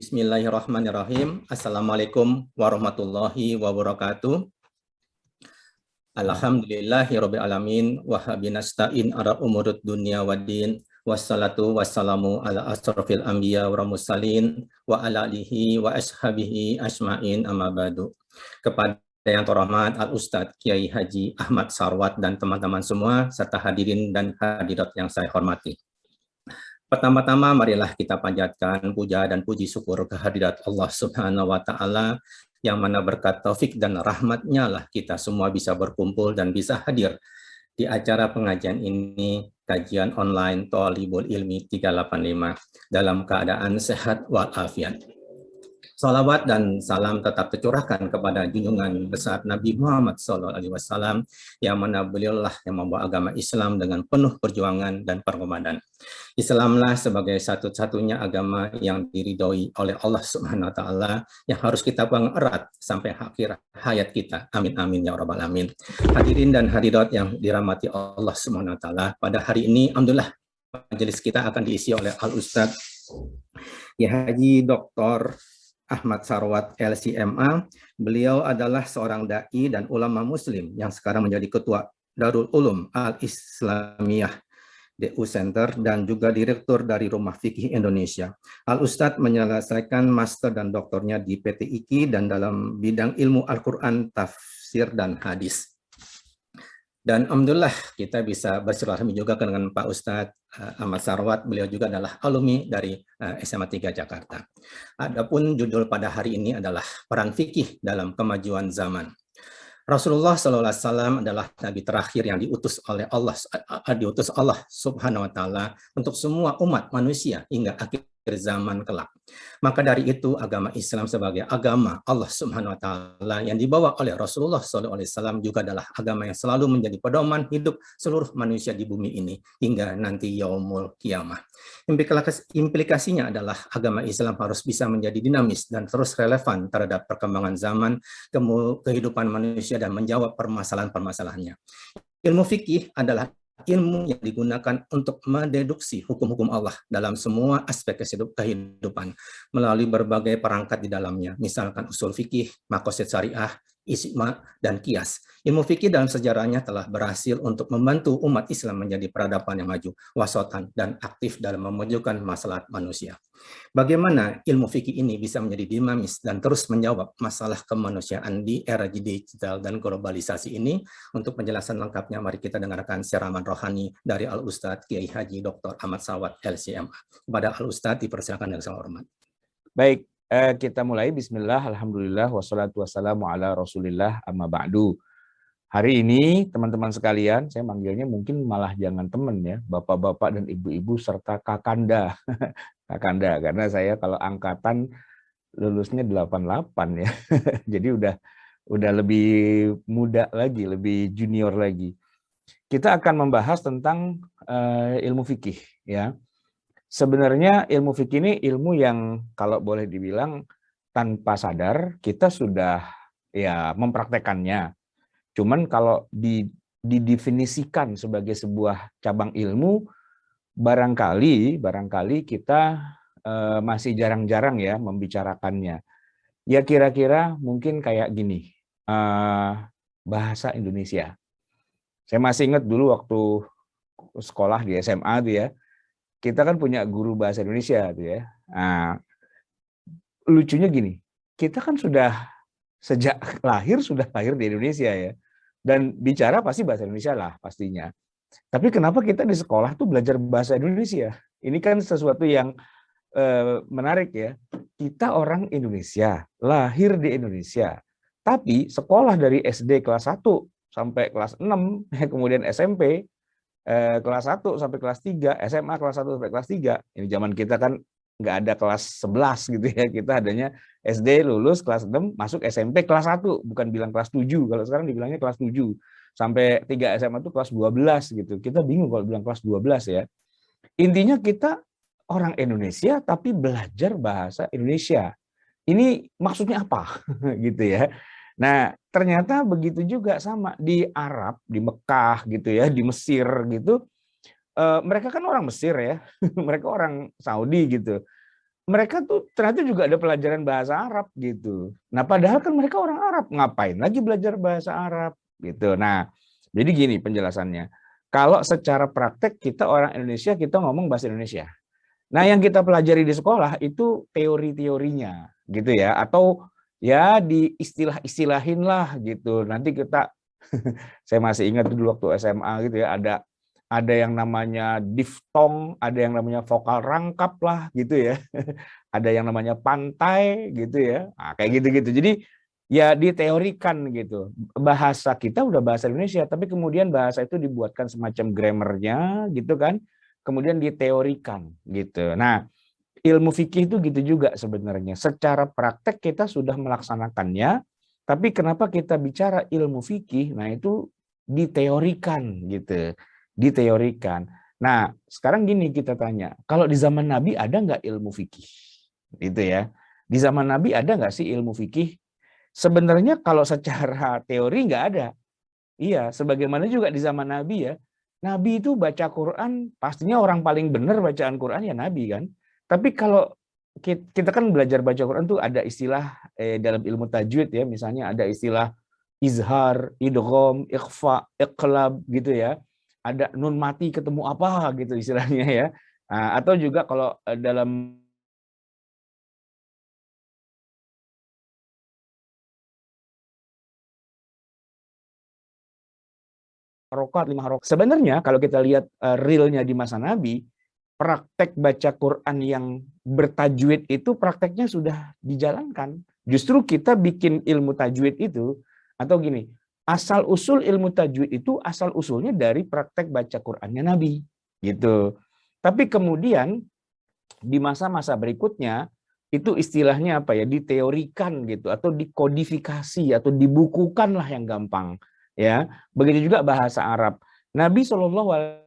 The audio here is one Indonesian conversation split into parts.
Bismillahirrahmanirrahim. Assalamualaikum warahmatullahi wabarakatuh. Alhamdulillahirabbil alamin wa bihi nasta'in ala umurud dunya waddin. Wassalatu wassalamu ala asrofil anbiya wa mursalin wa ala alihi wa ashabihi ajmain amma ba'du. Kepada yang terhormat Al Ustadz Kiai Haji Ahmad Sarwat dan teman-teman semua serta hadirin dan hadirat yang saya hormati. Pertama-tama marilah kita panjatkan puja dan puji syukur kehadirat Allah Subhanahu wa taala yang mana berkat taufik dan rahmat-Nya lah kita semua bisa berkumpul dan bisa hadir di acara pengajian ini, kajian online Thalibul Ilmi 385 dalam keadaan sehat walafiat. Salawat dan salam tetap tercurahkan kepada junjungan besar Nabi Muhammad SAW yang mana beliaulah yang membawa agama Islam dengan penuh perjuangan dan pengorbanan. Islamlah sebagai satu-satunya agama yang diridhoi oleh Allah Subhanahu wa taala yang harus kita pegang erat sampai akhir hayat kita. Amin amin ya rabbal alamin. Hadirin dan hadirat yang dirahmati Allah Subhanahu wa taala, pada hari ini alhamdulillah majelis kita akan diisi oleh Al Ustadz Kiai Haji Dr. Ahmad Sarwat LCMA. Beliau adalah seorang dai dan ulama muslim yang sekarang menjadi ketua Darul Ulum Al-Islamiyah DU Center dan juga direktur dari Rumah Fikih Indonesia. Al Ustadz menyelesaikan master dan doktornya di PT IKI dan dalam bidang ilmu Al-Quran, tafsir dan hadis. Dan alhamdulillah kita bisa bersilaturahmi juga dengan Pak Ustadz Ahmad Sarwat. Beliau juga adalah alumni dari SMA 3 Jakarta. Adapun judul pada hari ini adalah peran fikih dalam kemajuan zaman. Rasulullah SAW adalah nabi terakhir yang diutus Allah Subhanahu wa taala untuk semua umat manusia hingga akhir zaman kelak. Maka dari itu agama Islam sebagai agama Allah Subhanahu wa taala yang dibawa oleh Rasulullah SAW juga adalah agama yang selalu menjadi pedoman hidup seluruh manusia di bumi ini hingga nanti yaumul kiamah. Implikasinya adalah agama Islam harus bisa menjadi dinamis dan terus relevan terhadap perkembangan zaman, kehidupan manusia dan menjawab permasalahan-permasalahannya. Ilmu fikih adalah ilmu yang digunakan untuk mendeduksi hukum-hukum Allah dalam semua aspek kehidupan melalui berbagai perangkat di dalamnya, misalkan usul fikih, maqasid syariah, ijma, dan qiyas. Ilmu fikih dalam sejarahnya telah berhasil untuk membantu umat Islam menjadi peradaban yang maju, wasatan, dan aktif dalam memajukan masalah manusia. Bagaimana ilmu fikih ini bisa menjadi dinamis dan terus menjawab masalah kemanusiaan di era digital dan globalisasi ini? Untuk penjelasan lengkapnya, mari kita dengarkan siraman rohani dari Al Ustadz Kiai Haji Dr. Ahmad Sarwat LCMA. Kepada Al Ustadz dipersilakan dengan sangat hormat. Baik, kita mulai. Bismillah, alhamdulillah, wassalatu wassalamu ala rasulillah, amma ba'du. Hari ini teman-teman sekalian, saya manggilnya mungkin malah jangan teman ya, bapak-bapak dan ibu-ibu serta kakanda. Kakanda, karena saya kalau angkatan lulusnya 88 ya. Jadi udah lebih muda lagi, lebih junior lagi. Kita akan membahas tentang ilmu fikih ya. Sebenarnya ilmu fikih ini ilmu yang kalau boleh dibilang tanpa sadar kita sudah ya mempraktekannya. Cuman kalau didefinisikan sebagai sebuah cabang ilmu, barangkali kita masih jarang-jarang ya membicarakannya. Ya kira-kira mungkin kayak gini, bahasa Indonesia. Saya masih ingat dulu waktu sekolah di SMA tuh ya, kita kan punya guru bahasa Indonesia tuh ya. Nah, lucunya gini, kita kan sudah sejak lahir sudah lahir di Indonesia ya, dan bicara pasti bahasa Indonesia lah pastinya. Tapi kenapa kita di sekolah tuh belajar bahasa Indonesia? Ini kan sesuatu yang menarik ya. Kita orang Indonesia, lahir di Indonesia, tapi sekolah dari SD kelas 1 sampai kelas 6, kemudian SMP kelas 1 sampai kelas 3, SMA kelas 1 sampai kelas 3. Ini zaman kita kan nggak ada kelas 11 gitu ya. Kita adanya SD lulus kelas 6, masuk SMP kelas 1, bukan bilang kelas 7. Kalau sekarang dibilangnya kelas 7. Sampai 3 SMA itu kelas 12 gitu. Kita bingung kalau bilang kelas 12 ya. Intinya kita orang Indonesia tapi belajar bahasa Indonesia. Ini maksudnya apa? Gitu ya. Nah, ternyata begitu juga sama di Arab, di Mekah gitu ya, di Mesir gitu. Mereka kan orang Mesir ya. Mereka orang Saudi gitu. mereka tuh ternyata juga ada pelajaran bahasa Arab gitu. Nah, padahal kan mereka orang Arab, ngapain lagi belajar bahasa Arab gitu. Nah, jadi gini penjelasannya. Kalau secara praktek kita orang Indonesia, kita ngomong bahasa Indonesia. Nah, yang kita pelajari di sekolah itu teori-teorinya gitu ya, atau ya di istilah-istilahin lah gitu. Nanti kita saya masih ingat dulu waktu SMA gitu ya, ada yang namanya diftong, ada yang namanya vokal rangkap lah gitu ya. Ada yang namanya pantai gitu ya. Nah, kayak gitu-gitu. Jadi ya diteorikan gitu. Bahasa kita udah bahasa Indonesia, tapi kemudian bahasa itu dibuatkan semacam grammarnya gitu kan. Kemudian diteorikan gitu. Nah, ilmu fikih itu gitu juga sebenarnya. Secara praktek kita sudah melaksanakannya, tapi kenapa kita bicara ilmu fikih? Nah, itu diteorikan gitu. Diteorikan. Nah, sekarang gini kita tanya, kalau di zaman Nabi ada nggak ilmu fikih? Gitu ya. Di zaman Nabi ada nggak sih ilmu fikih? Sebenarnya kalau secara teori nggak ada. Iya, sebagaimana juga di zaman Nabi ya. Nabi itu baca Quran, pastinya orang paling benar bacaan Quran ya Nabi kan. Tapi kalau kita kan belajar baca Quran tuh ada istilah dalam ilmu tajwid ya, misalnya ada istilah izhar, idgham, ikhfa, iqlab gitu ya. Ada nun mati ketemu apa gitu istilahnya ya. Nah, atau juga kalau dalam harokat, 5 harokat. Sebenarnya kalau kita lihat realnya di masa Nabi, praktek baca Quran yang bertajwid itu prakteknya sudah dijalankan. Justru kita bikin ilmu tajwid itu, atau gini, asal usul ilmu tajwid itu asal usulnya dari praktek baca Qurannya Nabi, gitu. Tapi kemudian di masa-masa berikutnya itu istilahnya apa ya, diteorikan gitu, atau dikodifikasi atau dibukukan lah yang gampang, ya. Begitu juga bahasa Arab. Nabi Shallallahu Alaihi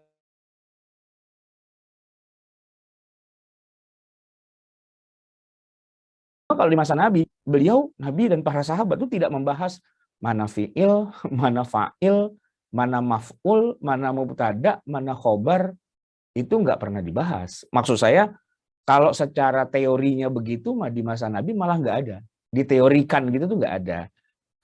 kalau di masa Nabi, beliau, Nabi dan para sahabat itu tidak membahas mana fi'il, mana fa'il, mana maf'ul, mana mubtada, mana khobar, itu nggak pernah dibahas. Maksud saya, kalau secara teorinya begitu, di masa Nabi malah nggak ada. Diteorikan gitu tuh nggak ada.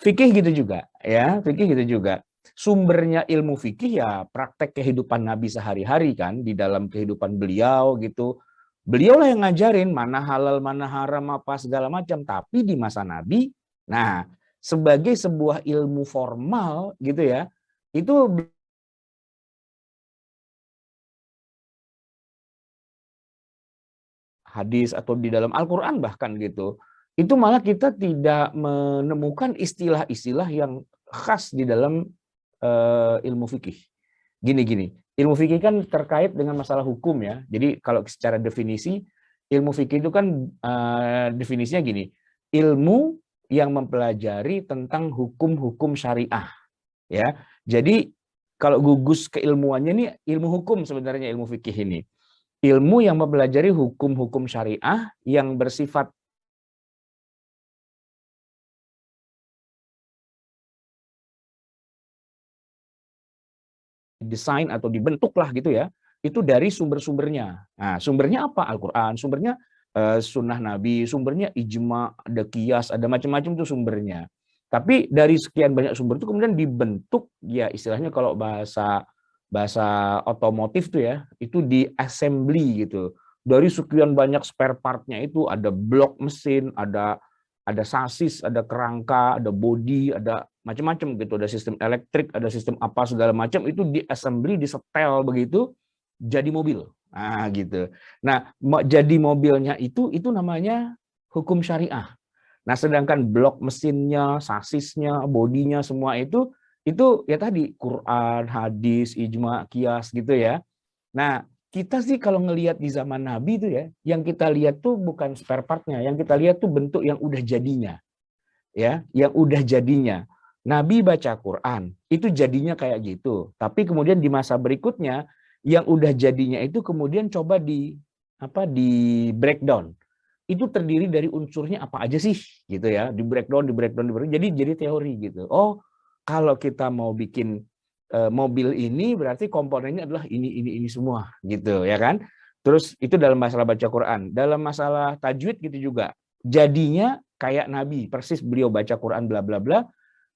Fikih gitu juga, ya, fikih gitu juga. Sumbernya ilmu fikih ya praktek kehidupan Nabi sehari-hari kan, di dalam kehidupan beliau gitu. Beliau lah yang ngajarin mana halal, mana haram, apa segala macam. Tapi di masa Nabi, nah sebagai sebuah ilmu formal gitu ya, itu hadis atau di dalam Al-Quran bahkan gitu, itu malah kita tidak menemukan istilah-istilah yang khas di dalam ilmu fikih. Gini-gini, ilmu fikih kan terkait dengan masalah hukum ya. Jadi kalau secara definisi, ilmu fikih itu kan definisinya gini, ilmu yang mempelajari tentang hukum-hukum syariah. Ya, jadi kalau gugus keilmuannya ini ilmu hukum sebenarnya ilmu fikih ini. Ilmu yang mempelajari hukum-hukum syariah yang bersifat desain atau dibentuk lah gitu ya, itu dari sumber-sumbernya. Nah, sumbernya apa? Al-Quran, sumbernya sunnah Nabi, sumbernya ijma, ada kias, ada macam-macam itu sumbernya. Tapi dari sekian banyak sumber itu kemudian dibentuk ya istilahnya kalau bahasa bahasa otomotif tuh ya, itu di assembly gitu. Dari sekian banyak spare partnya itu ada blok mesin, ada sasis, ada kerangka, ada bodi, ada macam-macam gitu, ada sistem elektrik, ada sistem apa segala macam, itu di assembly, disetel begitu jadi mobil. Nah, gitu. Nah, jadi mobilnya itu namanya hukum syariah. Nah, sedangkan blok mesinnya, sasisnya, bodinya semua itu ya tadi Quran, hadis, ijma, kias gitu ya. Nah, kita sih kalau ngelihat di zaman Nabi itu ya, yang kita lihat tuh bukan spare partnya, yang kita lihat tuh bentuk yang udah jadinya. Ya, yang udah jadinya. Nabi baca Quran, itu jadinya kayak gitu. Tapi kemudian di masa berikutnya yang udah jadinya itu kemudian coba di breakdown. Itu terdiri dari unsurnya apa aja sih gitu ya, di breakdown. Jadi teori gitu. Oh, kalau kita mau bikin mobil ini berarti komponennya adalah ini semua gitu ya kan. Terus itu dalam masalah baca Quran. Dalam masalah tajwid gitu juga. Jadinya kayak Nabi, persis beliau baca Quran bla bla bla.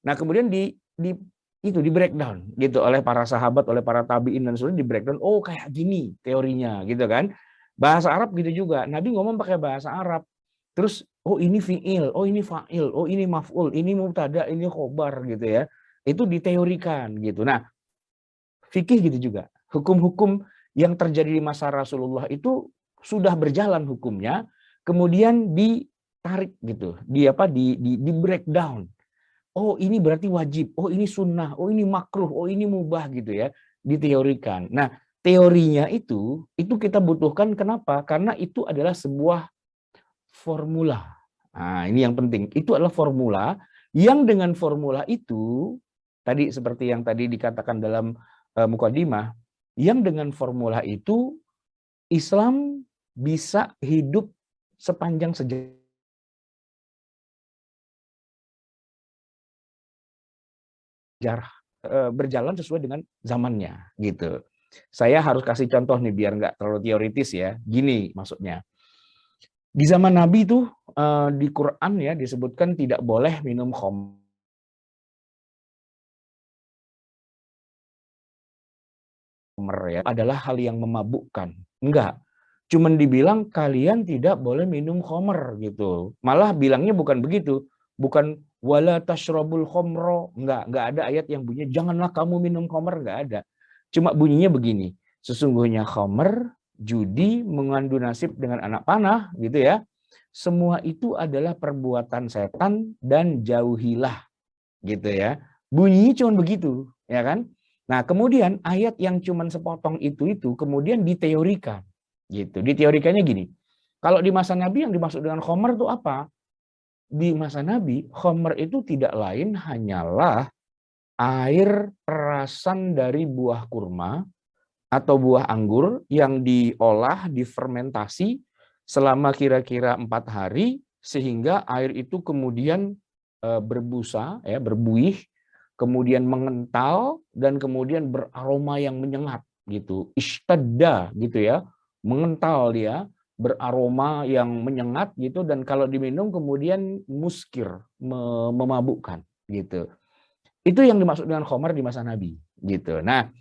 Nah, kemudian di breakdown gitu oleh para sahabat, oleh para tabi'in dan sebagainya, di breakdown, oh kayak gini teorinya gitu kan. Bahasa Arab gitu juga. Nabi ngomong pakai bahasa Arab. Terus oh ini fi'il, oh ini fa'il, oh ini maf'ul, ini mubtada, ini khobar gitu ya. Itu diteorikan gitu. Nah, fikih gitu juga. Hukum-hukum yang terjadi di masa Rasulullah itu sudah berjalan hukumnya, kemudian ditarik gitu, di breakdown. Oh ini berarti wajib, oh ini sunnah, oh ini makruh, oh ini mubah gitu ya, diteorikan. Nah teorinya itu kita butuhkan kenapa? Karena itu adalah sebuah formula. Nah ini yang penting, itu adalah formula yang dengan formula itu, tadi seperti yang tadi dikatakan dalam mukadimah, yang dengan formula itu Islam bisa hidup sepanjang sejarah berjalan sesuai dengan zamannya gitu. Saya harus kasih contoh nih biar nggak terlalu teoritis ya. Gini maksudnya. Di zaman Nabi itu di Quran ya disebutkan tidak boleh minum khamr ya, adalah hal yang memabukkan. Enggak. Cuman dibilang kalian tidak boleh minum khamr gitu. Malah bilangnya bukan begitu. Bukan wala tashrabul khamra. Enggak ada ayat yang bunyinya janganlah kamu minum khamr, enggak ada. Cuma bunyinya begini. Sesungguhnya khamr, judi, mengadu nasib dengan anak panah gitu ya. Semua itu adalah perbuatan setan dan jauhilah gitu ya. Bunyinya cuma begitu, ya kan? Nah, kemudian ayat yang cuma sepotong itu kemudian diteorikan gitu. Diteorikannya gini. Kalau di masa Nabi yang dimaksud dengan khamr itu apa? Di masa Nabi, khamr itu tidak lain hanyalah air perasan dari buah kurma atau buah anggur yang diolah, difermentasi selama kira-kira 4 hari sehingga air itu kemudian berbusa, ya, berbuih, kemudian mengental dan kemudian beraroma yang menyengat gitu. Ishtadda gitu ya, mengental dia, beraroma yang menyengat gitu dan kalau diminum kemudian muskir, memabukkan gitu. Itu yang dimaksud dengan khamar di masa Nabi gitu. Nah,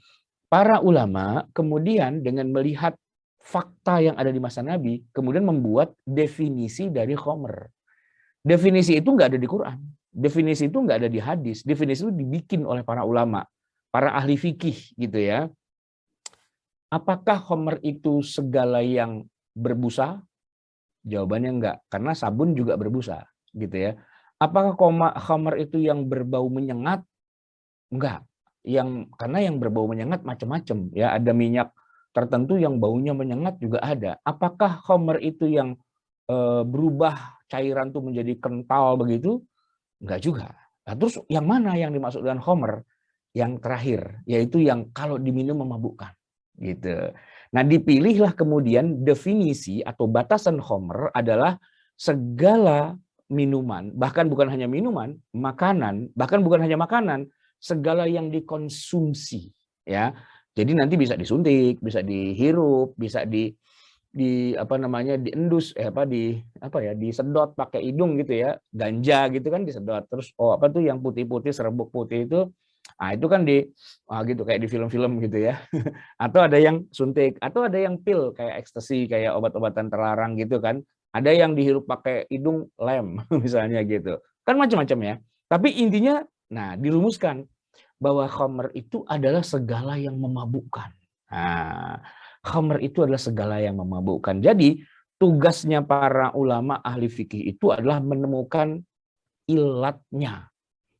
para ulama kemudian dengan melihat fakta yang ada di masa Nabi, kemudian membuat definisi dari khamr. Definisi itu nggak ada di Quran. Definisi itu nggak ada di hadis. Definisi itu dibikin oleh para ulama, para ahli fikih gitu ya. Apakah khamr itu segala yang berbusa? Jawabannya enggak, karena sabun juga berbusa gitu ya. Apakah khamr itu yang berbau menyengat? Enggak. Karena yang berbau menyengat macam-macam ya, ada minyak tertentu yang baunya menyengat juga ada. Apakah khamr itu yang berubah cairan itu menjadi kental begitu? Enggak juga. Nah, terus yang mana yang dimaksud dengan khamr? Yang terakhir, yaitu yang kalau diminum memabukkan gitu. Nah, dipilihlah kemudian definisi atau batasan khamr adalah segala minuman, bahkan bukan hanya minuman, makanan, bahkan bukan hanya makanan, segala yang dikonsumsi ya. Jadi nanti bisa disuntik, bisa dihirup, bisa diendus disedot pakai hidung gitu ya. Ganja gitu kan disedot. Terus yang putih-putih serbuk putih itu itu kan gitu kayak di film-film gitu ya. Atau ada yang suntik, atau ada yang pil kayak ekstasi, kayak obat-obatan terlarang gitu kan. Ada yang dihirup pakai hidung lem misalnya gitu. Kan macam-macam ya. Tapi intinya dirumuskan bahwa khamr itu adalah segala yang memabukkan. Nah, khamr itu adalah segala yang memabukkan. Jadi tugasnya para ulama ahli fikih itu adalah menemukan ilatnya.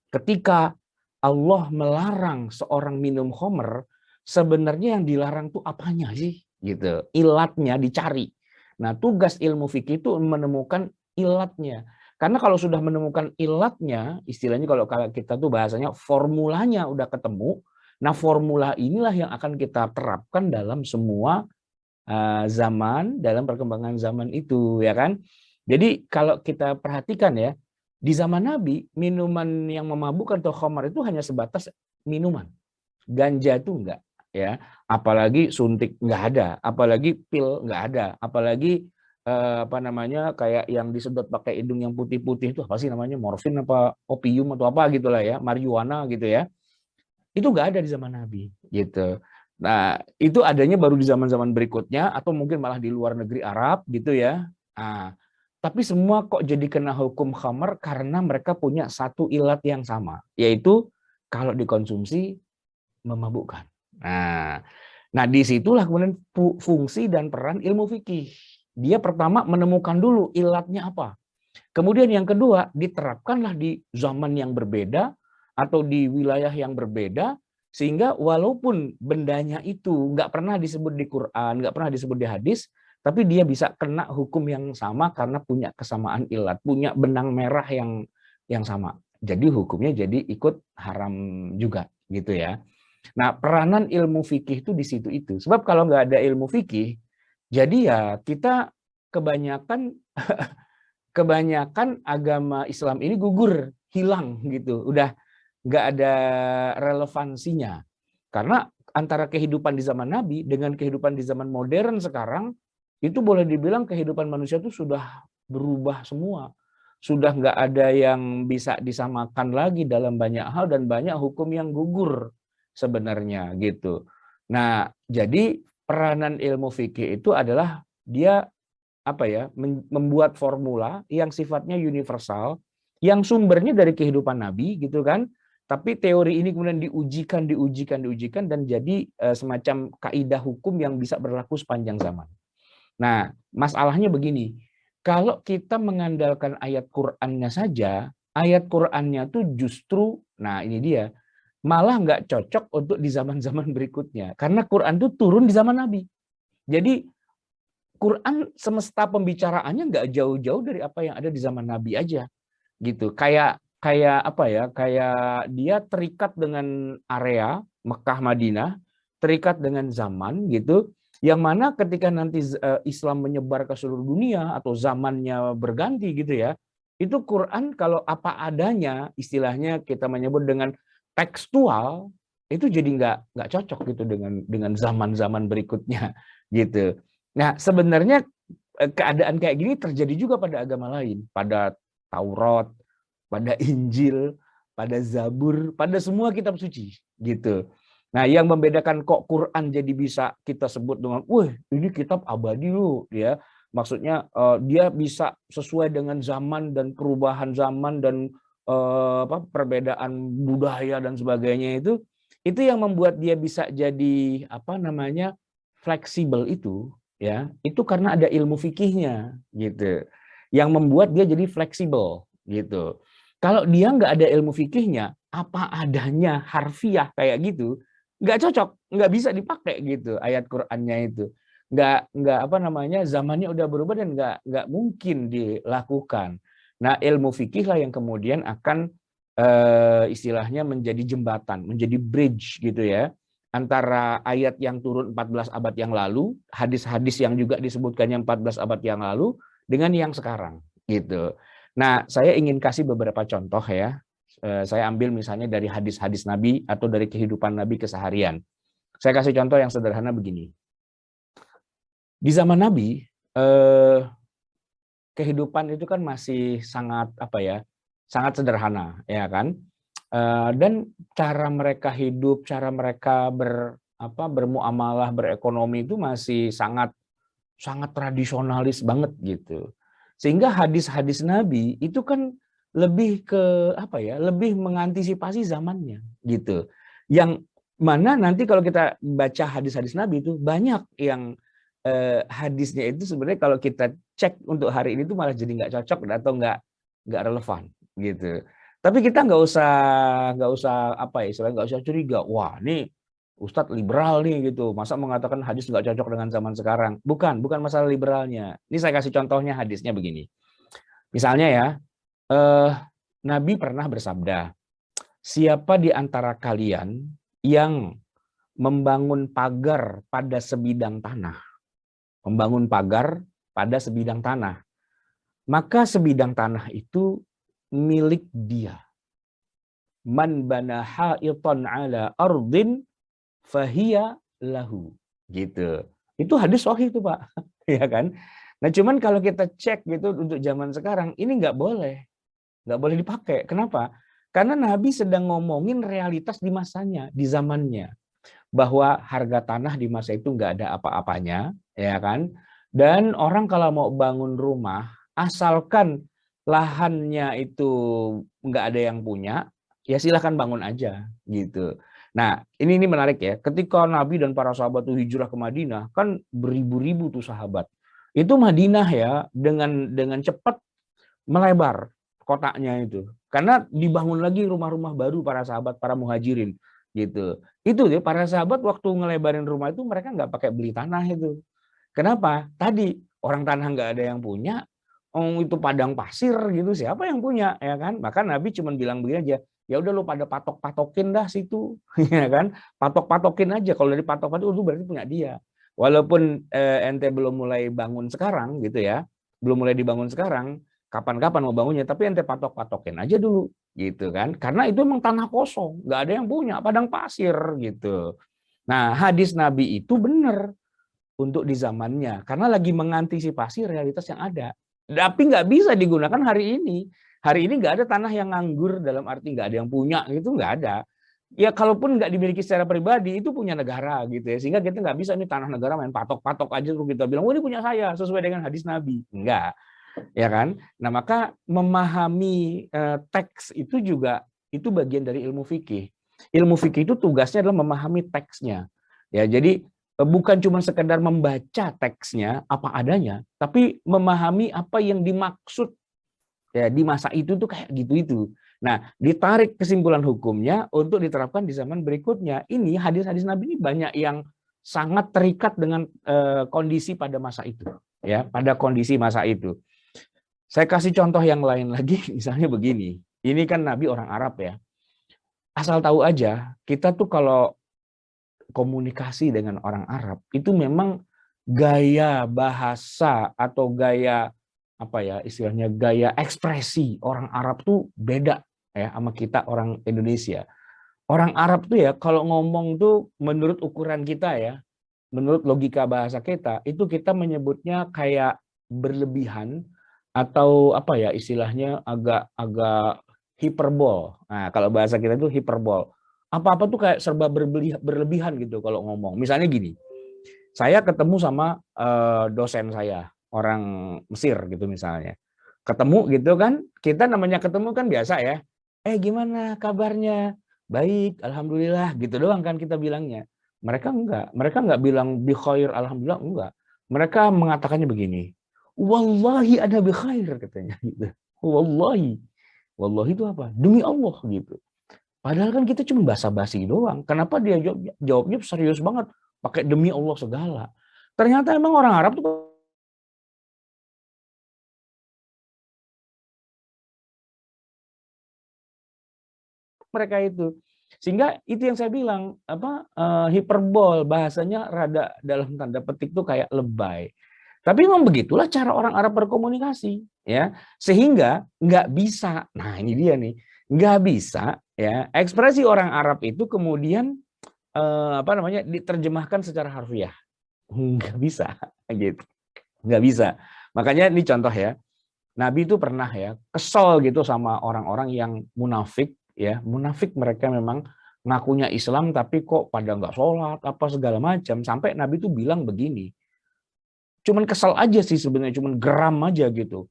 Ketika Allah melarang seorang minum khamr, sebenarnya yang dilarang itu apanya sih? Gitu. Ilatnya dicari. Nah, tugas ilmu fikih itu menemukan ilatnya. Karena kalau sudah menemukan ilatnya, istilahnya kalau kita tuh bahasanya formulanya udah ketemu, nah formula inilah yang akan kita terapkan dalam semua zaman, dalam perkembangan zaman itu, ya kan? Jadi kalau kita perhatikan ya, di zaman Nabi, minuman yang memabukkan atau khamar itu hanya sebatas minuman. Ganja itu enggak, ya. Apalagi suntik nggak ada, apalagi pil nggak ada, apalagi apa namanya kayak yang disedot pakai hidung yang putih-putih itu apa sih namanya, morfin apa opium atau apa gitulah ya, marijuana gitu ya. Itu nggak ada di zaman Nabi gitu. Nah, itu adanya baru di zaman-zaman berikutnya atau mungkin malah di luar negeri Arab gitu ya. Nah, tapi semua kok jadi kena hukum khamar karena mereka punya satu ilat yang sama, yaitu kalau dikonsumsi memabukkan. Nah, disitulah kemudian fungsi dan peran ilmu fikih. Dia pertama menemukan dulu ilatnya apa. Kemudian yang kedua, diterapkanlah di zaman yang berbeda atau di wilayah yang berbeda, sehingga walaupun bendanya itu nggak pernah disebut di Quran, nggak pernah disebut di hadis, tapi dia bisa kena hukum yang sama karena punya kesamaan ilat, punya benang merah yang sama. Jadi hukumnya jadi ikut haram juga gitu ya. Nah, peranan ilmu fikih itu di situ itu. Sebab kalau nggak ada ilmu fikih, jadi ya kita kebanyakan agama Islam ini gugur, hilang gitu. Udah nggak ada relevansinya. Karena antara kehidupan di zaman Nabi dengan kehidupan di zaman modern sekarang, itu boleh dibilang kehidupan manusia itu sudah berubah semua. Sudah nggak ada yang bisa disamakan lagi dalam banyak hal dan banyak hukum yang gugur sebenarnya gitu. Nah, jadi peranan ilmu fikih itu adalah dia apa ya, membuat formula yang sifatnya universal, yang sumbernya dari kehidupan Nabi gitu kan, tapi teori ini kemudian diujikan dan jadi semacam kaidah hukum yang bisa berlaku sepanjang zaman. Nah, masalahnya begini, kalau kita mengandalkan ayat Qur'annya saja, ayat Qur'annya tuh justru, nah ini dia, malah nggak cocok untuk di zaman-zaman berikutnya, karena Qur'an itu turun di zaman Nabi. Jadi Quran semesta pembicaraannya nggak jauh-jauh dari apa yang ada di zaman Nabi aja, gitu. Kayak apa ya? Kayak dia terikat dengan area Mekah Madinah, terikat dengan zaman gitu. Yang mana ketika nanti Islam menyebar ke seluruh dunia atau zamannya berganti gitu ya, itu Quran kalau apa adanya, istilahnya kita menyebut dengan tekstual, itu jadi nggak cocok gitu dengan zaman-zaman berikutnya gitu. Nah, sebenarnya keadaan kayak gini terjadi juga pada agama lain, pada Taurat, pada Injil, pada Zabur, pada semua kitab suci, gitu. Nah, yang membedakan kok Quran jadi bisa kita sebut dengan, wah ini kitab abadi loh, ya. Maksudnya dia bisa sesuai dengan zaman dan perubahan zaman dan perbedaan budaya dan sebagainya itu yang membuat dia bisa jadi apa namanya fleksibel itu. Ya, itu karena ada ilmu fikihnya gitu, yang membuat dia jadi fleksibel gitu. Kalau dia nggak ada ilmu fikihnya, apa adanya harfiah kayak gitu, nggak cocok, nggak bisa dipakai gitu ayat Qur'annya itu. Nggak apa namanya, zamannya udah berubah dan nggak mungkin dilakukan. Nah, ilmu fikih lah yang kemudian akan istilahnya menjadi jembatan, menjadi bridge gitu ya, antara ayat yang turun 14 abad yang lalu, hadis-hadis yang juga disebutkannya 14 abad yang lalu, dengan yang sekarang. Gitu. Nah, saya ingin kasih beberapa contoh ya. Saya ambil misalnya dari hadis-hadis Nabi atau dari kehidupan Nabi keseharian. Saya kasih contoh yang sederhana begini. Di zaman Nabi, kehidupan itu kan masih sangat apa ya, sangat sederhana, ya kan? Dan cara mereka hidup, cara mereka bermuamalah, berekonomi itu masih sangat tradisionalis banget gitu. Sehingga hadis-hadis Nabi itu kan lebih ke apa ya? Lebih mengantisipasi zamannya gitu. Yang mana nanti kalau kita baca hadis-hadis Nabi itu banyak yang hadisnya itu sebenarnya kalau kita cek untuk hari ini tuh malah jadi nggak cocok atau nggak relevan gitu. Tapi kita nggak usah apa ya, istilahnya nggak usah curiga. Wah, ini Ustadz liberal nih gitu. Masa mengatakan hadis nggak cocok dengan zaman sekarang? Bukan masalah liberalnya. Ini saya kasih contohnya hadisnya begini. Misalnya ya, Nabi pernah bersabda, siapa di antara kalian yang membangun pagar pada sebidang tanah, maka sebidang tanah itu milik dia. Man bana ha'itan ala ardin fahiya lahu gitu. Itu hadis sahih itu Pak, ya kan? Nah cuman kalau kita cek gitu untuk zaman sekarang ini nggak boleh dipakai. Kenapa? Karena Nabi sedang ngomongin realitas di masanya, di zamannya, bahwa harga tanah di masa itu nggak ada apa-apanya, ya kan? Dan orang kalau mau bangun rumah, asalkan lahannya itu nggak ada yang punya, ya silahkan bangun aja, gitu. Nah, ini menarik ya. Ketika Nabi dan para sahabat itu hijrah ke Madinah, kan beribu-ribu tuh sahabat. Itu Madinah ya, dengan cepat melebar kotaknya itu. Karena dibangun lagi rumah-rumah baru para sahabat, para muhajirin, gitu. Itu ya para sahabat waktu ngelebarin rumah itu mereka nggak pakai beli tanah itu. Kenapa? Tadi orang tanah nggak ada yang punya, itu padang pasir gitu, siapa yang punya, ya kan? Maka Nabi cuma bilang begini aja, ya udah lu pada patok-patokin dah situ, ya kan? Patok-patokin aja. Kalau dari patok-patok itu berarti punya dia. Walaupun ente belum mulai bangun sekarang gitu ya, belum mulai dibangun sekarang, kapan-kapan mau bangunnya, tapi ente patok-patokin aja dulu, gitu kan? Karena itu emang tanah kosong, nggak ada yang punya, padang pasir gitu. Nah, hadis Nabi itu benar untuk di zamannya, karena lagi mengantisipasi realitas yang ada. Tapi nggak bisa digunakan hari ini. Hari ini nggak ada tanah yang nganggur dalam arti nggak ada yang punya, gitu nggak ada. Ya kalaupun nggak dimiliki secara pribadi, itu punya negara gitu ya. Sehingga kita nggak bisa ini tanah negara main patok-patok aja terus kita bilang, oh ini punya saya sesuai dengan hadis Nabi. Enggak, ya kan? Nah maka memahami teks itu juga itu bagian dari ilmu fikih. Ilmu fikih itu tugasnya adalah memahami teksnya. Ya jadi bukan cuma sekedar membaca teksnya apa adanya, tapi memahami apa yang dimaksud ya di masa itu tuh kayak gitu itu. Nah, ditarik kesimpulan hukumnya untuk diterapkan di zaman berikutnya. Ini hadis-hadis Nabi ini banyak yang sangat terikat dengan kondisi pada masa itu, ya, pada kondisi masa itu. Saya kasih contoh yang lain lagi, misalnya begini. Ini kan Nabi orang Arab ya. Asal tahu aja, kita tuh kalau komunikasi dengan orang Arab itu memang gaya bahasa atau gaya apa ya istilahnya gaya ekspresi orang Arab tuh beda ya sama kita orang Indonesia. Orang Arab tuh ya kalau ngomong tuh menurut ukuran kita ya, menurut logika bahasa kita itu kita menyebutnya kayak berlebihan atau apa ya istilahnya agak hiperbol. Nah, kalau bahasa kita itu hiperbol. Apa-apa tuh kayak serba berlebihan gitu kalau ngomong. Misalnya gini, saya ketemu sama dosen saya, orang Mesir gitu misalnya. Ketemu gitu kan, kita namanya ketemu kan biasa ya. Gimana kabarnya? Baik, alhamdulillah gitu doang kan kita bilangnya. Mereka enggak bilang bi khair alhamdulillah enggak. Mereka mengatakannya begini. Wallahi ada bi khair katanya gitu. Wallahi. Wallahi itu apa? Demi Allah gitu. Padahal kan kita cuma basa-basi doang. Kenapa dia jawabnya serius banget, pakai demi Allah segala. Ternyata emang orang Arab tuh mereka itu. Sehingga itu yang saya bilang hiperbol bahasanya rada dalam tanda petik tuh kayak lebay. Tapi memang begitulah cara orang Arab berkomunikasi, ya. Sehingga nggak bisa. Nah ini dia nih, nggak bisa ya ekspresi orang Arab itu kemudian diterjemahkan secara harfiah. Nggak bisa gitu, nggak bisa. Makanya ini contoh ya, Nabi itu pernah ya kesel gitu sama orang-orang yang munafik ya, munafik mereka memang ngakunya Islam tapi kok pada nggak sholat apa segala macam, sampai Nabi itu bilang begini, cuman kesel aja sih sebenarnya, cuman geram aja gitu.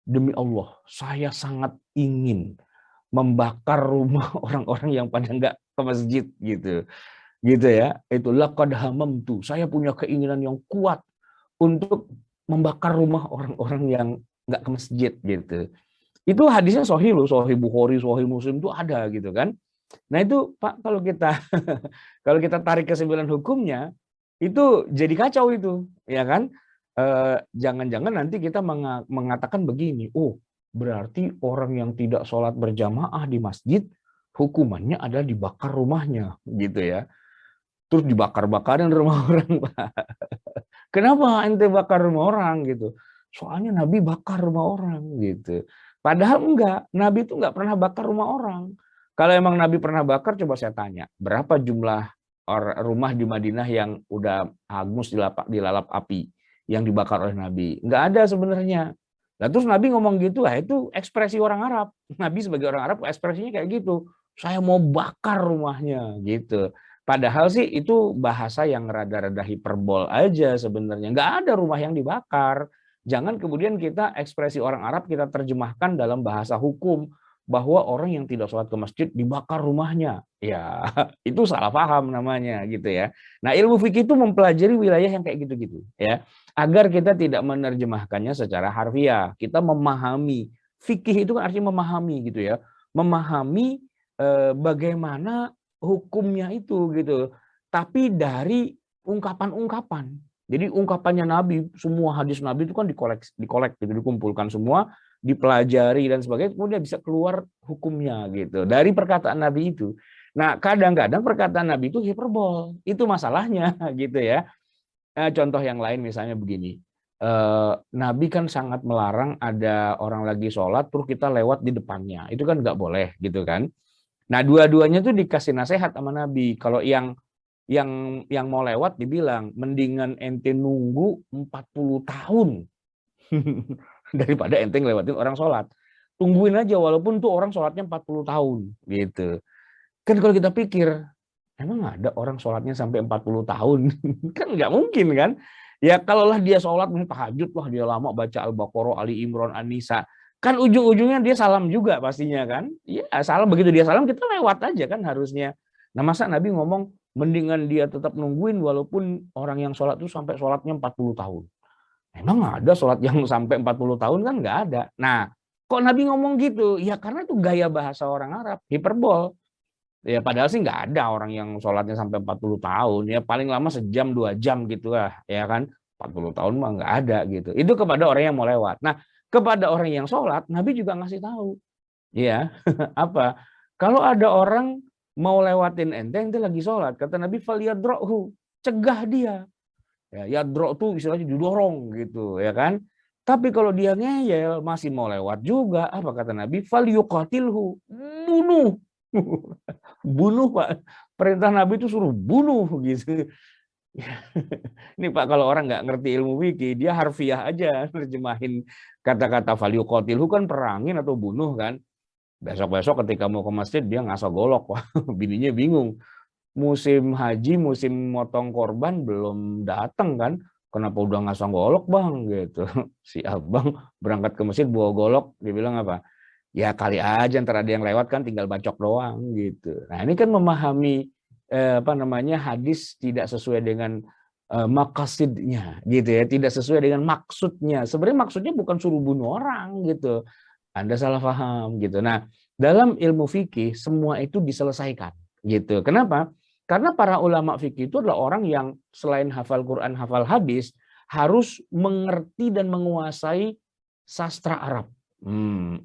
Demi Allah, saya sangat ingin membakar rumah orang-orang yang pada nggak ke masjid gitu ya. Itu laqad hamamtu, saya punya keinginan yang kuat untuk membakar rumah orang-orang yang nggak ke masjid gitu. Itu hadisnya sahih loh, sahih Bukhari, sahih Muslim itu ada gitu kan. Nah itu Pak kalau kita kalau kita tarik kesimpulan hukumnya itu jadi kacau itu, ya kan? Jangan-jangan nanti kita mengatakan begini, oh berarti orang yang tidak sholat berjamaah di masjid hukumannya adalah dibakar rumahnya gitu ya. Terus dibakar-bakarin rumah orang, Pak. Kenapa ente bakar rumah orang gitu? Soalnya Nabi bakar rumah orang gitu. Padahal enggak, Nabi itu enggak pernah bakar rumah orang. Kalau emang Nabi pernah bakar, coba saya tanya, berapa jumlah rumah di Madinah yang udah hangus dilalap api, yang dibakar oleh Nabi. Nggak ada sebenarnya. Nah, terus Nabi ngomong gitu, lah itu ekspresi orang Arab. Nabi sebagai orang Arab ekspresinya kayak gitu. Saya mau bakar rumahnya gitu. Padahal sih itu bahasa yang rada-rada hiperbol aja sebenarnya. Nggak ada rumah yang dibakar. Jangan kemudian kita ekspresi orang Arab kita terjemahkan dalam bahasa hukum bahwa orang yang tidak sholat ke masjid dibakar rumahnya. Ya, itu salah paham namanya gitu ya. Nah, ilmu fikih itu mempelajari wilayah yang kayak gitu-gitu ya. Agar kita tidak menerjemahkannya secara harfiah. Kita memahami. Fikih itu kan artinya memahami gitu ya. Memahami bagaimana hukumnya itu gitu. Tapi dari ungkapan-ungkapan. Jadi ungkapannya Nabi, semua hadis Nabi itu kan dikolek gitu, dikumpulkan semua, dipelajari dan sebagainya, kemudian bisa keluar hukumnya gitu dari perkataan Nabi itu. Nah, kadang-kadang perkataan Nabi itu hiperbol, itu masalahnya gitu ya. Contoh yang lain misalnya begini, Nabi kan sangat melarang ada orang lagi sholat terus kita lewat di depannya, itu kan nggak boleh gitu kan. Nah, dua-duanya tuh dikasih nasihat sama Nabi. Kalau yang mau lewat dibilang mendingan ente nunggu 40 tahun daripada ente ngelewatin orang sholat. Tungguin aja walaupun tuh orang sholatnya 40 tahun gitu. Kan kalau kita pikir, emang ada orang sholatnya sampai 40 tahun? Kan nggak mungkin kan? Ya kalaulah dia sholat tahajud lah, dia lama baca Al-Baqarah, Ali Imran, An-Nisa. Kan ujung-ujungnya dia salam juga pastinya kan? Ya salam, begitu dia salam kita lewat aja kan harusnya. Nah masa Nabi ngomong mendingan dia tetap nungguin walaupun orang yang sholat itu sampai sholatnya 40 tahun. Emang ada sholat yang sampai 40 tahun kan nggak ada. Nah kok Nabi ngomong gitu? Ya karena itu gaya bahasa orang Arab, hiperbol. Ya padahal sih nggak ada orang yang sholatnya sampai 40 tahun. Ya paling lama sejam 2 jam gitu lah. Ya kan 40 tahun mah nggak ada gitu. Itu kepada orang yang mau lewat. Nah kepada orang yang sholat Nabi juga ngasih tahu. Ya apa? Kalau ada orang mau lewatin ente lagi sholat, kata Nabi faliyadrohu, cegah dia. Ya, yadro tuh istilahnya didorong gitu, ya kan? Tapi kalau dia ngeyel masih mau lewat juga, apa kata Nabi? Falyuqatilhu, bunuh. Bunuh, Pak. Perintah Nabi itu suruh bunuh gitu. Ini Pak, kalau orang nggak ngerti ilmu fikih, dia harfiah aja nerjemahin kata-kata falyuqatilhu kan perangin atau bunuh kan. Besok-besok ketika mau ke masjid dia ngasah golok, wah, bininya bingung. Musim haji, musim motong korban belum datang kan? Kenapa udah ngasah golok bang? Gitu. Si abang berangkat ke masjid bawa golok, dia bilang apa? Ya kali aja ntar ada yang lewat kan tinggal bacok doang gitu. Nah ini kan memahami hadis tidak sesuai dengan maqasidnya gitu ya, tidak sesuai dengan maksudnya. Sebenarnya maksudnya bukan suruh bunuh orang gitu. Anda salah paham gitu. Nah, dalam ilmu fikih semua itu diselesaikan gitu. Kenapa? Karena para ulama fikih itu adalah orang yang selain hafal Quran, hafal hadis, harus mengerti dan menguasai sastra Arab.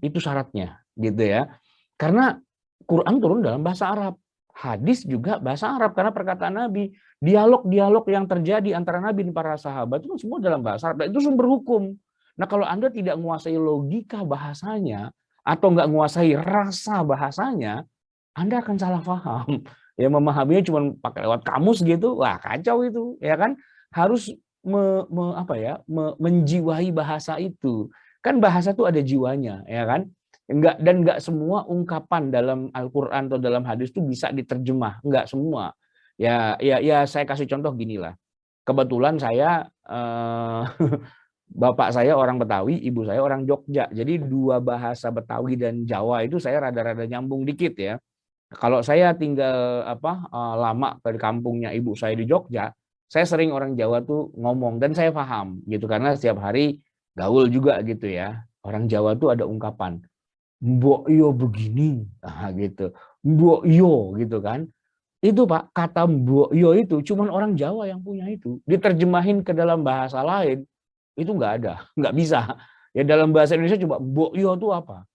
Itu syaratnya gitu ya. Karena Quran turun dalam bahasa Arab. Hadis juga bahasa Arab karena perkataan Nabi. Dialog-dialog yang terjadi antara Nabi dan para sahabat itu semua dalam bahasa Arab. Dan itu sumber hukum. Nah kalau Anda tidak menguasai logika bahasanya atau nggak menguasai rasa bahasanya, Anda akan salah paham. Ya memahaminya cuma pakai lewat kamus gitu, wah kacau itu, ya kan? Harus menjiwai bahasa itu. Kan bahasa itu ada jiwanya, ya kan? Enggak semua ungkapan dalam Al-Qur'an atau dalam hadis itu bisa diterjemah, enggak semua. Ya saya kasih contoh gini lah. Kebetulan saya bapak saya orang Betawi, ibu saya orang Jogja. Jadi dua bahasa Betawi dan Jawa itu saya rada-rada nyambung dikit ya. Kalau saya tinggal lama ke kampungnya ibu saya di Jogja, saya sering orang Jawa tuh ngomong dan saya paham gitu karena setiap hari gaul juga gitu ya. Orang Jawa tuh ada ungkapan mbok yo begini, gitu. Mbok yo gitu kan. Itu Pak, kata mbok yo itu cuman orang Jawa yang punya itu. Diterjemahin ke dalam bahasa lain itu nggak ada, nggak bisa. Ya dalam bahasa Indonesia coba mbok yo itu apa?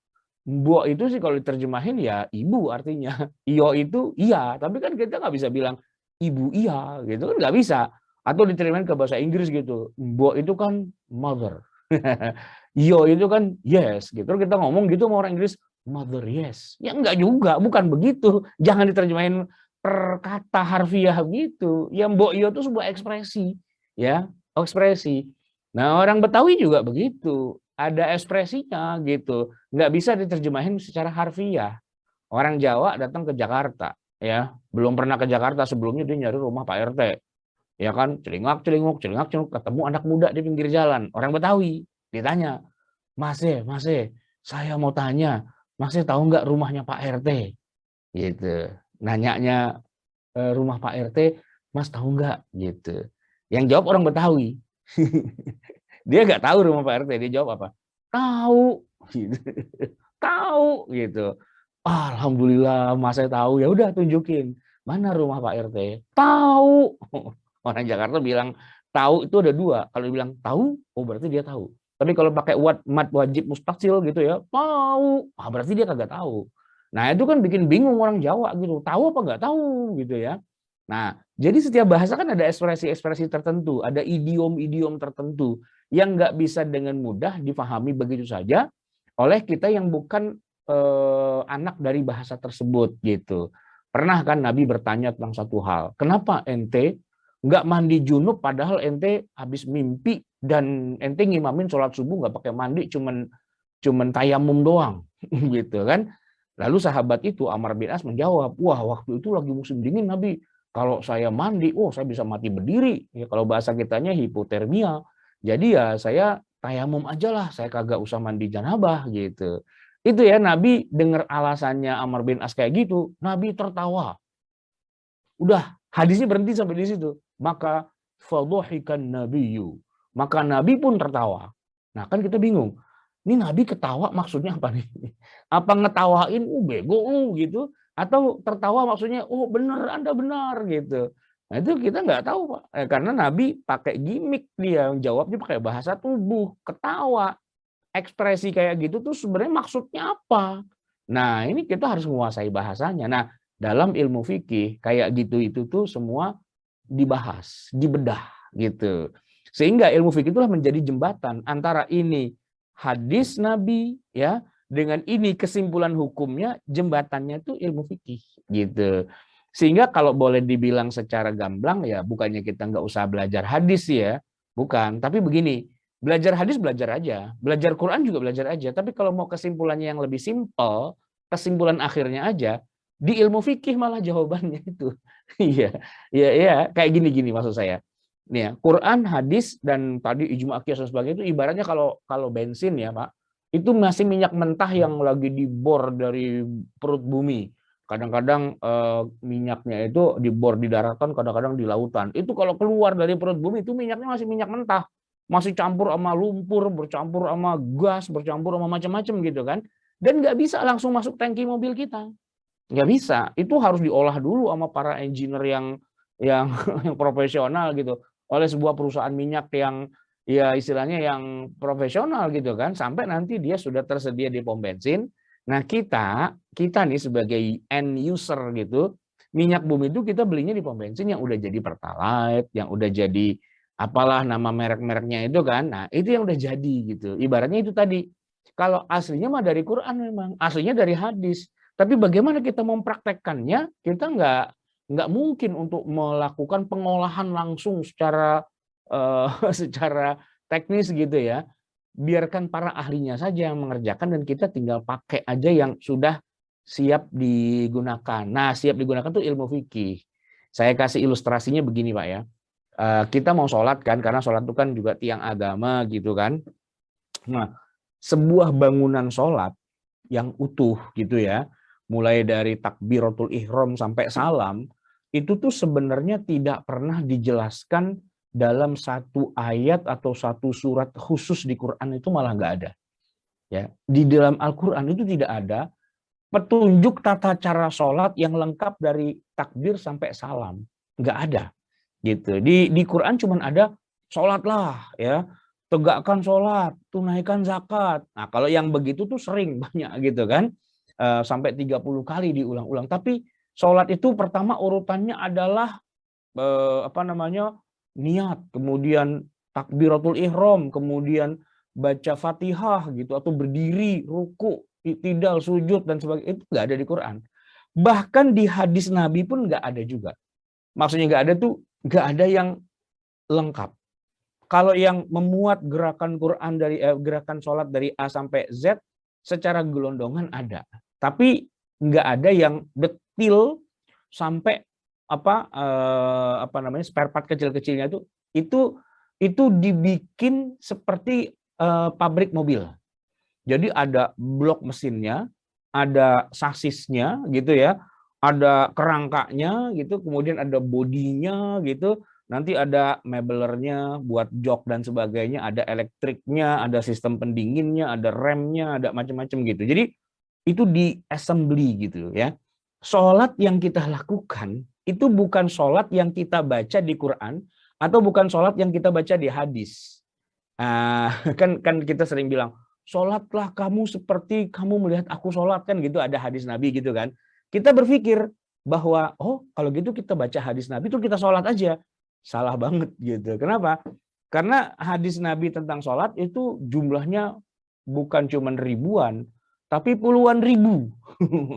Mbok itu sih kalau diterjemahin ya ibu artinya. Iyo itu iya, tapi kan kita nggak bisa bilang ibu iya gitu kan nggak bisa. Atau diterjemahin ke bahasa Inggris gitu. Mbok itu kan mother. Iyo itu kan yes gitu. Kita ngomong gitu sama orang Inggris, mother yes. Ya enggak juga, bukan begitu. Jangan diterjemahin per kata harfiah gitu. Yang mbok yo itu sebuah ekspresi, ya, ekspresi. Nah, orang Betawi juga begitu, ada ekspresinya gitu. Nggak bisa diterjemahin secara harfiah. Orang Jawa datang ke Jakarta, ya, belum pernah ke Jakarta, sebelumnya dia nyari rumah Pak RT, ya kan, celingak celinguk celingak celinguk, ketemu anak muda di pinggir jalan, orang Betawi, ditanya, Mas, saya mau tanya, Mas tahu nggak rumahnya Pak RT? Gitu. Nanyanya rumah Pak RT, Mas tahu nggak? Gitu. Yang jawab orang Betawi. Dia nggak tahu rumah Pak RT, dia jawab apa? Tahu. Gitu. Tahu gitu. Alhamdulillah Mas saya tahu. Ya udah tunjukin. Mana rumah Pak RT? Tahu. Orang Jakarta bilang tahu itu ada dua. Kalau bilang tahu, oh berarti dia tahu. Tapi kalau pakai mad wajib mustaqil gitu ya, tahu. Ah, berarti dia kagak tahu. Nah, itu kan bikin bingung orang Jawa gitu. Tahu apa nggak tahu gitu ya. Nah, jadi setiap bahasa kan ada ekspresi-ekspresi tertentu, ada idiom-idiom tertentu yang nggak bisa dengan mudah difahami begitu saja oleh kita yang bukan anak dari bahasa tersebut gitu. Pernah kan Nabi bertanya tentang satu hal, kenapa ente nggak mandi junub padahal ente habis mimpi dan ente ngimamin sholat subuh nggak pakai mandi, cuman tayamum doang gitu kan. Lalu sahabat itu Amr bin As menjawab, wah waktu itu lagi musim dingin Nabi, kalau saya mandi, oh saya bisa mati berdiri. Ya, kalau bahasa kitanya hipotermia. Jadi ya saya tayamum aja lah, saya kagak usah mandi janabah gitu. Itu ya Nabi dengar alasannya Amr bin As kayak gitu, Nabi tertawa. Udah, hadisnya berhenti sampai di situ. Maka fadhahikan nabiyyu. Maka Nabi pun tertawa. Nah, kan kita bingung. Ini Nabi ketawa maksudnya apa nih? Apa ngetawain, bego lu gitu, atau tertawa maksudnya, oh benar, Anda benar gitu. Nah, itu kita nggak tahu, Pak. Karena Nabi pakai gimmick, dia jawabnya pakai bahasa tubuh, ketawa. Ekspresi kayak gitu tuh sebenarnya maksudnya apa? Nah, ini kita harus menguasai bahasanya. Nah, dalam ilmu fikih kayak gitu itu tuh semua dibahas, dibedah gitu. Sehingga ilmu fikih itulah menjadi jembatan antara ini hadis Nabi ya dengan ini kesimpulan hukumnya, jembatannya itu ilmu fikih gitu. Sehingga kalau boleh dibilang secara gamblang ya bukannya kita nggak usah belajar hadis ya, bukan, tapi begini, belajar hadis belajar aja, belajar Quran juga belajar aja, tapi kalau mau kesimpulannya yang lebih simpel, kesimpulan akhirnya aja, di ilmu fikih malah jawabannya itu. Iya, iya, iya, kayak gini-gini maksud saya. Nih ya, Quran, hadis, dan tadi ijma qiyas dan sebagainya itu ibaratnya kalau bensin ya Pak, itu masih minyak mentah yang lagi dibor dari perut bumi. Kadang-kadang minyaknya itu dibor di daratan, kadang-kadang di lautan. Itu kalau keluar dari perut bumi itu minyaknya masih minyak mentah, masih campur sama lumpur, bercampur sama gas, bercampur sama macam-macam gitu kan. Dan nggak bisa langsung masuk tangki mobil kita. Nggak bisa, itu harus diolah dulu sama para engineer yang yang profesional gitu, oleh sebuah perusahaan minyak yang ya istilahnya yang profesional gitu kan, sampai nanti dia sudah tersedia di pom bensin. Nah kita nih sebagai end user gitu, minyak bumi itu kita belinya di pom bensin yang udah jadi Pertalite, yang udah jadi apalah nama merek-mereknya itu kan. Nah itu yang udah jadi gitu. Ibaratnya itu tadi. Kalau aslinya mah dari Quran memang, aslinya dari hadis. Tapi bagaimana kita mempraktekkannya, kita nggak mungkin untuk melakukan pengolahan langsung secara secara teknis gitu ya. Biarkan para ahlinya saja yang mengerjakan dan kita tinggal pakai aja yang sudah siap digunakan. Nah, siap digunakan itu ilmu fikih. Saya kasih ilustrasinya begini Pak ya. Kita mau sholat kan, karena sholat itu kan juga tiang agama gitu kan. Nah, sebuah bangunan sholat yang utuh gitu ya, mulai dari takbiratul ihram sampai salam, itu tuh sebenarnya tidak pernah dijelaskan dalam satu ayat atau satu surat khusus di Quran, itu malah nggak ada. Ya, di dalam Al-Quran itu tidak ada petunjuk tata cara sholat yang lengkap dari takbir sampai salam, nggak ada. Gitu. Di Quran cuma ada sholatlah ya, tegakkan sholat, tunaikan zakat. Nah, kalau yang begitu tuh sering banyak gitu kan. Sampai 30 kali diulang-ulang. Tapi sholat itu pertama urutannya adalah apa namanya? Niat, kemudian takbiratul ihram, kemudian baca Fatihah gitu, atau berdiri, ruku, i'tidal, sujud dan sebagainya. Itu nggak ada di Quran. Bahkan di hadis Nabi pun nggak ada juga. Maksudnya nggak ada tuh, nggak ada yang lengkap. Kalau yang memuat gerakan Quran dari gerakan sholat dari A sampai Z secara gelondongan ada, tapi nggak ada yang detil sampai apa namanya spare part kecil-kecilnya itu dibikin seperti pabrik mobil. Jadi ada blok mesinnya, ada sasisnya gitu ya, ada kerangkanya gitu, kemudian ada bodinya gitu, nanti ada mebelernya buat jok dan sebagainya, ada elektriknya, ada sistem pendinginnya, ada remnya, ada macam-macam gitu. Jadi itu di assembly gitu ya. Sholat yang kita lakukan itu bukan sholat yang kita baca di Quran atau bukan sholat yang kita baca di hadis. Kan kita sering bilang, sholatlah kamu seperti kamu melihat aku sholat, kan gitu, ada hadis Nabi gitu kan. Kita berpikir bahwa oh kalau gitu kita baca hadis Nabi itu kita sholat aja. Salah banget gitu. Kenapa? Karena hadis Nabi tentang sholat itu jumlahnya bukan cuma ribuan, tapi puluhan ribu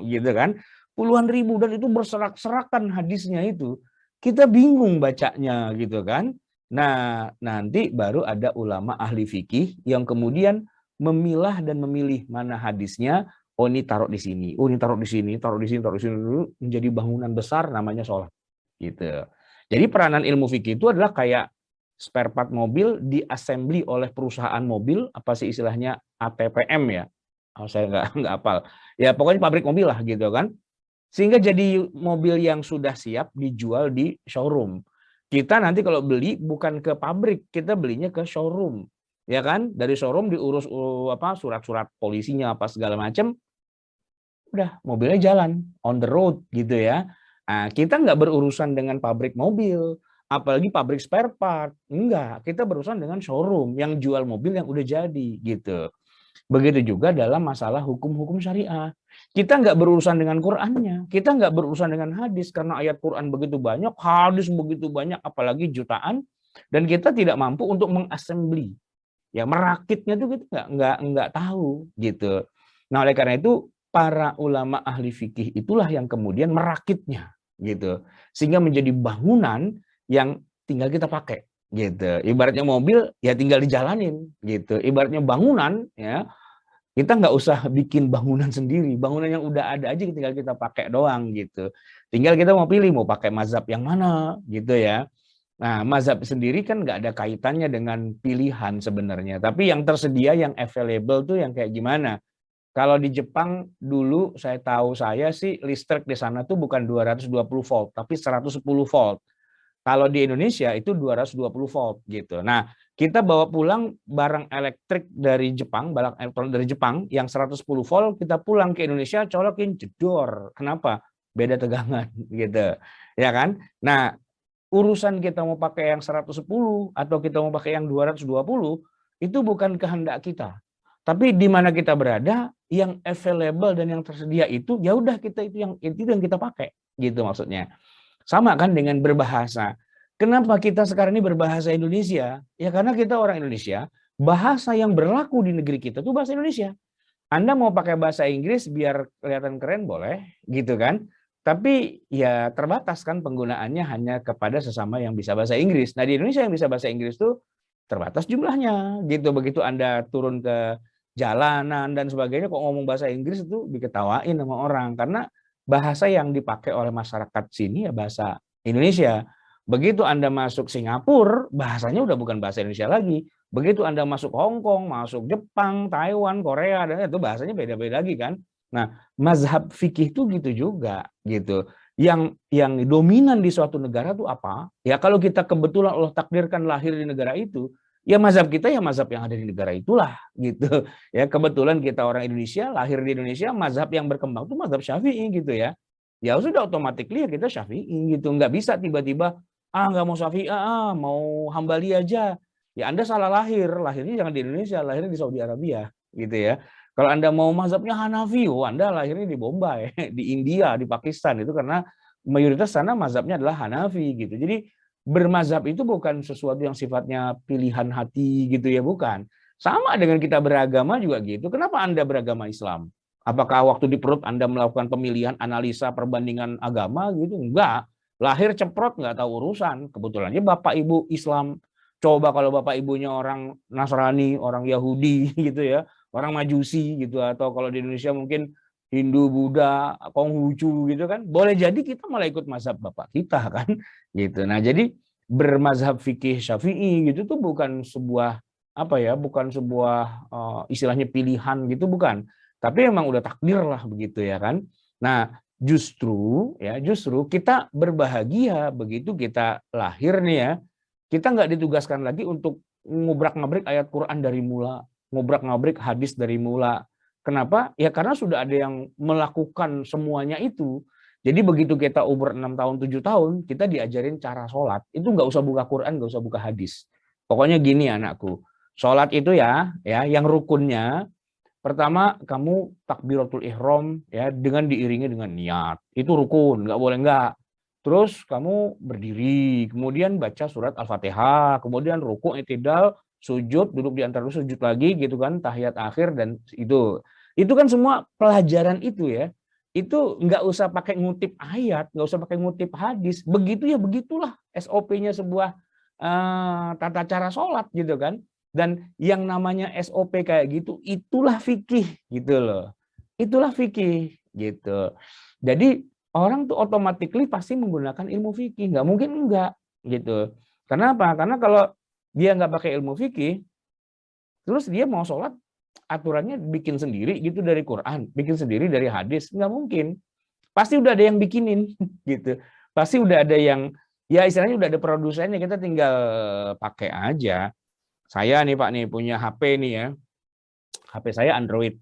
gitu kan. Puluhan ribu, dan itu berserak-serakan hadisnya itu. Kita bingung bacanya gitu kan. Nah, nanti baru ada ulama ahli fikih yang kemudian memilah dan memilih mana hadisnya. Oh, ini taruh di sini, oh ini taruh di sini, taruh di sini, taruh di sini dulu, menjadi bangunan besar namanya sholat. Gitu. Jadi peranan ilmu fikih itu adalah kayak spare part mobil diassembly oleh perusahaan mobil, apa sih istilahnya, ATPM ya? Oh, saya nggak hafal. Ya pokoknya pabrik mobil lah gitu kan. Sehingga jadi mobil yang sudah siap dijual di showroom. Kita nanti kalau beli bukan ke pabrik, kita belinya ke showroom. Ya kan? Dari showroom diurus surat-surat polisinya apa segala macam. Udah, mobilnya jalan on the road gitu ya. Nah, kita nggak berurusan dengan pabrik mobil, apalagi pabrik spare part. Enggak, kita berurusan dengan showroom yang jual mobil yang udah jadi gitu. Begitu juga dalam masalah hukum-hukum syariah. Kita nggak berurusan dengan Qur'annya, kita nggak berurusan dengan hadis, karena ayat Qur'an begitu banyak, hadis begitu banyak, apalagi jutaan, dan kita tidak mampu untuk mengassembly, ya merakitnya itu kita nggak tahu gitu. Nah oleh karena itu para ulama ahli fikih itulah yang kemudian merakitnya gitu, sehingga menjadi bangunan yang tinggal kita pakai gitu. Ibaratnya mobil ya tinggal dijalanin gitu. Ibaratnya bangunan ya, kita nggak usah bikin bangunan sendiri, bangunan yang udah ada aja tinggal kita pakai doang gitu. Tinggal kita mau pilih mau pakai mazhab yang mana gitu ya. Nah, mazhab sendiri kan nggak ada kaitannya dengan pilihan sebenarnya, tapi yang tersedia, yang available tuh yang kayak gimana. Kalau di Jepang dulu saya sih listrik di sana tuh bukan 220 volt, tapi 110 volt. Kalau di Indonesia itu 220 volt gitu. Nah, kita bawa pulang barang elektrik dari Jepang, barang elektronik dari Jepang yang 110 volt, kita pulang ke Indonesia colokin jedor. Kenapa? Beda tegangan gitu. Ya kan? Nah, urusan kita mau pakai yang 110 atau kita mau pakai yang 220 itu bukan kehendak kita. Tapi di mana kita berada, yang available dan yang tersedia itu ya udah kita itu yang kita pakai gitu maksudnya. Sama kan dengan berbahasa. Kenapa kita sekarang ini berbahasa Indonesia? Ya karena kita orang Indonesia, bahasa yang berlaku di negeri kita itu bahasa Indonesia. Anda mau pakai bahasa Inggris biar kelihatan keren boleh, gitu kan? Tapi ya terbatas kan penggunaannya hanya kepada sesama yang bisa bahasa Inggris. Nah di Indonesia yang bisa bahasa Inggris itu terbatas jumlahnya, gitu. Begitu Anda turun ke jalanan dan sebagainya, kok ngomong bahasa Inggris itu diketawain sama orang karena bahasa yang dipakai oleh masyarakat sini ya bahasa Indonesia. Begitu Anda masuk Singapura, bahasanya udah bukan bahasa Indonesia lagi. Begitu Anda masuk Hong Kong, masuk Jepang, Taiwan, Korea, dan itu bahasanya beda-beda lagi kan. Nah, mazhab fikih itu gitu juga gitu. Yang dominan di suatu negara itu apa? Ya kalau kita kebetulan Allah takdirkan lahir di negara itu, ya mazhab kita ya mazhab yang ada di negara itulah gitu. Ya kebetulan kita orang Indonesia, lahir di Indonesia, mazhab yang berkembang itu mazhab Syafi'i gitu ya. Ya sudah otomatis ya kita Syafi'i gitu. Nggak bisa tiba-tiba nggak mau Syafi'i, mau Hambali aja. Ya Anda salah lahir, lahirnya jangan di Indonesia, lahirnya di Saudi Arabia gitu ya. Kalau Anda mau mazhabnya Hanafi, Anda lahirnya di Bombay, di India, di Pakistan, itu karena mayoritas sana mazhabnya adalah Hanafi gitu. Jadi bermazhab itu bukan sesuatu yang sifatnya pilihan hati gitu ya, bukan. Sama dengan kita beragama juga gitu. Kenapa Anda beragama Islam? Apakah waktu di perut Anda melakukan pemilihan, analisa, perbandingan agama gitu? Enggak. Lahir ceprot, nggak tahu urusan. Kebetulan aja Bapak Ibu Islam. Coba kalau Bapak Ibunya orang Nasrani, orang Yahudi gitu ya, orang Majusi gitu, atau kalau di Indonesia mungkin Hindu, Buddha, Konghucu gitu kan, boleh jadi kita malah ikut mazhab Bapak kita kan, gitu. Nah jadi bermazhab fikih Syafi'i gitu tuh bukan sebuah apa ya, bukan sebuah istilahnya pilihan gitu, bukan. Tapi emang udah takdir lah begitu ya kan. Nah, justru kita berbahagia begitu kita lahir nih ya. Kita nggak ditugaskan lagi untuk ngubrak-ngabrik ayat Quran dari mula, ngubrak-ngabrik hadis dari mula. Kenapa? Ya karena sudah ada yang melakukan semuanya itu. Jadi begitu kita umur 6 tahun, 7 tahun, kita diajarin cara sholat. Itu nggak usah buka Quran, nggak usah buka hadis. Pokoknya gini anakku, sholat itu ya yang rukunnya, pertama, kamu takbiratul ihram ya dengan diiringi dengan niat. Itu rukun, nggak boleh nggak. Terus kamu berdiri, kemudian baca surat Al-Fatihah, kemudian ruku, i'tidal, sujud, duduk di antara sujud lagi gitu kan, tahiyat akhir dan itu. Itu kan semua pelajaran itu ya. Itu nggak usah pakai ngutip ayat, nggak usah pakai ngutip hadis. Begitu ya begitulah SOP-nya sebuah tata cara sholat gitu kan. Dan yang namanya SOP kayak gitu, itulah fikih gitu loh. Itulah fikih gitu. Jadi orang tuh automatically pasti menggunakan ilmu fikih. Nggak mungkin enggak gitu. Kenapa? Karena kalau dia nggak pakai ilmu fikih, terus dia mau sholat, aturannya bikin sendiri gitu dari Quran, bikin sendiri dari hadis, nggak mungkin. Pasti udah ada yang bikinin gitu. Pasti udah ada yang, ya istilahnya udah ada produsennya, kita tinggal pakai aja. Saya nih Pak nih punya HP nih ya, HP saya Android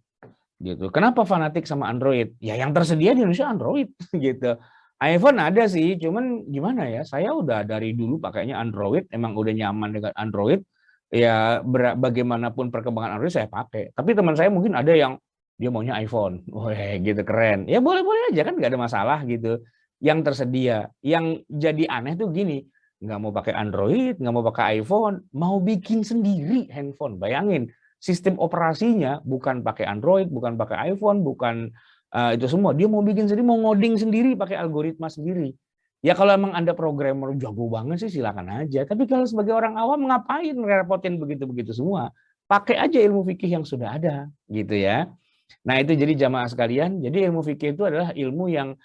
gitu. Kenapa fanatik sama Android? Ya yang tersedia di Indonesia Android gitu. iPhone ada sih, cuman gimana ya? Saya udah dari dulu pakainya Android, emang udah nyaman dengan Android. Ya bagaimanapun perkembangan Android saya pakai. Tapi teman saya mungkin ada yang dia maunya iPhone, wah gitu keren. Ya boleh-boleh aja kan, nggak ada masalah gitu. Yang tersedia, yang jadi aneh tuh gini, nggak mau pakai Android, nggak mau pakai iPhone, mau bikin sendiri handphone. Bayangin, sistem operasinya bukan pakai Android, bukan pakai iPhone, bukan itu semua. Dia mau bikin sendiri, mau ngoding sendiri, pakai algoritma sendiri. Ya kalau emang Anda programmer jago banget sih silakan aja. Tapi kalau sebagai orang awam ngapain ngerepotin begitu-begitu semua? Pakai aja ilmu fikih yang sudah ada, gitu ya. Nah itu jadi jamaah sekalian. Jadi ilmu fikih itu adalah ilmu yang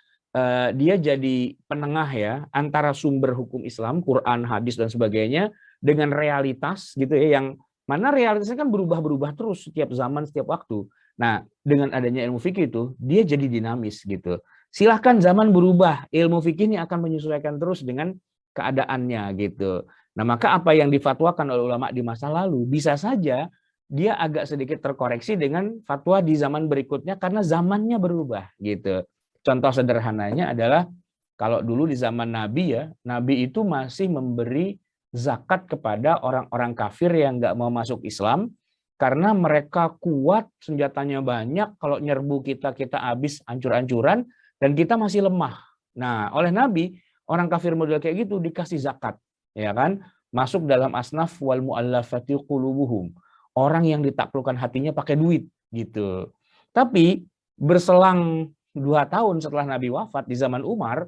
dia jadi penengah ya antara sumber hukum Islam, Quran, hadis dan sebagainya dengan realitas gitu ya, yang mana realitasnya kan berubah-berubah terus setiap zaman, setiap waktu. Nah, dengan adanya ilmu fikih itu dia jadi dinamis gitu. Silahkan zaman berubah, ilmu fikih ini akan menyesuaikan terus dengan keadaannya gitu. Nah, maka apa yang difatwakan oleh ulama di masa lalu bisa saja dia agak sedikit terkoreksi dengan fatwa di zaman berikutnya karena zamannya berubah gitu. Contoh sederhananya adalah kalau dulu di zaman Nabi ya, Nabi itu masih memberi zakat kepada orang-orang kafir yang nggak mau masuk Islam karena mereka kuat, senjatanya banyak, kalau nyerbu kita habis ancur-ancuran dan kita masih lemah. Nah, oleh Nabi, orang kafir model kayak gitu dikasih zakat, ya kan? Masuk dalam asnaf wal muallafati qulubuhum. Orang yang ditaklukkan hatinya pakai duit gitu. Tapi berselang 2 tahun setelah Nabi wafat di zaman Umar,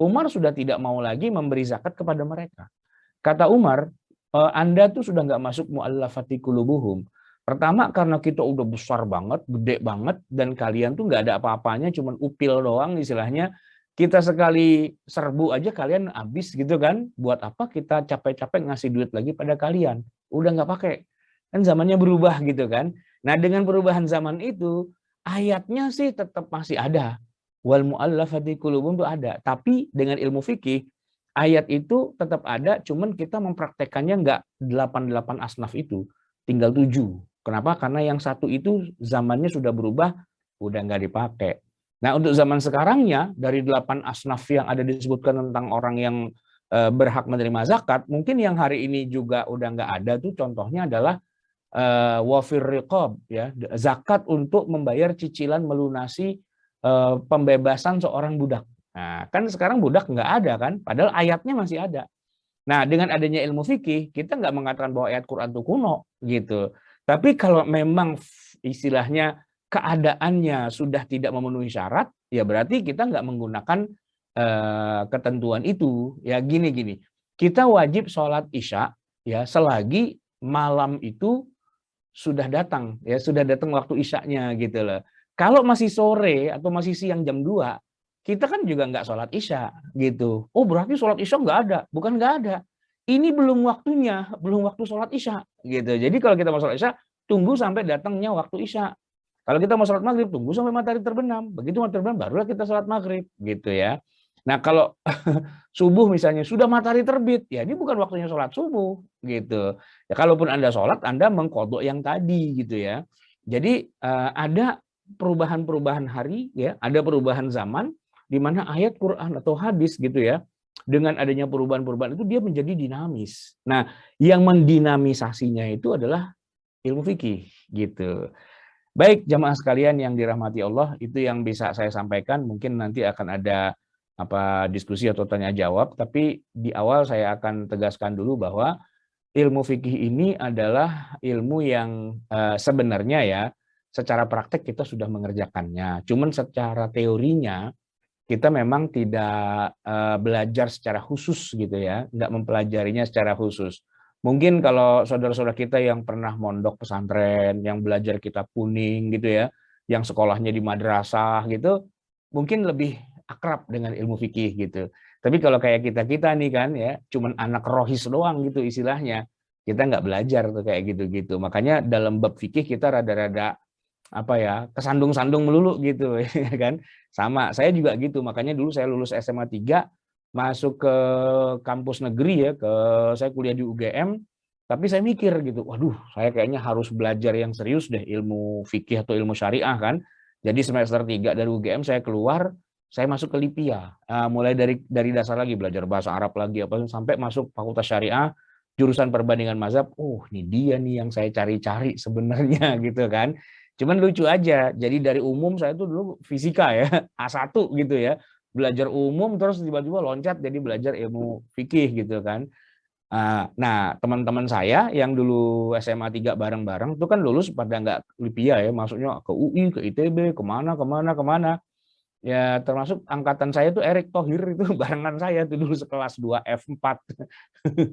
Umar sudah tidak mau lagi memberi zakat kepada mereka. Kata Umar, Anda tuh sudah nggak masuk mu'allafati qulubuhum. Pertama karena kita udah besar banget, gede banget, dan kalian tuh nggak ada apa-apanya, cuman upil doang istilahnya. Kita sekali serbu aja kalian habis gitu kan. Buat apa kita capek-capek ngasih duit lagi pada kalian? Udah nggak pakai. Kan zamannya berubah gitu kan. Nah dengan perubahan zaman itu, ayatnya sih tetap masih ada. Wal mu'allafati qulubuhum itu ada. Tapi dengan ilmu fikih, ayat itu tetap ada, cuman kita mempraktekannya nggak 88 asnaf itu, tinggal 7. Kenapa? Karena yang satu itu zamannya sudah berubah, udah nggak dipakai. Nah untuk zaman sekarangnya, dari 8 asnaf yang ada disebutkan tentang orang yang berhak menerima zakat, mungkin yang hari ini juga udah nggak ada tuh contohnya adalah wafir riqab ya, zakat untuk membayar cicilan melunasi pembebasan seorang budak. Nah, kan sekarang budak nggak ada kan, padahal ayatnya masih ada. Nah, dengan adanya ilmu fikih, kita nggak mengatakan bahwa ayat Quran itu kuno gitu. Tapi kalau memang istilahnya keadaannya sudah tidak memenuhi syarat, ya berarti kita nggak menggunakan ketentuan itu. Ya gini, kita wajib sholat isya ya selagi malam itu sudah datang, ya sudah datang waktu isyaknya gitu loh. Kalau masih sore atau masih siang jam 2, kita kan juga nggak sholat isya gitu. Oh berarti sholat isya nggak ada? Bukan nggak ada. Ini belum waktunya, belum waktu sholat isya gitu. Jadi kalau kita mau sholat isya, tunggu sampai datangnya waktu isya. Kalau kita mau sholat maghrib, tunggu sampai matahari terbenam. Begitu matahari terbenam, barulah kita sholat maghrib gitu ya. Nah kalau subuh misalnya sudah matahari terbit, ya ini bukan waktunya sholat subuh gitu. Ya kalaupun Anda sholat, Anda mengkodok yang tadi gitu ya. Jadi ada perubahan-perubahan hari, ya, ada perubahan zaman, di mana ayat Quran atau hadis gitu ya, dengan adanya perubahan-perubahan itu dia menjadi dinamis. Nah, yang mendinamisasinya itu adalah ilmu fikih gitu. Baik jamaah sekalian yang dirahmati Allah, itu yang bisa saya sampaikan. Mungkin nanti akan ada diskusi atau tanya jawab, tapi di awal saya akan tegaskan dulu bahwa ilmu fikih ini adalah ilmu yang sebenarnya ya secara praktek kita sudah mengerjakannya. Cuman secara teorinya kita memang tidak belajar secara khusus gitu ya, nggak mempelajarinya secara khusus. Mungkin kalau saudara-saudara kita yang pernah mondok pesantren, yang belajar kitab kuning gitu ya, yang sekolahnya di madrasah gitu, mungkin lebih akrab dengan ilmu fikih gitu. Tapi kalau kayak kita nih kan ya, cuman anak rohis doang gitu istilahnya, kita nggak belajar tuh kayak gitu-gitu. Makanya dalam bab fikih kita rada-rada kesandung-sandung melulu gitu ya kan. Sama, saya juga gitu. Makanya dulu saya lulus SMA 3, masuk ke kampus negeri ya, saya kuliah di UGM, tapi saya mikir gitu, waduh, saya kayaknya harus belajar yang serius deh ilmu fikih atau ilmu syariah kan. Jadi semester 3 dari UGM saya keluar, saya masuk ke Lipia, mulai dari dasar lagi, belajar bahasa Arab lagi sampai masuk Fakultas Syariah, jurusan perbandingan mazhab. Oh, ini dia nih yang saya cari-cari sebenarnya gitu kan. Cuman lucu aja, jadi dari umum saya tuh dulu fisika ya, A1 gitu ya, belajar umum terus tiba-tiba loncat jadi belajar ilmu fikih gitu kan. Nah, teman-teman saya yang dulu SMA 3 bareng-bareng itu kan lulus pada nggak Lipia ya, maksudnya ke UI, ke ITB, kemana. Ya termasuk angkatan saya tuh Erick Thohir itu barengan saya tuh dulu sekelas 2 F4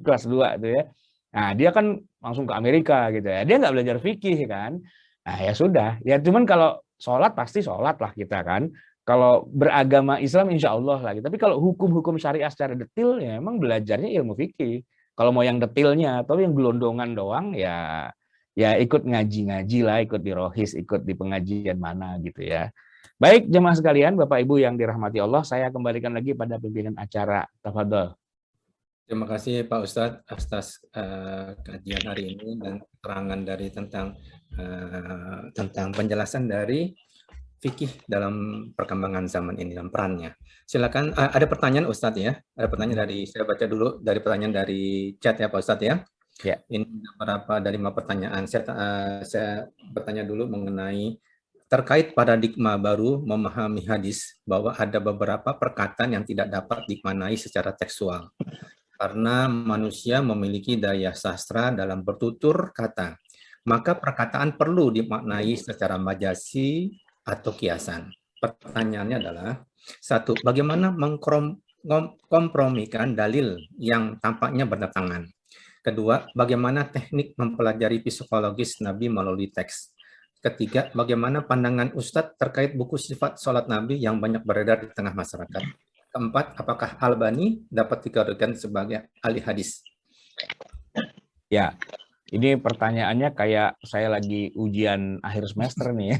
kelas 2 tuh ya. Nah dia kan langsung ke Amerika gitu ya. Dia nggak belajar fikih kan. Nah ya sudah. Ya cuman kalau sholat pasti sholat lah kita kan. Kalau beragama Islam insya Allah lagi. Tapi kalau hukum-hukum syariah secara detail ya emang belajarnya ilmu fikih. Kalau mau yang detailnya atau yang gelondongan doang ya ikut ngaji-ngaji lah, ikut di rohis, ikut di pengajian mana gitu ya. Baik jemaah sekalian, Bapak Ibu yang dirahmati Allah, saya kembalikan lagi pada pimpinan acara. Tafadhol. Terima kasih Pak Ustadz atas kajian hari ini dan keterangan dari tentang penjelasan dari fikih dalam perkembangan zaman ini dan perannya. Silakan, ada pertanyaan Ustadz ya. Ada pertanyaan saya baca dulu dari pertanyaan dari chat ya Pak Ustadz ya. Ya. Ini beberapa dari 5 pertanyaan. Saya bertanya dulu mengenai terkait paradigma baru memahami hadis, bahwa ada beberapa perkataan yang tidak dapat dimaknai secara tekstual karena manusia memiliki daya sastra dalam bertutur kata, maka perkataan perlu dimaknai secara majasi atau kiasan. Pertanyaannya adalah, 1, bagaimana mengkompromikan dalil yang tampaknya berdatangan? Kedua, bagaimana teknik mempelajari psikologis Nabi melalui teks? Ketiga, bagaimana pandangan Ustadz terkait buku sifat sholat Nabi yang banyak beredar di tengah masyarakat? Keempat, apakah Albani dapat dikategorikan sebagai ahli hadis? Ya, ini pertanyaannya kayak saya lagi ujian akhir semester nih ya.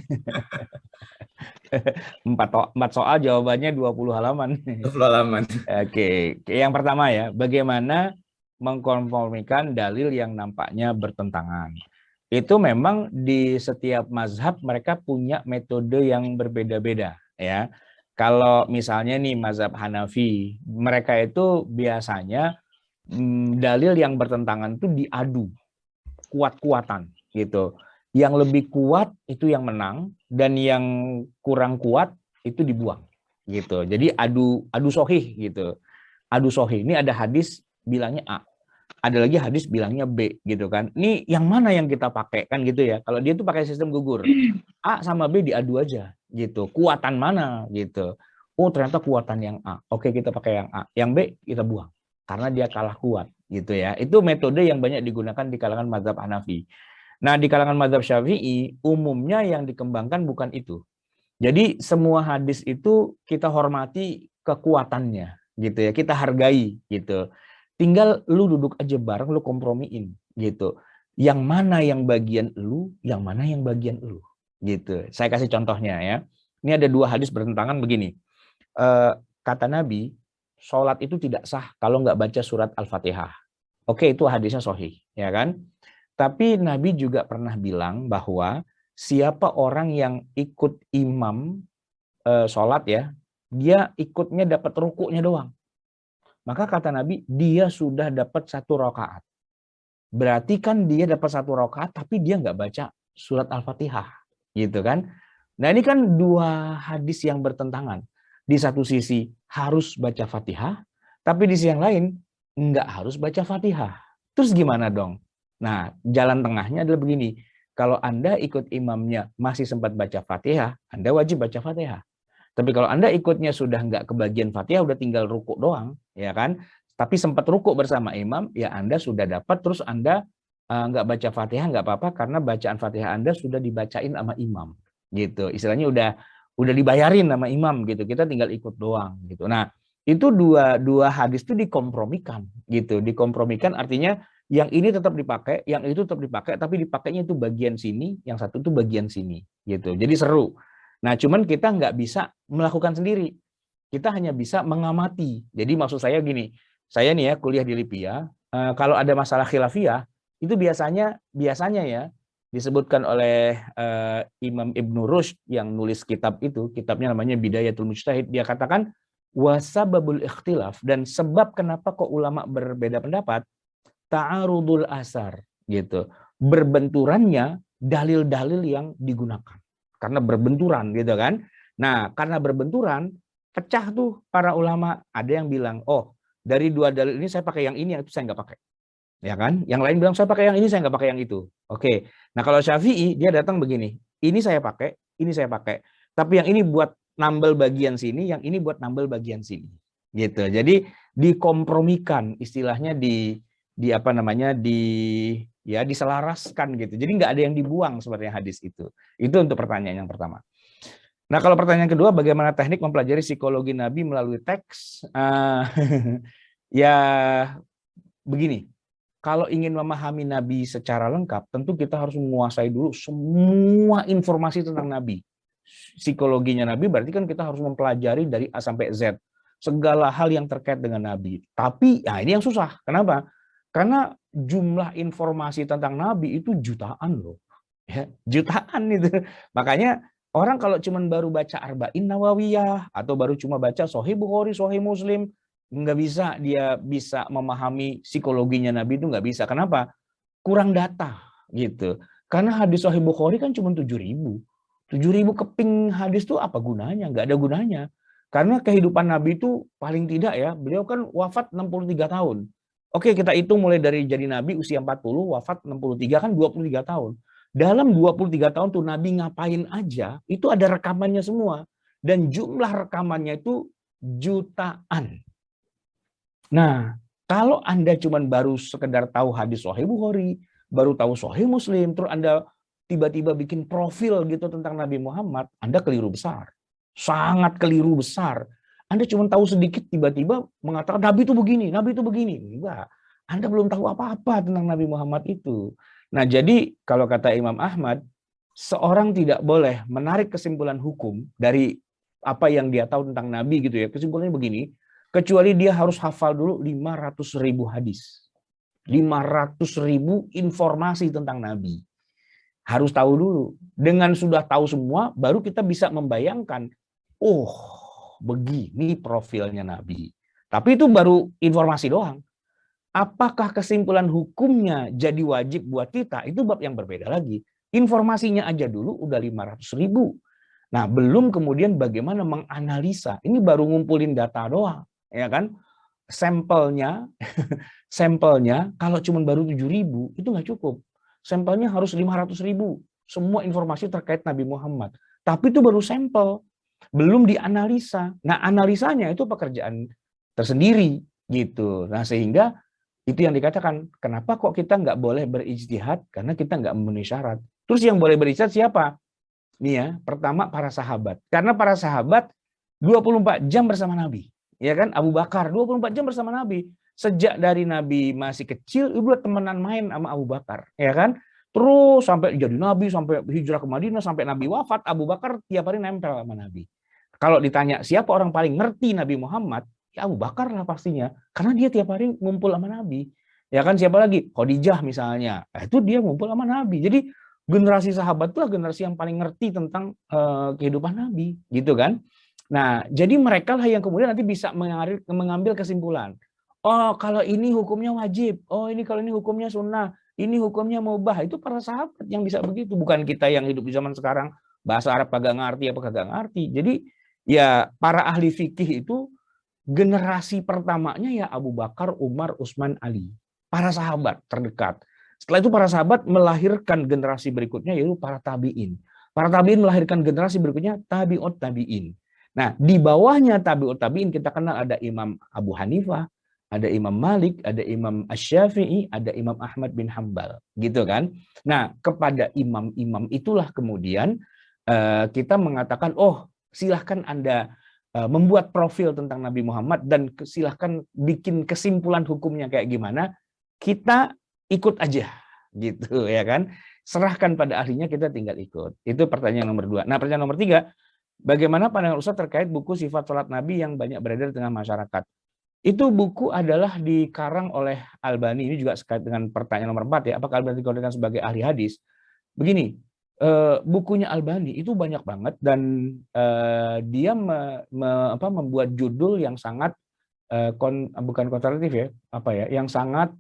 4 soal jawabannya 20 halaman. 20 halaman. Oke, yang pertama ya, bagaimana mengkonformikan dalil yang nampaknya bertentangan. Itu memang di setiap mazhab mereka punya metode yang berbeda-beda ya. Kalau misalnya nih mazhab Hanafi, mereka itu biasanya dalil yang bertentangan itu diadu kuat-kuatan gitu. Yang lebih kuat itu yang menang dan yang kurang kuat itu dibuang gitu. Jadi adu sohih gitu. Adu sohih ini ada hadis bilangnya A. ada lagi hadis bilangnya B gitu kan. Ini yang mana yang kita pakai kan gitu ya. Kalau dia tuh pakai sistem gugur. A sama B diadu aja gitu. Kuatan mana gitu. Oh, ternyata kuatan yang A. Oke, kita pakai yang A. Yang B kita buang karena dia kalah kuat gitu ya. Itu metode yang banyak digunakan di kalangan mazhab Hanafi. Nah, di kalangan mazhab Syafi'i umumnya yang dikembangkan bukan itu. Jadi semua hadis itu kita hormati kekuatannya gitu ya. Kita hargai gitu. Tinggal lu duduk aja bareng, lu kompromiin gitu. Yang mana yang bagian lu, yang mana yang bagian lu gitu. Saya kasih contohnya ya. Ini ada 2 hadis bertentangan begini. Kata Nabi, sholat itu tidak sah kalau nggak baca surat Al-Fatihah. Oke, itu hadisnya sahih, ya kan? Tapi Nabi juga pernah bilang bahwa siapa orang yang ikut imam sholat ya, dia ikutnya dapat rukuknya doang. Maka kata Nabi, dia sudah dapat 1 rakaat. Berarti kan dia dapat 1 rakaat, tapi dia nggak baca surat Al-Fatihah, gitu kan? Nah ini kan 2 hadis yang bertentangan. Di satu sisi harus baca Fatihah, tapi di sisi yang lain nggak harus baca Fatihah. Terus gimana dong? Nah, jalan tengahnya adalah begini. Kalau Anda ikut imamnya masih sempat baca Fatihah, Anda wajib baca Fatihah. Tapi kalau Anda ikutnya sudah nggak kebagian Fatihah, udah tinggal rukuk doang, ya kan? Tapi sempat rukuk bersama imam, ya Anda sudah dapat, terus Anda nggak baca Fatihah, nggak apa-apa, karena bacaan Fatihah Anda sudah dibacain sama imam. Gitu. Istilahnya udah dibayarin sama imam gitu. Kita tinggal ikut doang gitu. Nah, itu dua hadis itu dikompromikan gitu. Dikompromikan artinya yang ini tetap dipakai, yang itu tetap dipakai, tapi dipakainya itu bagian sini, yang satu itu bagian sini gitu. Jadi seru. Nah, cuman kita nggak bisa melakukan sendiri. Kita hanya bisa mengamati. Jadi maksud saya gini, saya nih ya kuliah di Lipia, kalau ada masalah khilafiyah, itu biasanya ya disebutkan oleh Imam Ibnu Rushd yang nulis kitab itu, kitabnya namanya Bidayatul Mujtahid, dia katakan wasababul ikhtilaf, dan sebab kenapa kok ulama berbeda pendapat, ta'arudul asar gitu. Berbenturannya dalil-dalil yang digunakan. Karena berbenturan gitu kan. Nah, karena berbenturan pecah tuh para ulama. Ada yang bilang, oh dari 2 dalil ini saya pakai yang ini, yang itu saya nggak pakai. Ya kan? Yang lain bilang saya pakai yang ini, saya nggak pakai yang itu. Oke. Nah kalau Syafi'i dia datang begini, ini saya pakai, ini saya pakai. Tapi yang ini buat nambel bagian sini, yang ini buat nambel bagian sini. Gitu. Jadi dikompromikan, istilahnya apa namanya, diselaraskan gitu. Jadi nggak ada yang dibuang sebenarnya hadis itu. Itu untuk pertanyaan yang pertama. Nah, kalau pertanyaan kedua, bagaimana teknik mempelajari psikologi Nabi melalui teks? Ya begini, kalau ingin memahami Nabi secara lengkap, tentu kita harus menguasai dulu semua informasi tentang Nabi. Psikologinya Nabi berarti kan kita harus mempelajari dari A sampai Z. Segala hal yang terkait dengan Nabi. Tapi ya ini yang susah. Kenapa? Karena jumlah informasi tentang Nabi itu jutaan loh. Ya, jutaan itu. Makanya orang kalau cuma baru baca Arba'in Nawawiyah atau baru cuma baca Sahih Bukhari, Sahih Muslim, nggak bisa dia bisa memahami psikologinya Nabi, itu nggak bisa. Kenapa? Kurang data gitu. Karena hadis Sahih Bukhari kan cuma 7.000. 7.000 keping hadis tuh apa gunanya? Nggak ada gunanya. Karena kehidupan Nabi itu paling tidak ya, beliau kan wafat 63 tahun. Oke, kita hitung mulai dari jadi Nabi usia 40, wafat 63 kan 23 tahun. Dalam 23 tahun tuh Nabi ngapain aja, itu ada rekamannya semua. Dan jumlah rekamannya itu jutaan. Nah, kalau Anda cuma baru sekedar tahu hadis Sahih Bukhari, baru tahu Sahih Muslim, terus Anda tiba-tiba bikin profil gitu tentang Nabi Muhammad, Anda keliru besar. Sangat keliru besar. Anda cuma tahu sedikit, tiba-tiba mengatakan Nabi itu begini, Nabi itu begini. Enggak. Anda belum tahu apa-apa tentang Nabi Muhammad itu. Nah, jadi kalau kata Imam Ahmad, seorang tidak boleh menarik kesimpulan hukum dari apa yang dia tahu tentang Nabi gitu ya. Kesimpulannya begini, kecuali dia harus hafal dulu 500.000 hadis. 500.000 informasi tentang Nabi. Harus tahu dulu. Dengan sudah tahu semua, baru kita bisa membayangkan, oh begini profilnya Nabi. Tapi itu baru informasi doang. Apakah kesimpulan hukumnya jadi wajib buat kita? Itu bab yang berbeda lagi. Informasinya aja dulu udah 500.000. Nah, belum kemudian bagaimana menganalisa. Ini baru ngumpulin data doang, ya kan? sampelnya sampelnya kalau cuma baru 7.000 itu nggak cukup. Sampelnya harus 500.000. Semua informasi terkait Nabi Muhammad. Tapi itu baru sampel, belum dianalisa. Nah, analisanya itu pekerjaan tersendiri gitu. Nah, sehingga itu yang dikatakan, kenapa kok kita nggak boleh berijtihad? Karena kita nggak memenuhi syarat. Terus yang boleh berijtihad siapa? Nih ya, pertama para sahabat. Karena para sahabat 24 jam bersama Nabi. Ya kan? Abu Bakar 24 jam bersama Nabi. Sejak dari Nabi masih kecil, ibu temenan main sama Abu Bakar. Ya kan? Terus sampai jadi Nabi, sampai hijrah ke Madinah, sampai Nabi wafat, Abu Bakar tiap hari nempel sama Nabi. Kalau ditanya siapa orang paling ngerti Nabi Muhammad, ya Abu Bakar lah pastinya. Karena dia tiap hari ngumpul sama Nabi. Ya kan, siapa lagi? Khadijah misalnya. Itu dia ngumpul sama Nabi. Jadi generasi sahabat itulah generasi yang paling ngerti tentang kehidupan Nabi, gitu kan? Nah, jadi mereka lah yang kemudian nanti bisa mengambil kesimpulan. Oh, kalau ini hukumnya wajib. Oh, ini kalau ini hukumnya sunnah. Ini hukumnya mubah. Itu para sahabat yang bisa begitu. Bukan kita yang hidup di zaman sekarang bahasa Arab kagak ngerti apa kagak ngerti. Jadi ya para ahli fikih itu generasi pertamanya ya Abu Bakar, Umar, Utsman, Ali. Para sahabat terdekat. Setelah itu para sahabat melahirkan generasi berikutnya yaitu para tabi'in. Para tabi'in melahirkan generasi berikutnya tabi'ut tabi'in. Nah, di bawahnya tabi'ut tabi'in kita kenal ada Imam Abu Hanifah, ada Imam Malik, ada Imam Asy-Syafi'i, ada Imam Ahmad bin Hambal, gitu kan? Nah, kepada imam-imam itulah kemudian kita mengatakan, oh silahkan Anda membuat profil tentang Nabi Muhammad dan silahkan bikin kesimpulan hukumnya kayak gimana, kita ikut aja, gitu ya kan? Serahkan pada ahlinya, kita tinggal ikut. Itu pertanyaan nomor 2. Nah, pertanyaan nomor 3, bagaimana pandangan Ustaz terkait buku Sifat Salat Nabi yang banyak beredar di tengah masyarakat? Itu buku adalah dikarang oleh Albani. Ini juga sekait dengan pertanyaan nomor 4 ya. Apakah Albani dikategorikan sebagai ahli hadis? Begini, bukunya Albani itu banyak banget dan dia membuat judul yang sangat bukan kontradiktif ya, yang sangat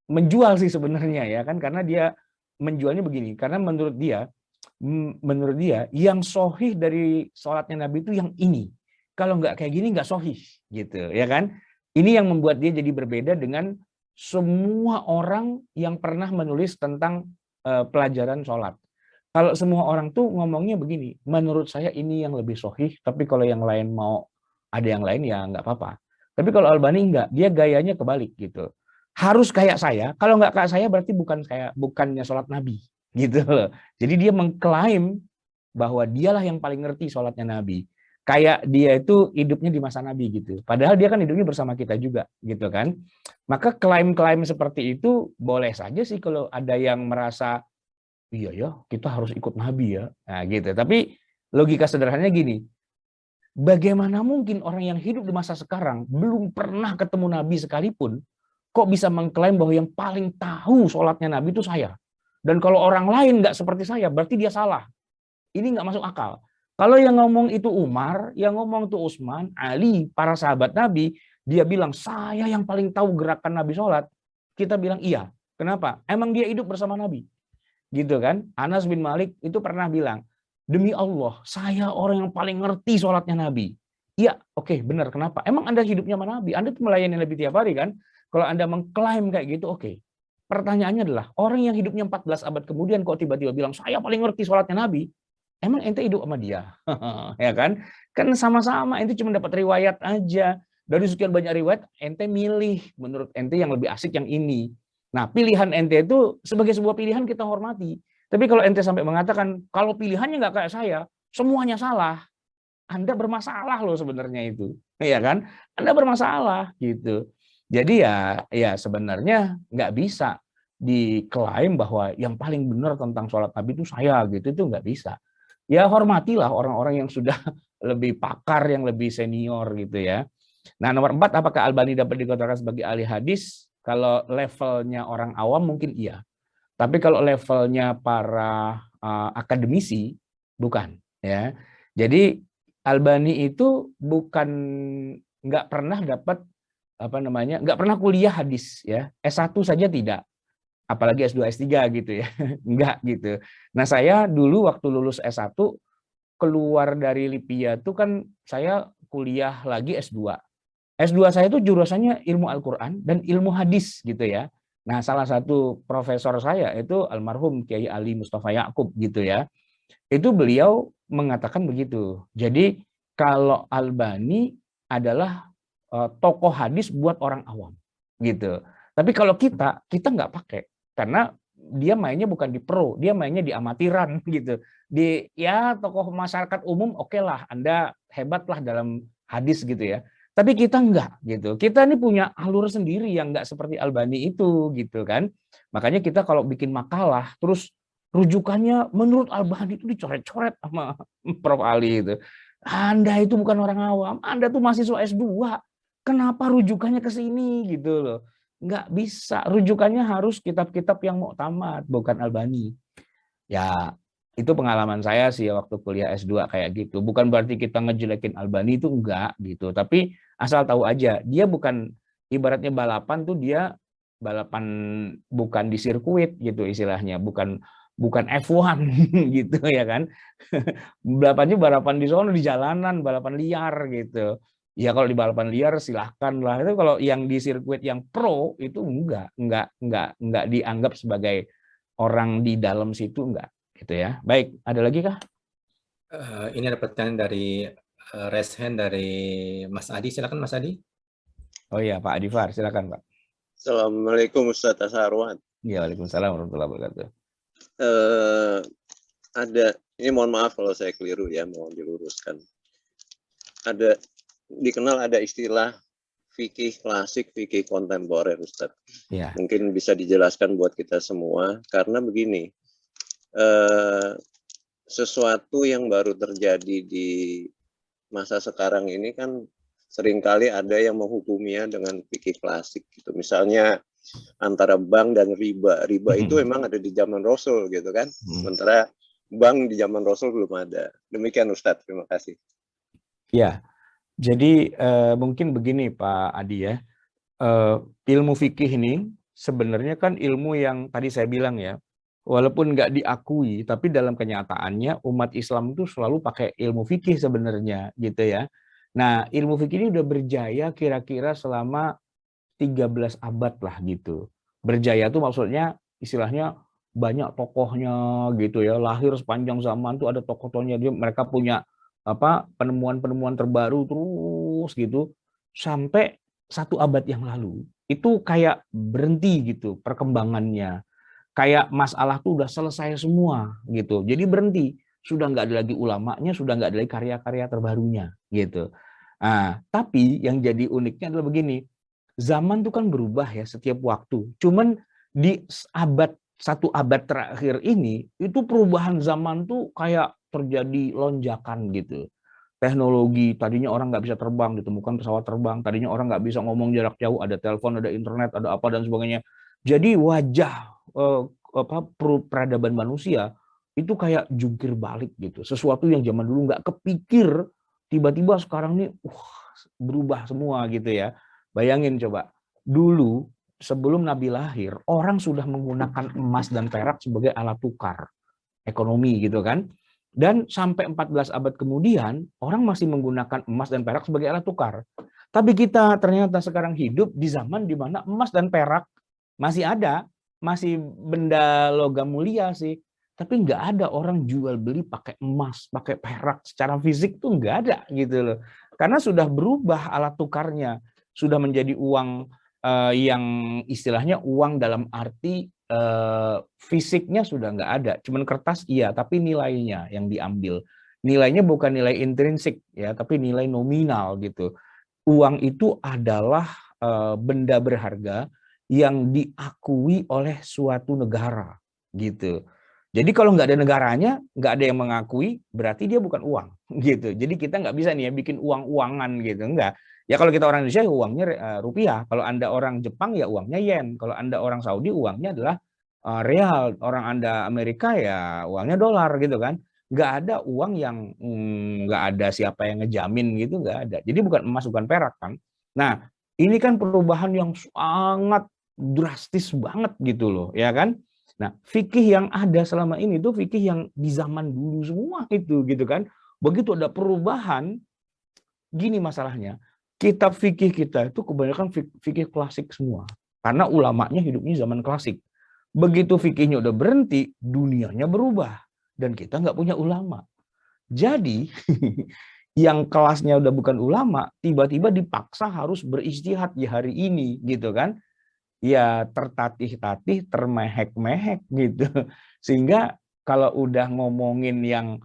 menjual sih sebenarnya ya kan, karena dia menjualnya begini. Karena menurut dia yang sahih dari sholatnya Nabi itu yang ini. Kalau nggak kayak gini nggak sahih, gitu ya kan? Ini yang membuat dia jadi berbeda dengan semua orang yang pernah menulis tentang pelajaran sholat. Kalau semua orang tuh ngomongnya begini, menurut saya ini yang lebih sahih, tapi kalau yang lain mau ada yang lain ya nggak apa-apa. Tapi kalau Albani enggak, dia gayanya kebalik gitu. Harus kayak saya, kalau nggak kayak saya berarti bukannya sholat Nabi, gitu loh. Jadi dia mengklaim bahwa dialah yang paling ngerti sholatnya Nabi. Kayak dia itu hidupnya di masa Nabi gitu. Padahal dia kan hidupnya bersama kita juga, gitu kan. Maka klaim-klaim seperti itu boleh saja sih kalau ada yang merasa, iya ya kita harus ikut Nabi ya. Nah gitu. Tapi logika sederhananya gini, bagaimana mungkin orang yang hidup di masa sekarang belum pernah ketemu Nabi sekalipun, kok bisa mengklaim bahwa yang paling tahu sholatnya Nabi itu saya. Dan kalau orang lain nggak seperti saya, berarti dia salah. Ini nggak masuk akal. Kalau yang ngomong itu Umar, yang ngomong itu Utsman, Ali, para sahabat Nabi, dia bilang, saya yang paling tahu gerakan Nabi sholat. Kita bilang, iya. Kenapa? Emang dia hidup bersama Nabi. Gitu kan? Anas bin Malik itu pernah bilang, demi Allah, saya orang yang paling ngerti sholatnya Nabi. Iya, oke, benar. Kenapa? Emang Anda hidupnya sama Nabi? Anda tuh melayani Nabi tiap hari kan? Kalau Anda mengklaim kayak gitu, oke. Pertanyaannya adalah, orang yang hidupnya 14 abad kemudian kok tiba-tiba bilang, saya paling ngerti sholatnya Nabi. Emang ente hidup sama dia, ya kan? Kan sama-sama ente cuma dapat riwayat aja. Dari sekian banyak riwayat, ente milih menurut ente yang lebih asik yang ini. Nah, pilihan ente itu sebagai sebuah pilihan kita hormati. Tapi kalau ente sampai mengatakan kalau pilihannya nggak kayak saya, semuanya salah, Anda bermasalah loh sebenarnya itu, ya kan? Anda bermasalah gitu. Jadi ya sebenarnya nggak bisa diklaim bahwa yang paling benar tentang sholat Nabi itu saya gitu, itu nggak bisa. Ya hormatilah orang-orang yang sudah lebih pakar, yang lebih senior gitu ya. Nah, nomor 4, apakah Albani dapat dikatakan sebagai ahli hadis? Kalau levelnya orang awam mungkin iya. Tapi kalau levelnya para akademisi bukan ya. Jadi Albani itu bukan nggak pernah dapat nggak pernah kuliah hadis ya. S1 saja tidak. Apalagi S2, S3 gitu ya. Enggak gitu. Nah, saya dulu waktu lulus S1 keluar dari Lipia itu kan saya kuliah lagi S2. S2 saya itu jurusannya ilmu Al-Quran dan ilmu hadis gitu ya. Nah, salah satu profesor saya itu almarhum Kiai Ali Mustafa Yaqub gitu ya. Itu beliau mengatakan begitu. Jadi kalau Albani adalah tokoh hadis buat orang awam gitu. Tapi kalau kita nggak pakai karena dia mainnya bukan di pro, dia mainnya di amatiran gitu. Di ya tokoh masyarakat umum oke lah, Anda hebat lah dalam hadis gitu ya. Tapi kita enggak gitu. Kita ini punya alur sendiri yang enggak seperti Albani itu gitu kan. Makanya kita kalau bikin makalah terus rujukannya menurut Albani itu dicoret-coret sama Prof. Ali itu. Anda itu bukan orang awam, Anda tuh mahasiswa S2. Kenapa rujukannya ke sini gitu loh. Enggak bisa. Rujukannya harus kitab-kitab yang muktamad, bukan Albani. Ya, itu pengalaman saya sih waktu kuliah S2 kayak gitu. Bukan berarti kita ngejelekin Albani itu enggak gitu. Tapi asal tahu aja, dia bukan ibaratnya balapan tuh dia balapan bukan di sirkuit gitu istilahnya, bukan F1 gitu ya kan. Balapan di sono di jalanan, balapan liar gitu. Ya kalau di balapan liar silahkan lah. Itu kalau yang di sirkuit yang pro itu enggak dianggap sebagai orang di dalam situ enggak gitu ya. Baik, ada lagi kah? Ini ada pertanyaan dari raise hand dari Mas Adi. Silakan Mas Adi. Oh iya, Pak Adifar, silakan Pak. Assalamualaikum Ustaz Asharwan. Ya, waalaikumsalam warahmatullahi wabarakatuh. Ini mohon maaf kalau saya keliru ya, mohon diluruskan. Dikenal ada istilah fikih klasik, fikih kontemporer, Ustaz. Ya. Mungkin bisa dijelaskan buat kita semua, karena begini, sesuatu yang baru terjadi di masa sekarang ini kan seringkali ada yang menghukuminya dengan fikih klasik gitu. Misalnya antara bank dan riba. Riba itu memang ada di zaman Rasul gitu kan. Sementara bank di zaman Rasul belum ada. Demikian Ustadz, terima kasih. Ya, jadi mungkin begini Pak Adi ya. Ilmu fikih ini sebenarnya kan ilmu yang tadi saya bilang ya, walaupun nggak diakui, tapi dalam kenyataannya umat Islam itu selalu pakai ilmu fikih sebenarnya gitu ya. Nah, ilmu fikih ini udah berjaya kira-kira selama 13 abad lah gitu. Berjaya tuh maksudnya istilahnya banyak tokohnya gitu ya. Lahir sepanjang zaman tuh ada tokoh-tokohnya, mereka punya penemuan-penemuan terbaru terus gitu sampai 1 abad yang lalu. Itu kayak berhenti gitu perkembangannya. Kayak masalah tuh udah selesai semua gitu. Jadi berhenti. Sudah nggak ada lagi ulamanya, sudah nggak ada lagi karya-karya terbarunya gitu. Nah, tapi yang jadi uniknya adalah begini, zaman tuh kan berubah ya setiap waktu. Cuman di 1 abad terakhir ini, itu perubahan zaman tuh kayak terjadi lonjakan gitu. Teknologi, tadinya orang nggak bisa terbang, ditemukan pesawat terbang. Tadinya orang nggak bisa ngomong jarak jauh, ada telepon, ada internet, ada apa dan sebagainya. Jadi wajah peradaban manusia itu kayak jungkir balik gitu. Sesuatu yang zaman dulu nggak kepikir, tiba-tiba sekarang nih berubah semua gitu ya. Bayangin coba, dulu sebelum Nabi lahir, orang sudah menggunakan emas dan perak sebagai alat tukar ekonomi gitu kan. Dan sampai 14 abad kemudian, orang masih menggunakan emas dan perak sebagai alat tukar. Tapi kita ternyata sekarang hidup di zaman di mana emas dan perak masih ada, masih benda logam mulia sih. Tapi nggak ada orang jual beli pakai emas, pakai perak secara fisik tuh nggak ada gitu loh. Karena sudah berubah alat tukarnya, sudah menjadi uang yang istilahnya uang dalam arti fisiknya sudah nggak ada, cuman kertas iya, tapi nilainya yang diambil. Nilainya bukan nilai intrinsik ya, tapi nilai nominal gitu. Uang itu adalah benda berharga yang diakui oleh suatu negara gitu. Jadi kalau nggak ada negaranya, nggak ada yang mengakui, berarti dia bukan uang gitu. Jadi kita nggak bisa nih ya bikin uang-uangan gitu, enggak. Ya kalau kita orang Indonesia uangnya rupiah, kalau Anda orang Jepang ya uangnya yen, kalau Anda orang Saudi uangnya adalah real, orang Anda Amerika ya uangnya dolar gitu kan. Nggak ada uang yang nggak ada siapa yang ngejamin gitu, nggak ada. Jadi bukan emas, bukan perak kan. Nah, ini kan perubahan yang sangat drastis banget gitu loh, ya kan? Nah, fikih yang ada selama ini itu fikih yang di zaman dulu semua itu gitu kan. Begitu ada perubahan, gini masalahnya. kitab fikih kita itu kebanyakan fikih klasik semua. Karena ulamanya hidupnya zaman klasik. Begitu fikihnya udah berhenti, dunianya berubah. Dan kita nggak punya ulama. Jadi yang kelasnya udah bukan ulama, tiba-tiba dipaksa harus berijtihad di hari ini, gitu kan? Ya tertatih-tatih, termehek-mehek gitu. Sehingga kalau udah ngomongin yang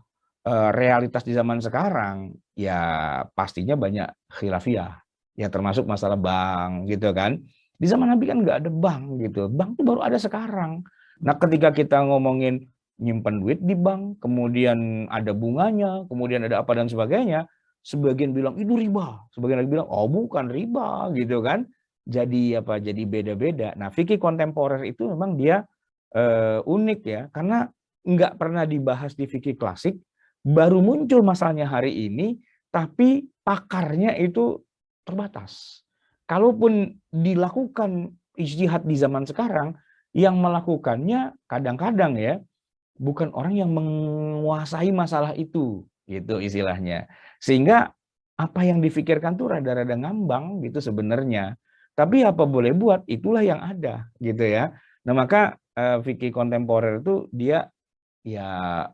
realitas di zaman sekarang, ya pastinya banyak khilafiyah. Ya termasuk masalah bank gitu kan. Di zaman Nabi kan nggak ada bank gitu. Bank itu baru ada sekarang. Nah ketika kita ngomongin nyimpan duit di bank, kemudian ada bunganya, kemudian ada apa dan sebagainya, sebagian bilang itu riba, sebagian lagi bilang oh bukan riba gitu kan. Jadi apa? Jadi beda-beda. Nah fikih kontemporer itu memang dia unik ya, karena nggak pernah dibahas di fikih klasik. Baru muncul masalahnya hari ini, tapi pakarnya itu terbatas. Kalaupun dilakukan ijtihad di zaman sekarang, yang melakukannya kadang-kadang ya, bukan orang yang menguasai masalah itu, gitu istilahnya. Sehingga apa yang difikirkan tuh rada-rada ngambang gitu sebenarnya. Tapi apa boleh buat, itulah yang ada gitu ya. Nah maka fikih kontemporer itu dia ya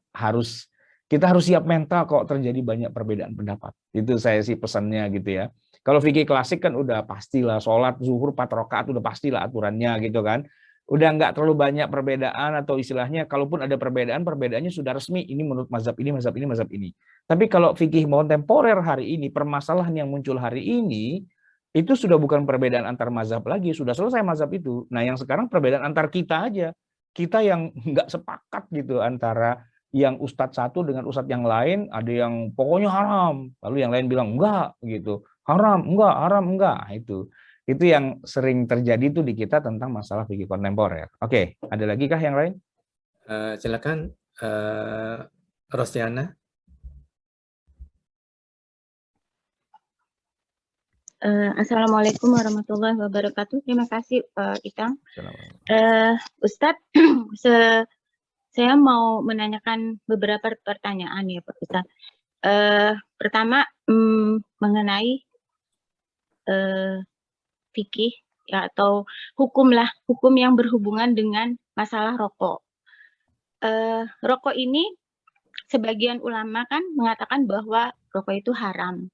kita harus siap mental kalau terjadi banyak perbedaan pendapat. Itu saya sih pesannya gitu ya. Kalau fikih klasik kan udah pastilah sholat zuhur 4 rakaat udah pastilah aturannya gitu kan. Udah nggak terlalu banyak perbedaan atau istilahnya kalaupun ada perbedaan, perbedaannya sudah resmi. Ini menurut mazhab ini, mazhab ini, mazhab ini. Tapi kalau fikih kontemporer hari ini, permasalahan yang muncul hari ini, itu sudah bukan perbedaan antar mazhab lagi. Sudah selesai mazhab itu. Nah yang sekarang perbedaan antar kita aja. Kita yang nggak sepakat gitu antara yang ustadz satu dengan ustadz yang lain, ada yang pokoknya haram, lalu yang lain bilang enggak gitu, haram enggak. Nah, itu yang sering terjadi tuh di kita tentang masalah fikih kontemporer. Oke, ada lagi kah yang lain? Silakan Rosiana. Assalamualaikum warahmatullahi wabarakatuh. Terima kasih Pak Itang. Ustadz, saya mau menanyakan beberapa pertanyaan ya Pak Ustadz. Pertama mengenai fikih ya, atau hukum yang berhubungan dengan masalah rokok. Rokok ini sebagian ulama kan mengatakan bahwa rokok itu haram.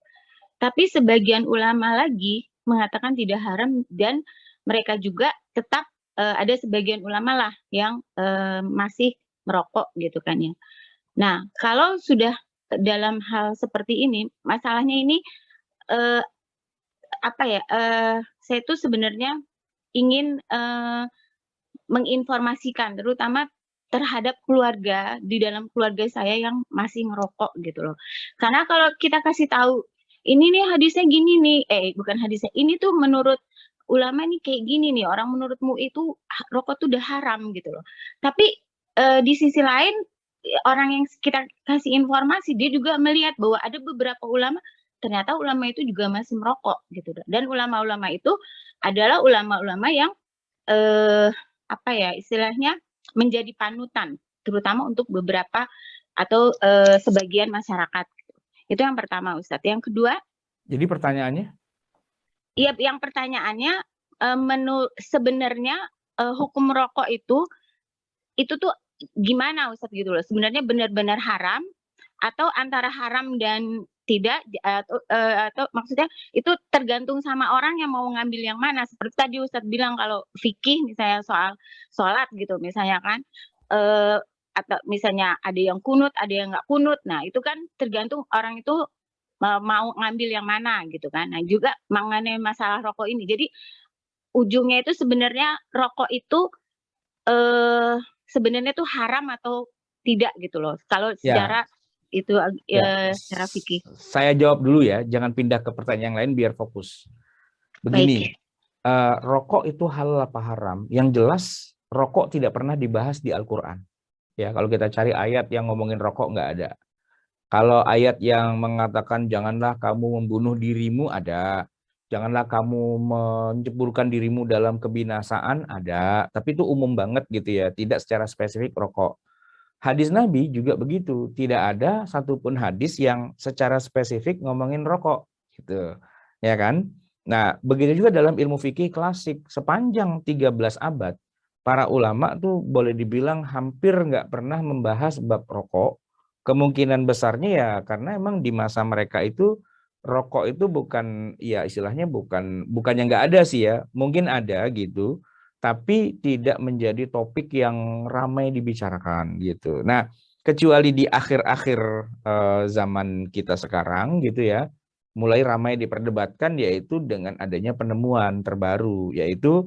Tapi sebagian ulama lagi mengatakan tidak haram, dan mereka juga tetap ada sebagian ulama lah yang masih merokok gitu kan ya. Nah, kalau sudah dalam hal seperti ini, masalahnya ini saya tuh sebenarnya ingin menginformasikan terutama terhadap keluarga, di dalam keluarga saya yang masih ngerokok gitu loh. Karena kalau kita kasih tahu ini nih hadisnya gini nih, bukan hadisnya, ini tuh menurut ulama nih kayak gini nih, orang menurutmu itu rokok tuh udah haram gitu loh. Tapi di sisi lain orang yang kita kasih informasi, dia juga melihat bahwa ada beberapa ulama, ternyata ulama itu juga masih merokok gitu. Dan ulama-ulama itu adalah ulama-ulama yang istilahnya menjadi panutan, terutama untuk beberapa atau sebagian masyarakat. Itu yang pertama, Ustadz. Yang kedua. Jadi pertanyaannya? Iya, yang pertanyaannya sebenarnya hukum rokok itu tuh gimana, Ustadz gitu loh? Sebenarnya benar-benar haram atau antara haram dan tidak, atau maksudnya itu tergantung sama orang yang mau ngambil yang mana. Seperti tadi Ustadz bilang kalau fikih misalnya soal sholat gitu misalnya kan, atau misalnya ada yang kunut, ada yang nggak kunut. Nah, itu kan tergantung orang itu mau ngambil yang mana gitu kan. Nah, juga mengenai masalah rokok ini. Jadi ujungnya itu sebenarnya rokok itu sebenarnya itu haram atau tidak gitu loh. Kalau secara itu secara fikih. Saya jawab dulu ya, jangan pindah ke pertanyaan yang lain biar fokus. Begini, rokok itu halal apa haram? Yang jelas rokok tidak pernah dibahas di Al-Quran. Ya, kalau kita cari ayat yang ngomongin rokok nggak ada. Kalau ayat yang mengatakan janganlah kamu membunuh dirimu ada, janganlah kamu menceburkan dirimu dalam kebinasaan ada, tapi itu umum banget gitu ya, tidak secara spesifik rokok. Hadis Nabi juga begitu, tidak ada satupun hadis yang secara spesifik ngomongin rokok gitu. ya kan? Nah, begitu juga dalam ilmu fikih klasik, sepanjang 13 abad, para ulama tuh boleh dibilang hampir nggak pernah membahas bab rokok. Kemungkinan besarnya ya karena emang di masa mereka itu rokok itu bukan, ya istilahnya bukannya nggak ada sih ya, mungkin ada gitu, tapi tidak menjadi topik yang ramai dibicarakan gitu. Nah, kecuali di akhir-akhir zaman kita sekarang gitu ya, mulai ramai diperdebatkan yaitu dengan adanya penemuan terbaru, yaitu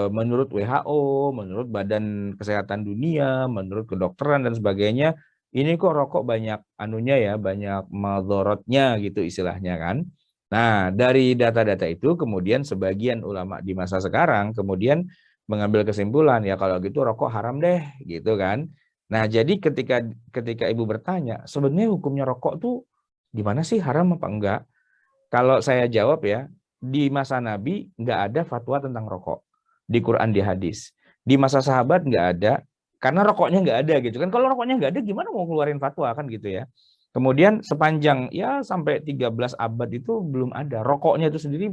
menurut WHO, menurut Badan Kesehatan Dunia, menurut kedokteran dan sebagainya, ini kok rokok banyak anunya ya, banyak madorotnya gitu istilahnya kan. Nah, dari data-data itu kemudian sebagian ulama di masa sekarang kemudian mengambil kesimpulan ya kalau gitu rokok haram deh gitu kan. Nah, jadi ketika Ibu bertanya, sebenarnya hukumnya rokok tuh gimana sih, haram apa enggak? Kalau saya jawab ya, di masa Nabi nggak ada fatwa tentang rokok. Di Quran, di hadis. Di masa sahabat nggak ada, karena rokoknya nggak ada gitu kan. Kalau rokoknya nggak ada, gimana mau keluarin fatwa kan gitu ya. Kemudian sepanjang ya sampai 13 abad itu belum ada. Rokoknya itu sendiri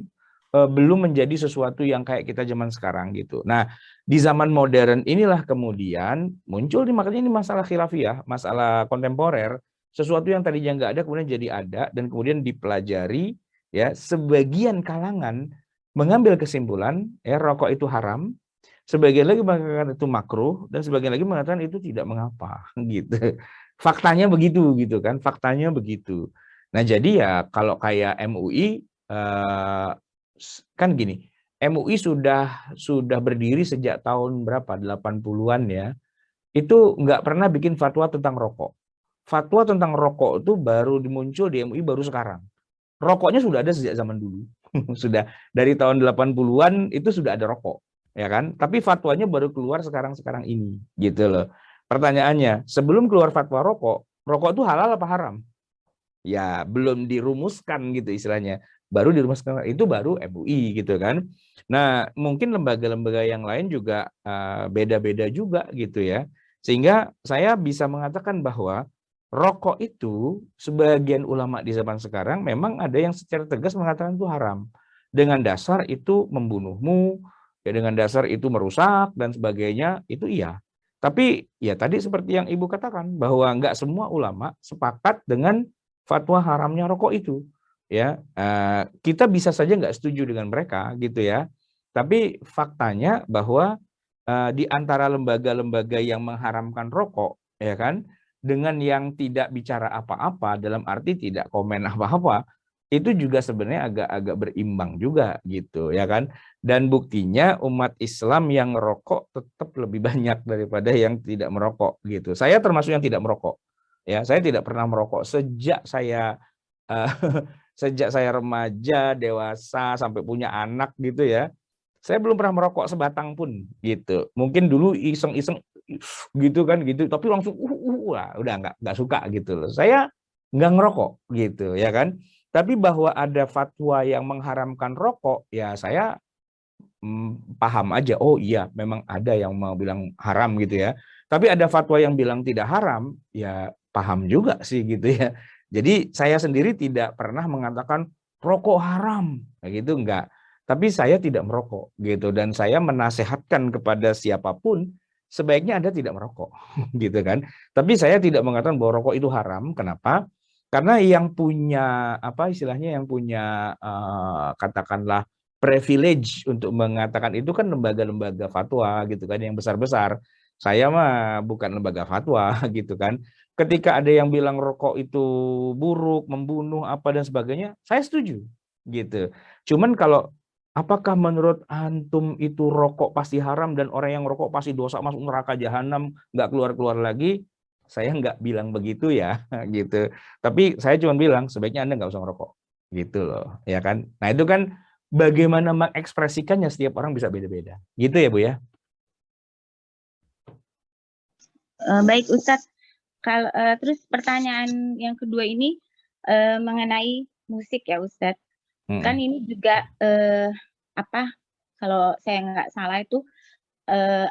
belum menjadi sesuatu yang kayak kita zaman sekarang gitu. Nah, di zaman modern inilah kemudian muncul, makanya ini masalah khilafiyah, masalah kontemporer, sesuatu yang tadinya nggak ada kemudian jadi ada dan kemudian dipelajari ya, sebagian kalangan mengambil kesimpulan ya rokok itu haram, sebagian lagi mengatakan itu makruh dan sebagian lagi mengatakan itu tidak mengapa gitu. Faktanya begitu gitu kan, faktanya begitu. Nah, jadi ya kalau kayak MUI kan gini, MUI sudah berdiri sejak tahun berapa? 80-an ya. Itu nggak pernah bikin fatwa tentang rokok. Fatwa tentang rokok itu baru muncul di MUI baru sekarang. Rokoknya sudah ada sejak zaman dulu. Sudah dari tahun 80-an itu sudah ada rokok, ya kan? Tapi fatwanya baru keluar sekarang-sekarang ini, gitu loh. Pertanyaannya, sebelum keluar fatwa rokok, rokok itu halal apa haram? Ya, belum dirumuskan gitu istilahnya. Baru dirumuskan itu baru MUI gitu kan. Nah, mungkin lembaga-lembaga yang lain juga beda-beda juga gitu ya. Sehingga saya bisa mengatakan bahwa rokok itu sebagian ulama di zaman sekarang memang ada yang secara tegas mengatakan itu haram. Dengan dasar itu membunuhmu, ya dengan dasar itu merusak dan sebagainya, itu iya. Tapi ya tadi seperti yang Ibu katakan bahwa nggak semua ulama sepakat dengan fatwa haramnya rokok itu, ya. Kita bisa saja nggak setuju dengan mereka gitu ya, tapi faktanya bahwa di antara lembaga-lembaga yang mengharamkan rokok, ya kan, dengan yang tidak bicara apa-apa dalam arti tidak komen apa-apa, itu juga sebenarnya agak-agak berimbang juga gitu ya kan. Dan buktinya umat Islam yang merokok tetap lebih banyak daripada yang tidak merokok gitu. Saya termasuk yang tidak merokok. Ya, saya tidak pernah merokok sejak saya sejak saya remaja, dewasa sampai punya anak gitu ya. Saya belum pernah merokok sebatang pun gitu. Mungkin dulu iseng-iseng gitu kan gitu, tapi langsung udah nggak suka gitu loh. Saya nggak ngerokok gitu ya kan. Tapi bahwa ada fatwa yang mengharamkan rokok, ya saya paham aja. Oh iya, memang ada yang mau bilang haram gitu ya. Tapi ada fatwa yang bilang tidak haram, ya paham juga sih gitu ya. Jadi saya sendiri tidak pernah mengatakan rokok haram, kayak gitu enggak. Tapi saya tidak merokok gitu dan saya menasehatkan kepada siapapun sebaiknya Anda tidak merokok gitu kan. Tapi saya tidak mengatakan bahwa rokok itu haram. Kenapa? Karena yang punya apa istilahnya, yang punya katakanlah privilege untuk mengatakan itu kan lembaga-lembaga fatwa gitu kan yang besar-besar. Saya mah bukan lembaga fatwa gitu kan. Ketika ada yang bilang rokok itu buruk, membunuh apa dan sebagainya, saya setuju gitu. Cuman kalau apakah menurut antum itu rokok pasti haram dan orang yang rokok pasti dosa masuk neraka jahanam, nggak keluar-keluar lagi? Saya nggak bilang begitu ya gitu. Tapi saya cuma bilang sebaiknya Anda nggak usah ngerokok gitu loh, ya kan. Nah itu kan bagaimana mengekspresikannya setiap orang bisa beda-beda. Gitu ya Bu ya? Baik Ustadz, kalau terus pertanyaan yang kedua ini mengenai musik ya Ustadz. Kan ini juga apa? Kalau saya nggak salah itu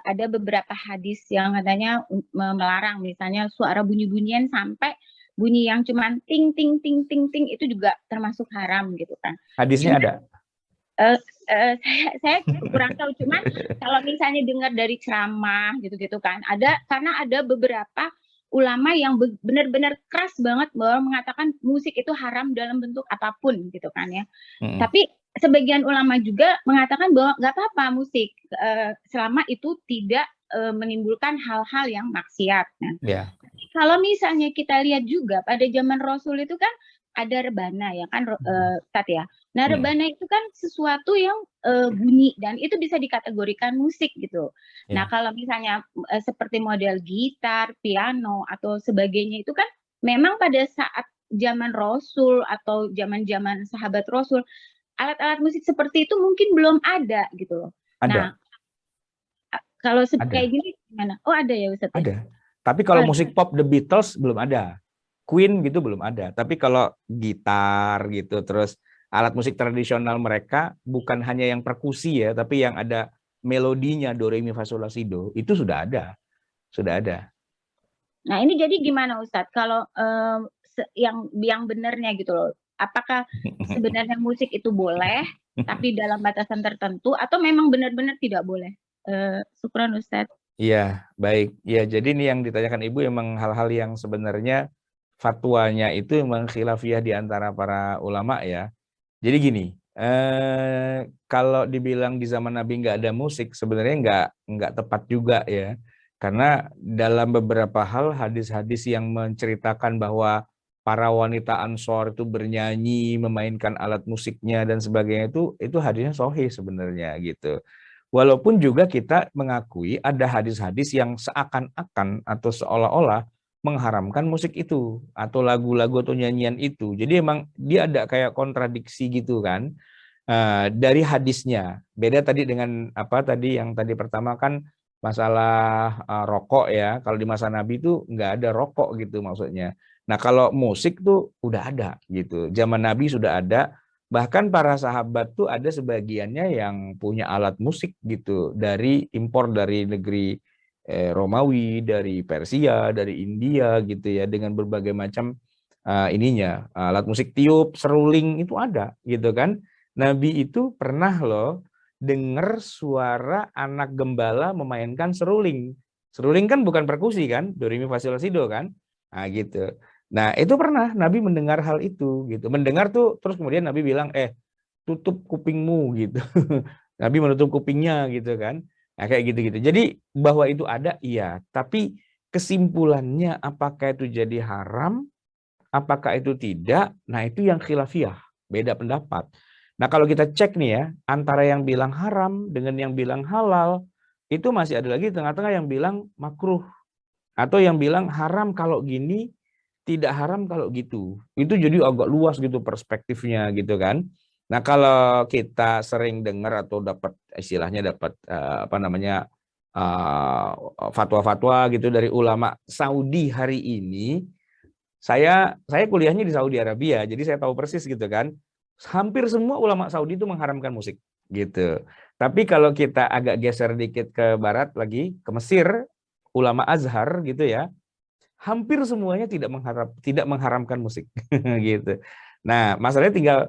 ada beberapa hadis yang katanya melarang, misalnya suara bunyi-bunyian sampai bunyi yang cuman ting ting ting ting ting itu juga termasuk haram gitu kan. Hadisnya Cuman, ada? saya kurang tahu, cuman kalau misalnya dengar dari ceramah gitu-gitu kan, karena ada beberapa ulama yang benar-benar keras banget bahwa mengatakan musik itu haram dalam bentuk apapun gitu kan ya. Tapi sebagian ulama juga mengatakan bahwa nggak apa-apa musik selama itu tidak menimbulkan hal-hal yang maksiat. Nah, kalau misalnya kita lihat juga pada zaman Rasul itu kan ada rebana ya kan, Tat ya. Nah, rebana itu kan sesuatu yang bunyi dan itu bisa dikategorikan musik gitu. Nah, kalau misalnya seperti model gitar, piano atau sebagainya itu kan memang pada saat zaman Rasul atau zaman-zaman sahabat Rasul, alat-alat musik seperti itu mungkin belum ada gitu loh. Nah, kalau kayak gini gimana? Oh, ada ya Ustaz? Ada. Tapi kalau musik pop The Beatles belum ada. Queen gitu belum ada. Tapi kalau gitar gitu, terus alat musik tradisional mereka bukan hanya yang perkusi ya, tapi yang ada melodinya do re mi fa sol la si do, itu sudah ada. Sudah ada. Nah, ini jadi gimana Ustadz? Kalau yang benernya gitu loh. Apakah sebenarnya musik itu boleh tapi dalam batasan tertentu atau memang benar-benar tidak boleh? Syukran Ustadz. Iya, baik. Ya, jadi ini yang ditanyakan Ibu emang hal-hal yang sebenarnya fatwanya itu memang khilafiyah di antara para ulama ya. Jadi gini, kalau dibilang di zaman Nabi nggak ada musik, sebenarnya nggak tepat juga ya. Karena dalam beberapa hal hadis-hadis yang menceritakan bahwa para wanita Ansor itu bernyanyi, memainkan alat musiknya dan sebagainya itu hadisnya sahih sebenarnya gitu. Walaupun juga kita mengakui ada hadis-hadis yang seakan-akan atau seolah-olah mengharamkan musik itu atau lagu-lagu atau nyanyian itu. Jadi emang dia ada kayak kontradiksi gitu kan dari hadisnya. Beda tadi dengan apa tadi yang tadi pertama kan masalah rokok ya. Kalau di masa Nabi itu nggak ada rokok gitu maksudnya. Nah kalau musik tuh udah ada gitu. Zaman Nabi sudah ada. Bahkan para sahabat tuh ada sebagiannya yang punya alat musik gitu dari impor dari negeri Romawi, dari Persia, dari India gitu ya, dengan berbagai macam alat musik tiup, seruling itu ada gitu kan. Nabi itu pernah loh dengar suara anak gembala memainkan seruling. Seruling kan bukan perkusi kan, do re mi fa sol la si do kan. Nah gitu. Nah, itu pernah Nabi mendengar hal itu gitu. Mendengar tuh terus kemudian Nabi bilang, tutup kupingmu gitu. Nabi menutup kupingnya gitu kan. Nah, kayak gitu-gitu. Jadi bahwa itu ada iya, tapi kesimpulannya apakah itu jadi haram, apakah itu tidak, nah itu yang khilafiyah, beda pendapat. Nah, kalau kita cek nih ya, antara yang bilang haram dengan yang bilang halal, itu masih ada lagi tengah-tengah yang bilang makruh atau yang bilang haram kalau gini, tidak haram kalau gitu. Itu jadi agak luas gitu perspektifnya gitu kan. Nah, kalau kita sering dengar atau dapat istilahnya dapat fatwa-fatwa gitu dari ulama Saudi hari ini, saya kuliahnya di Saudi Arabia, jadi saya tahu persis gitu kan. Hampir semua ulama Saudi itu mengharamkan musik gitu. Tapi kalau kita agak geser dikit ke barat lagi, ke Mesir, ulama Azhar gitu ya, hampir semuanya tidak mengharamkan musik gitu. Nah, masalahnya tinggal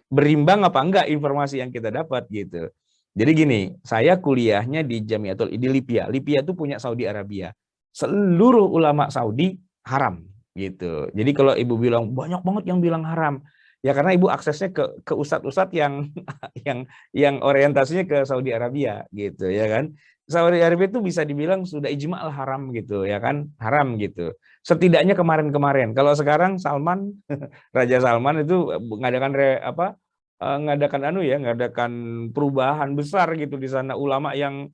berimbang apa enggak informasi yang kita dapat gitu. Jadi gini, saya kuliahnya di Jamiatul di Libya. Libya itu punya Saudi Arabia. Seluruh ulama Saudi haram gitu. Jadi kalau Ibu bilang banyak banget yang bilang haram, ya karena Ibu aksesnya ke ustadz-ustadz yang yang orientasinya ke Saudi Arabia gitu ya kan. Saudi Arabia itu bisa dibilang sudah ijma' haram gitu ya kan, haram gitu. Setidaknya kemarin-kemarin. Kalau sekarang Salman, Raja Salman itu ngadakan perubahan besar gitu di sana. Ulama yang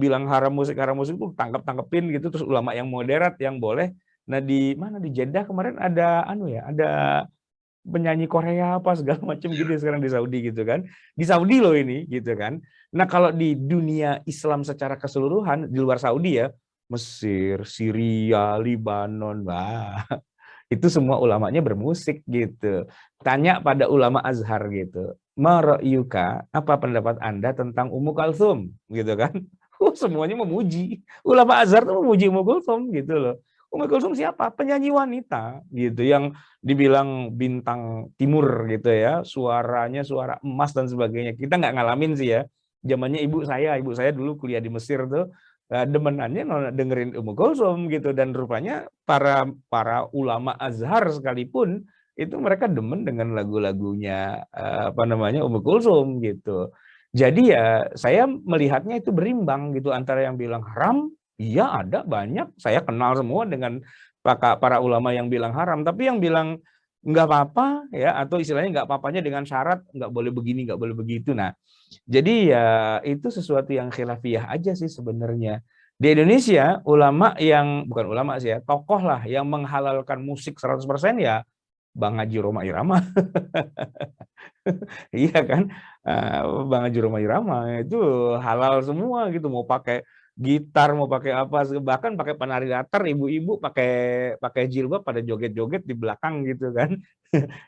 bilang haram musik itu tangkepin gitu, terus ulama yang moderat yang boleh. Nah di Jeddah kemarin ada ada penyanyi Korea apa segala macam gitu sekarang di Saudi gitu kan. Di Saudi loh ini gitu kan. Nah, kalau di dunia Islam secara keseluruhan di luar Saudi ya, Mesir, Syria, Libanon, wah. Itu semua ulamanya bermusik gitu. Tanya pada ulama Azhar gitu. Ma ra'yuka, apa pendapat Anda tentang Ummu Kalsum gitu kan? Semuanya memuji. Ulama Azhar tuh memuji Ummu Kalsum gitu loh. Ummu Kulsum siapa? Penyanyi wanita gitu yang dibilang bintang timur gitu ya, suaranya suara emas dan sebagainya. Kita nggak ngalamin sih ya. Zamannya ibu saya dulu kuliah di Mesir tuh demenannya dengerin Ummu Kulsum gitu, dan rupanya para ulama Azhar sekalipun itu mereka demen dengan lagu-lagunya Ummu Kulsum gitu. Jadi ya saya melihatnya itu berimbang gitu, antara yang bilang haram, iya ada banyak, saya kenal semua dengan para ulama yang bilang haram, tapi yang bilang nggak apa-apa ya, atau istilahnya nggak apa-apanya dengan syarat nggak boleh begini, nggak boleh begitu. Nah, jadi ya itu sesuatu yang khilafiyah aja sih sebenarnya. Di Indonesia ulama yang bukan ulama sih ya, tokoh lah yang menghalalkan musik 100% ya Bang Haji Rhoma Irama. Iya kan, Bang Haji Rhoma Irama itu halal semua gitu, mau pakai gitar, mau pakai apa, bahkan pakai penari latar, ibu-ibu pakai jilbab pada joget-joget di belakang gitu kan.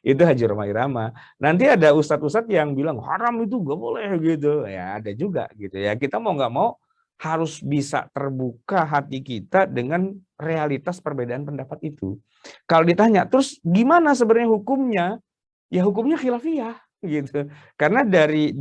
Itu Haji Rhoma Irama. Nanti ada ustadz-ustadz yang bilang haram itu nggak boleh gitu, ya ada juga gitu ya. Kita mau nggak mau harus bisa terbuka hati kita dengan realitas perbedaan pendapat itu. Kalau ditanya terus gimana sebenarnya hukumnya, ya hukumnya khilafiyah gitu. Karena dari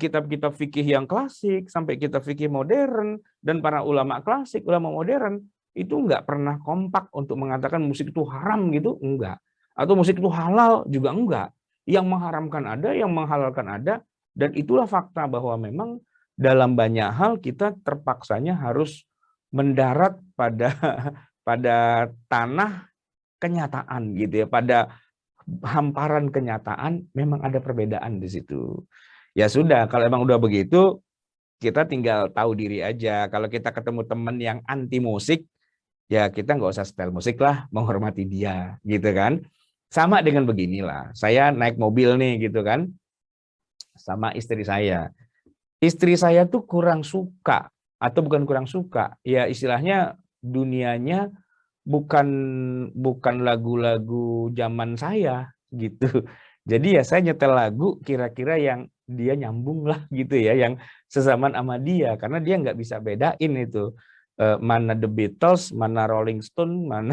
kitab-kitab fikih yang klasik sampai kitab fikih modern dan para ulama klasik, ulama modern itu nggak pernah kompak untuk mengatakan musik itu haram gitu, enggak. Atau musik itu halal juga enggak. Yang mengharamkan ada, yang menghalalkan ada, dan itulah fakta bahwa memang dalam banyak hal kita terpaksanya harus mendarat pada tanah kenyataan gitu ya, pada hamparan kenyataan memang ada perbedaan di situ. Ya sudah, kalau emang udah begitu, kita tinggal tahu diri aja. Kalau kita ketemu teman yang anti musik, ya kita nggak usah setel musik lah, menghormati dia, gitu kan. Sama dengan beginilah, saya naik mobil nih gitu kan, sama istri saya. Istri saya tuh kurang suka, atau bukan kurang suka, ya istilahnya dunianya bukan lagu-lagu zaman saya gitu. Jadi ya saya nyetel lagu kira-kira yang dia nyambung lah gitu ya, yang sezaman sama dia, karena dia nggak bisa bedain itu mana The Beatles, mana Rolling Stone, mana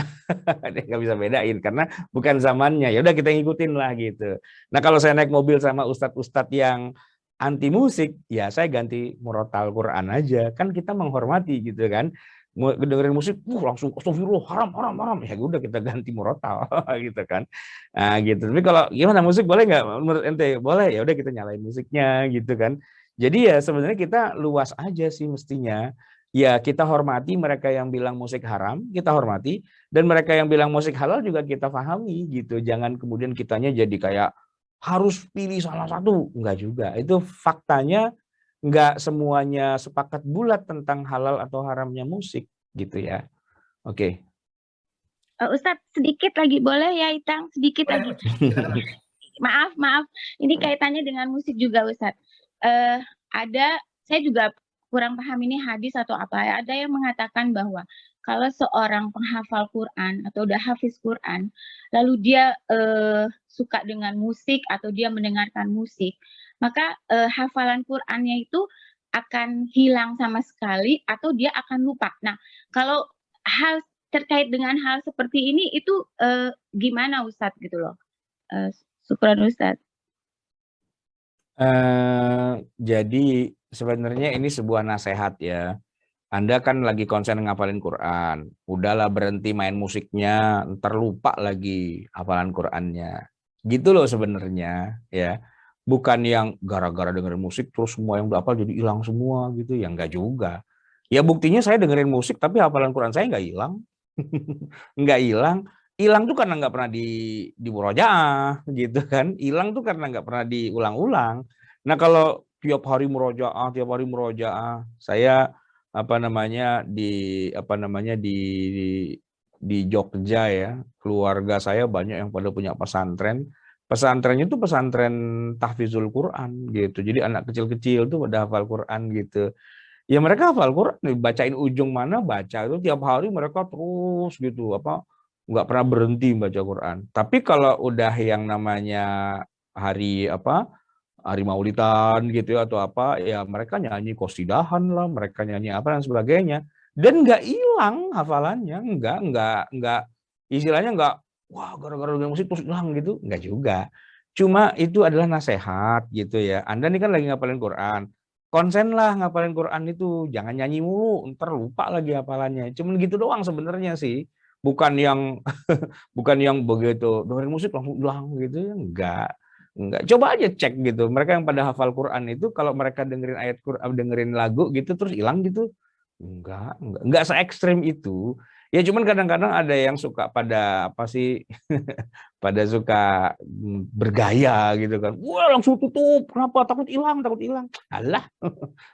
dia nggak bisa bedain karena bukan zamannya. Ya udah kita ngikutin lah gitu. Nah kalau saya naik mobil sama ustadz-ustadz yang anti musik, ya saya ganti murotal Quran aja, kan kita menghormati gitu kan. Dengerin musik, langsung astagfirullah, haram, ya udah kita ganti murotal gitu kan. Nah gitu. Tapi kalau gimana, musik boleh nggak menurut ente? Boleh, ya udah kita nyalain musiknya gitu kan. Jadi ya sebenarnya kita luas aja sih mestinya. Ya kita hormati mereka yang bilang musik haram, kita hormati, dan mereka yang bilang musik halal juga kita pahami gitu. Jangan kemudian kitanya jadi kayak harus pilih salah satu, enggak juga. Itu faktanya enggak semuanya sepakat bulat tentang halal atau haramnya musik gitu ya. Oke. Ustadz sedikit lagi boleh ya Itang, sedikit lagi. Maaf, ini kaitannya dengan musik juga Ustadz. Saya juga kurang paham ini hadis atau apa ya. Ada yang mengatakan bahwa kalau seorang penghafal Quran atau udah hafiz Quran, lalu dia suka dengan musik atau dia mendengarkan musik, maka hafalan Qurannya itu akan hilang sama sekali atau dia akan lupa. Nah, kalau hal terkait dengan hal seperti ini itu gimana Ustadz gitu loh? Syukran Ustadz. Jadi sebenarnya ini sebuah nasihat ya. Anda kan lagi konsen ngapalin Quran, udahlah berhenti main musiknya, ntar lupa lagi hafalan Qurannya. Gitu loh sebenarnya ya. Bukan yang gara-gara dengerin musik terus semua yang hafal jadi hilang semua gitu, ya enggak juga. Ya buktinya saya dengerin musik tapi hafalan Quran saya enggak hilang. Enggak hilang. Hilang tuh karena nggak pernah di murojaah gitu kan. Hilang tuh karena nggak pernah diulang-ulang. Nah kalau tiap hari murojaah, saya di Jogja ya, keluarga saya banyak yang pada punya pesantren. Pesantrennya itu pesantren tahfizul Quran gitu. Jadi anak kecil-kecil tuh pada hafal Quran gitu. Ya mereka hafal Quran, bacain ujung mana baca, itu tiap hari mereka terus gitu nggak pernah berhenti baca Quran. Tapi kalau udah yang namanya hari Maulidan gitu ya atau apa, ya mereka nyanyi qosidahan lah, mereka nyanyi apa dan sebagainya. Dan nggak hilang hafalannya, nggak istilahnya nggak, wah gara-gara dengerin musik terus hilang gitu, nggak juga. Cuma itu adalah nasihat gitu ya. Anda nih kan lagi ngapalin Quran, konsen lah ngapalin Quran itu, jangan nyanyi mulu, ntar lupa lagi hafalannya. Cuman gitu doang sebenarnya sih, bukan yang bukan yang begitu dengerin musik langsung hilang gitu ya, enggak. Coba aja cek gitu, mereka yang pada hafal Quran itu kalau mereka dengerin ayat Quran, dengerin lagu gitu terus hilang gitu, enggak se ekstrim itu. Ya cuman kadang-kadang ada yang suka pada apa sih, pada suka bergaya gitu kan, wah langsung tutup, kenapa, takut hilang, alah.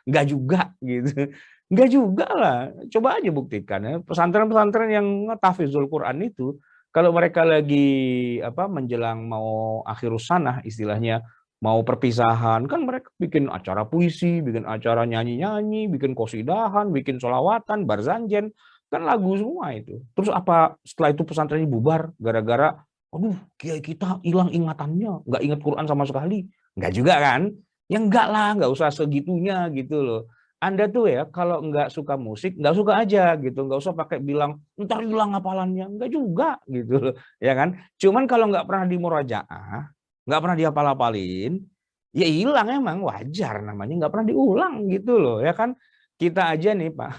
Enggak juga gitu, enggak juga lah. Coba aja buktikan ya, pesantren-pesantren yang tahfizul Quran itu kalau mereka lagi apa menjelang mau akhirus sanah istilahnya, mau perpisahan, kan mereka bikin acara puisi, bikin acara nyanyi-nyanyi, bikin qosidahan, bikin sholawatan, barzanjen, kan lagu semua itu. Terus apa setelah itu pesantrennya bubar gara-gara, aduh kiai kita hilang ingatannya, nggak ingat Quran sama sekali. Nggak juga kan? Ya enggak lah, nggak usah segitunya gitu loh. Anda tuh ya kalau nggak suka musik, nggak suka aja gitu, nggak usah pakai bilang ntar hilang hafalannya, nggak juga gitu loh, ya kan? Cuman kalau nggak pernah dimurajaah, nggak pernah dihafal-hafalin, ya hilang emang wajar namanya, nggak pernah diulang gitu loh, ya kan? Kita aja nih Pak,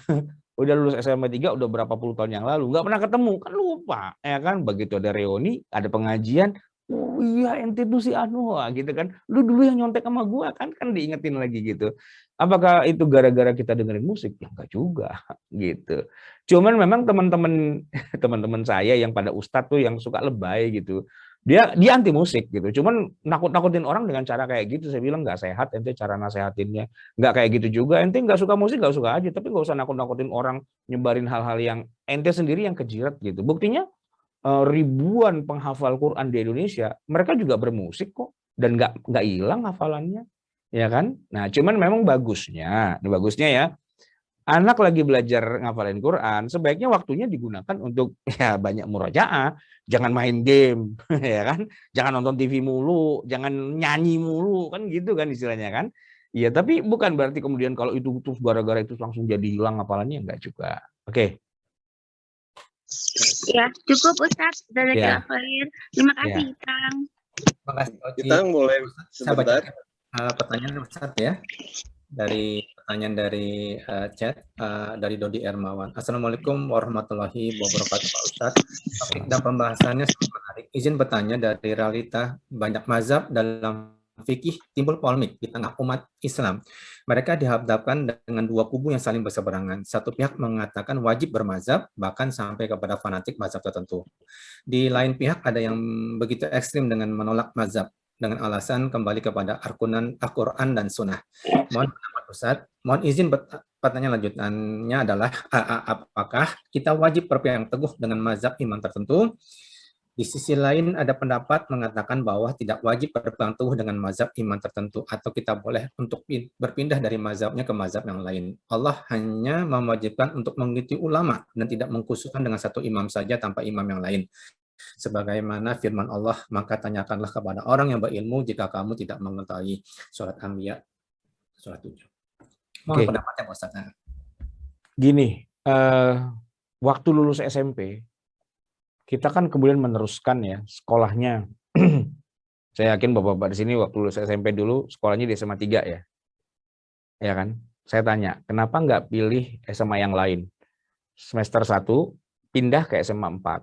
udah lulus SMA 3 udah berapa puluh tahun yang lalu, nggak pernah ketemu, kan lupa, ya kan? Begitu ada reuni, ada pengajian, oh iya ente tuh si Anu, gitu kan? Lu dulu yang nyontek sama gua kan diingetin lagi gitu. Apakah itu gara-gara kita dengerin musik? Ya enggak juga gitu. Cuman memang teman-teman teman-teman saya yang pada ustadz tuh yang suka lebay gitu. Dia anti musik gitu. Cuman nakut-nakutin orang dengan cara kayak gitu. Saya bilang nggak sehat ente cara nasehatinnya. Nggak kayak gitu juga. Ente nggak suka musik nggak suka aja. Tapi nggak usah nakut-nakutin orang nyebarin hal-hal yang ente sendiri yang kejirat gitu. Buktinya ribuan penghafal Quran di Indonesia, mereka juga bermusik kok dan nggak hilang hafalannya, ya kan? Nah, cuman memang bagusnya ya, anak lagi belajar ngafalin Quran, sebaiknya waktunya digunakan untuk ya banyak murojaah, jangan main game, ya kan? Jangan nonton TV mulu, jangan nyanyi mulu, kan gitu kan istilahnya kan? Iya, tapi bukan berarti kemudian kalau itu terus gara-gara itu langsung jadi hilang hafalannya, enggak juga. Oke. Ya, cukup Ustadz. Udah lagi Ya. hafalin. Terima kasih, Kang. Terima kasih, Oci. Kita mulai Saya baca sebentar. pertanyaan Ustadz ya. Dari pertanyaan dari chat dari Dodi Ermawan. Assalamualaikum warahmatullahi wabarakatuh Pak Ustadz. Topik dan pembahasannya sangat menarik. Izin bertanya, dari realita banyak mazhab dalam fikih timbul polemik di tengah umat Islam. Mereka dihadapkan dengan dua kubu yang saling berseberangan. Satu pihak mengatakan wajib bermazhab, bahkan sampai kepada fanatik mazhab tertentu. Di lain pihak ada yang begitu ekstrim dengan menolak mazhab dengan alasan kembali kepada Al-Quran dan Sunnah. Mohon pendapat Ustaz, mohon izin pertanyaan lanjutannya adalah apakah kita wajib berpegang teguh dengan mazhab imam tertentu? Di sisi lain ada pendapat mengatakan bahwa tidak wajib berpegang teguh dengan mazhab imam tertentu atau kita boleh untuk berpindah dari mazhabnya ke mazhab yang lain. Allah hanya mewajibkan untuk mengikuti ulama dan tidak mengkhususkan dengan satu imam saja tanpa imam yang lain. Sebagaimana firman Allah, maka tanyakanlah kepada orang yang berilmu jika kamu tidak mengetahui. Surat Anbiya surat 7. Mohon pendapatnya Pak Ustaz. Gini, waktu lulus SMP, kita kan kemudian meneruskan ya sekolahnya. Saya yakin bapak-bapak di sini waktu lulus SMP dulu sekolahnya di SMA 3 ya. Ya kan? Saya tanya, kenapa nggak pilih SMA yang lain? Semester 1 pindah ke SMA 4.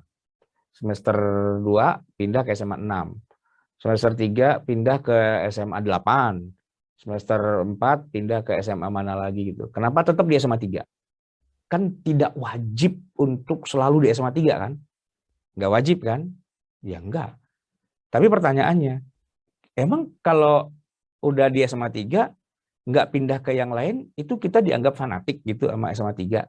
Semester 2 pindah ke SMA 6. Semester 3 pindah ke SMA 8. Semester 4 pindah ke SMA mana lagi gitu. Kenapa tetap di SMA 3? Kan tidak wajib untuk selalu di SMA 3 kan? Nggak wajib kan? Ya enggak. Tapi pertanyaannya, emang kalau udah di SMA 3, nggak pindah ke yang lain, itu kita dianggap fanatik gitu sama SMA 3?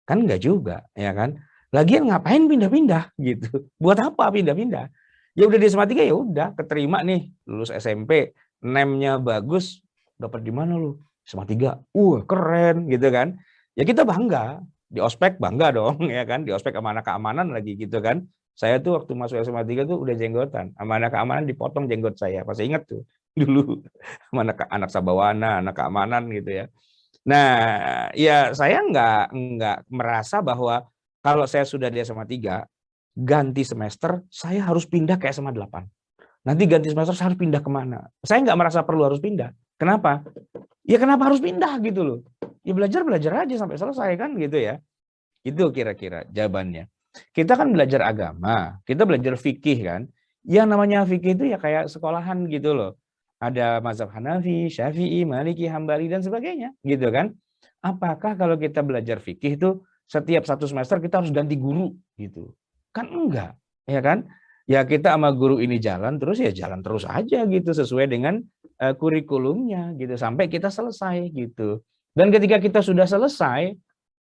Kan enggak juga, ya kan? Lagian ngapain pindah-pindah gitu? Buat apa pindah-pindah? Ya udah di SMA 3 ya udah, keterima nih, lulus SMP, NEM-nya bagus, dapat di mana lu? SMA 3. Keren gitu kan. Ya kita bangga. Di ospek bangga dong, ya kan? Di ospek sama anak keamanan lagi gitu kan. Saya tuh waktu masuk SMA 3 tuh udah jenggotan. Sama anak keamanan dipotong jenggot saya. Pas inget tuh dulu sama anak sabawana, anak keamanan gitu ya. Nah, ya saya nggak merasa bahwa kalau saya sudah di SMA 3, ganti semester, saya harus pindah ke SMA 8. Nanti ganti semester saya harus pindah kemana? Saya nggak merasa perlu harus pindah. Kenapa? Ya kenapa harus pindah gitu loh? Ya belajar aja sampai selesai kan gitu ya. Itu kira-kira jawabannya. Kita kan belajar agama, kita belajar fikih kan. Yang namanya fikih itu ya kayak sekolahan gitu loh. Ada mazhab Hanafi, Syafi'i, Maliki, Hambali dan sebagainya gitu kan. Apakah kalau kita belajar fikih itu setiap 1 semester kita harus ganti guru gitu? Kan enggak, ya kan? Ya kita sama guru ini jalan terus ya jalan terus aja gitu sesuai dengan kurikulumnya gitu sampai kita selesai gitu. Dan ketika kita sudah selesai,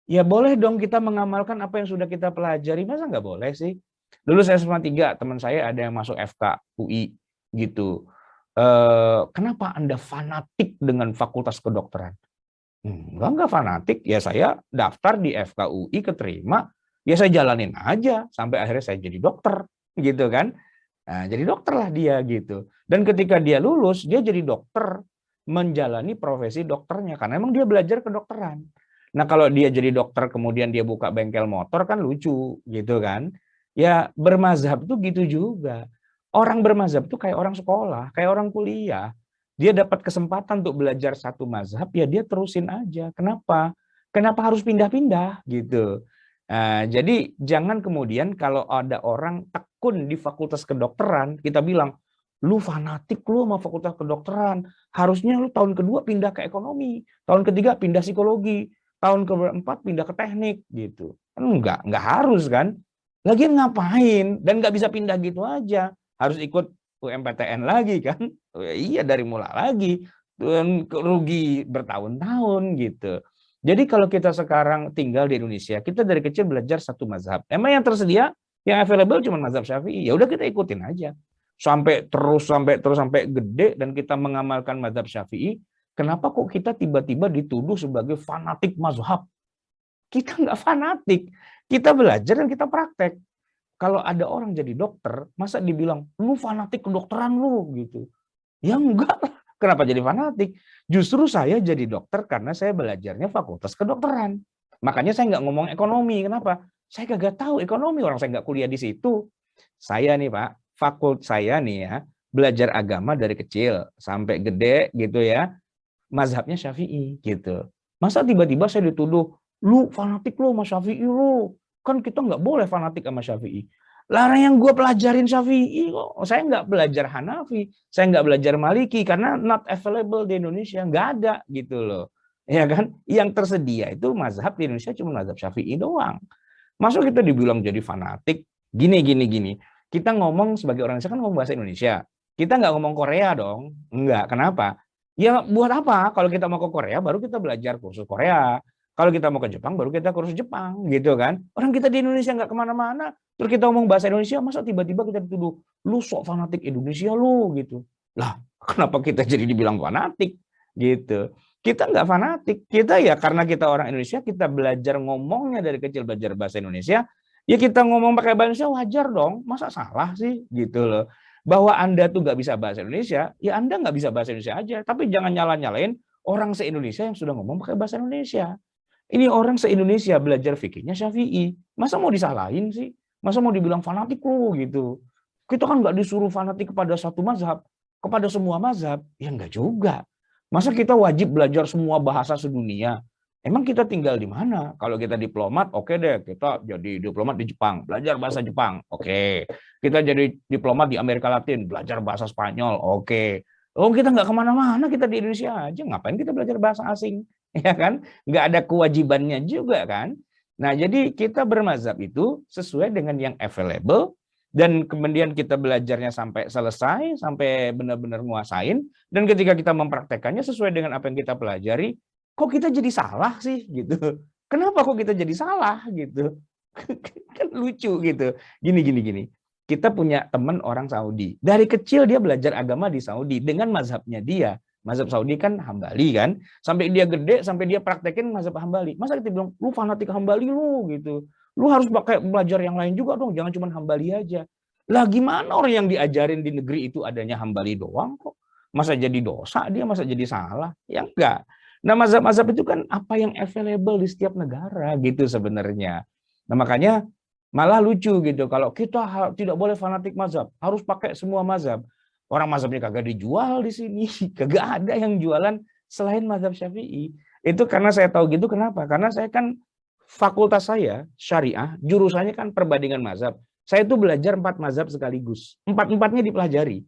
ya boleh dong kita mengamalkan apa yang sudah kita pelajari. Masa nggak boleh sih? Dulu saya SMA 3, teman saya ada yang masuk FK UI gitu. Kenapa Anda fanatik dengan fakultas kedokteran? Enggak fanatik. Ya saya daftar di FK UI, keterima. Ya saya jalanin aja sampai akhirnya saya jadi dokter gitu kan. Nah, jadi dokter lah dia gitu. Dan ketika dia lulus, dia jadi dokter menjalani profesi dokternya karena emang dia belajar kedokteran. Nah, kalau dia jadi dokter kemudian dia buka bengkel motor kan lucu gitu kan. Ya bermazhab tuh gitu juga. Orang bermazhab tuh kayak orang sekolah, kayak orang kuliah. Dia dapat kesempatan untuk belajar satu mazhab, ya dia terusin aja. Kenapa? Kenapa harus pindah-pindah gitu. Nah, jadi jangan kemudian kalau ada orang tekun di fakultas kedokteran, kita bilang, lu fanatik lu sama fakultas kedokteran. Harusnya lu tahun kedua pindah ke ekonomi, tahun ketiga pindah psikologi, tahun keempat pindah ke teknik gitu. Enggak harus kan. Lagian ngapain? Dan nggak bisa pindah gitu aja. Harus ikut UMPTN lagi kan. Iya dari mula lagi. Dan rugi bertahun-tahun gitu. Jadi kalau kita sekarang tinggal di Indonesia, kita dari kecil belajar satu mazhab. Emang yang tersedia, yang available cuma mazhab Syafi'i. Ya udah kita ikutin aja. Sampai gede dan kita mengamalkan mazhab Syafi'i. Kenapa kok kita tiba-tiba dituduh sebagai fanatik mazhab? Kita nggak fanatik. Kita belajar dan kita praktek. Kalau ada orang jadi dokter, masa dibilang, lu fanatik kedokteran lu gitu. Ya enggak. Kenapa jadi fanatik? Justru saya jadi dokter karena saya belajarnya fakultas kedokteran. Makanya saya nggak ngomong ekonomi. Kenapa? Saya kagak tahu ekonomi, orang saya nggak kuliah di situ. Saya nih Pak, fakultas saya nih ya, belajar agama dari kecil sampai gede gitu ya, mazhabnya Syafi'i gitu. Masa tiba-tiba saya dituduh, lu fanatik lu sama Syafi'i lu. Kan kita nggak boleh fanatik sama Syafi'i. Larang yang gue pelajarin Syafi'i kok. Saya nggak belajar Hanafi, saya nggak belajar Maliki karena not available di Indonesia, nggak ada gitu loh. Ya kan? Yang tersedia itu mazhab di Indonesia cuma mazhab Syafi'i doang. Masuk kita dibilang jadi fanatik, gini. Kita ngomong sebagai orang Indonesia kan ngomong bahasa Indonesia. Kita nggak ngomong Korea dong. Enggak. Kenapa? Ya buat apa? Kalau kita mau ke Korea baru kita belajar kursus Korea. Kalau kita mau ke Jepang, baru kita kursus Jepang, gitu kan. Orang kita di Indonesia nggak kemana-mana, terus kita ngomong bahasa Indonesia, masa tiba-tiba kita dituduh, lu sok fanatik Indonesia lu, gitu. Lah, kenapa kita jadi dibilang fanatik, gitu. Kita nggak fanatik, kita ya karena kita orang Indonesia, kita belajar ngomongnya dari kecil, belajar bahasa Indonesia, ya kita ngomong pakai bahasa Indonesia wajar dong, masa salah sih, gitu loh. Bahwa Anda tuh nggak bisa bahasa Indonesia, ya Anda nggak bisa bahasa Indonesia aja, tapi jangan nyalain orang se-Indonesia yang sudah ngomong pakai bahasa Indonesia. Ini orang se-Indonesia belajar fikihnya Syafi'i. Masa mau disalahin sih? Masa mau dibilang fanatik lu gitu? Kita kan nggak disuruh fanatik kepada satu mazhab, kepada semua mazhab. Ya nggak juga. Masa kita wajib belajar semua bahasa sedunia? Emang kita tinggal di mana? Kalau kita diplomat, oke deh, kita jadi diplomat di Jepang, belajar bahasa Jepang, oke. Kita jadi diplomat di Amerika Latin, belajar bahasa Spanyol, oke. Oh, kita nggak kemana-mana, kita di Indonesia aja. Ngapain kita belajar bahasa asing? Ya kan, nggak ada kewajibannya juga kan. Nah, jadi kita bermazhab itu sesuai dengan yang available dan kemudian kita belajarnya sampai selesai, sampai benar-benar nguasain, dan ketika kita mempraktekannya sesuai dengan apa yang kita pelajari, kok kita jadi salah sih gitu. Kenapa kok kita jadi salah gitu? Kan lucu gitu. Gini. Kita punya teman orang Saudi. Dari kecil dia belajar agama di Saudi dengan mazhabnya dia. Mazhab Saudi kan Hambali kan, sampai dia gede, sampai dia praktekin mazhab Hambali. Masa kita bilang, lu fanatik Hambali lu gitu. Lu harus pakai belajar yang lain juga dong, jangan cuma Hambali aja. Lah gimana orang yang diajarin di negeri itu adanya Hambali doang kok? Masa jadi dosa dia, masa jadi salah? Ya enggak. Nah, mazhab-mazhab itu kan apa yang available di setiap negara gitu sebenarnya. Nah, makanya malah lucu gitu kalau kita tidak boleh fanatik mazhab, harus pakai semua mazhab. Orang mazhabnya kagak dijual di sini, kagak ada yang jualan selain mazhab Syafi'i. Itu karena saya tahu gitu, kenapa? Karena saya kan fakultas saya syariah, jurusannya kan perbandingan mazhab. Saya itu belajar 4 mazhab sekaligus. 4-4-nya dipelajari.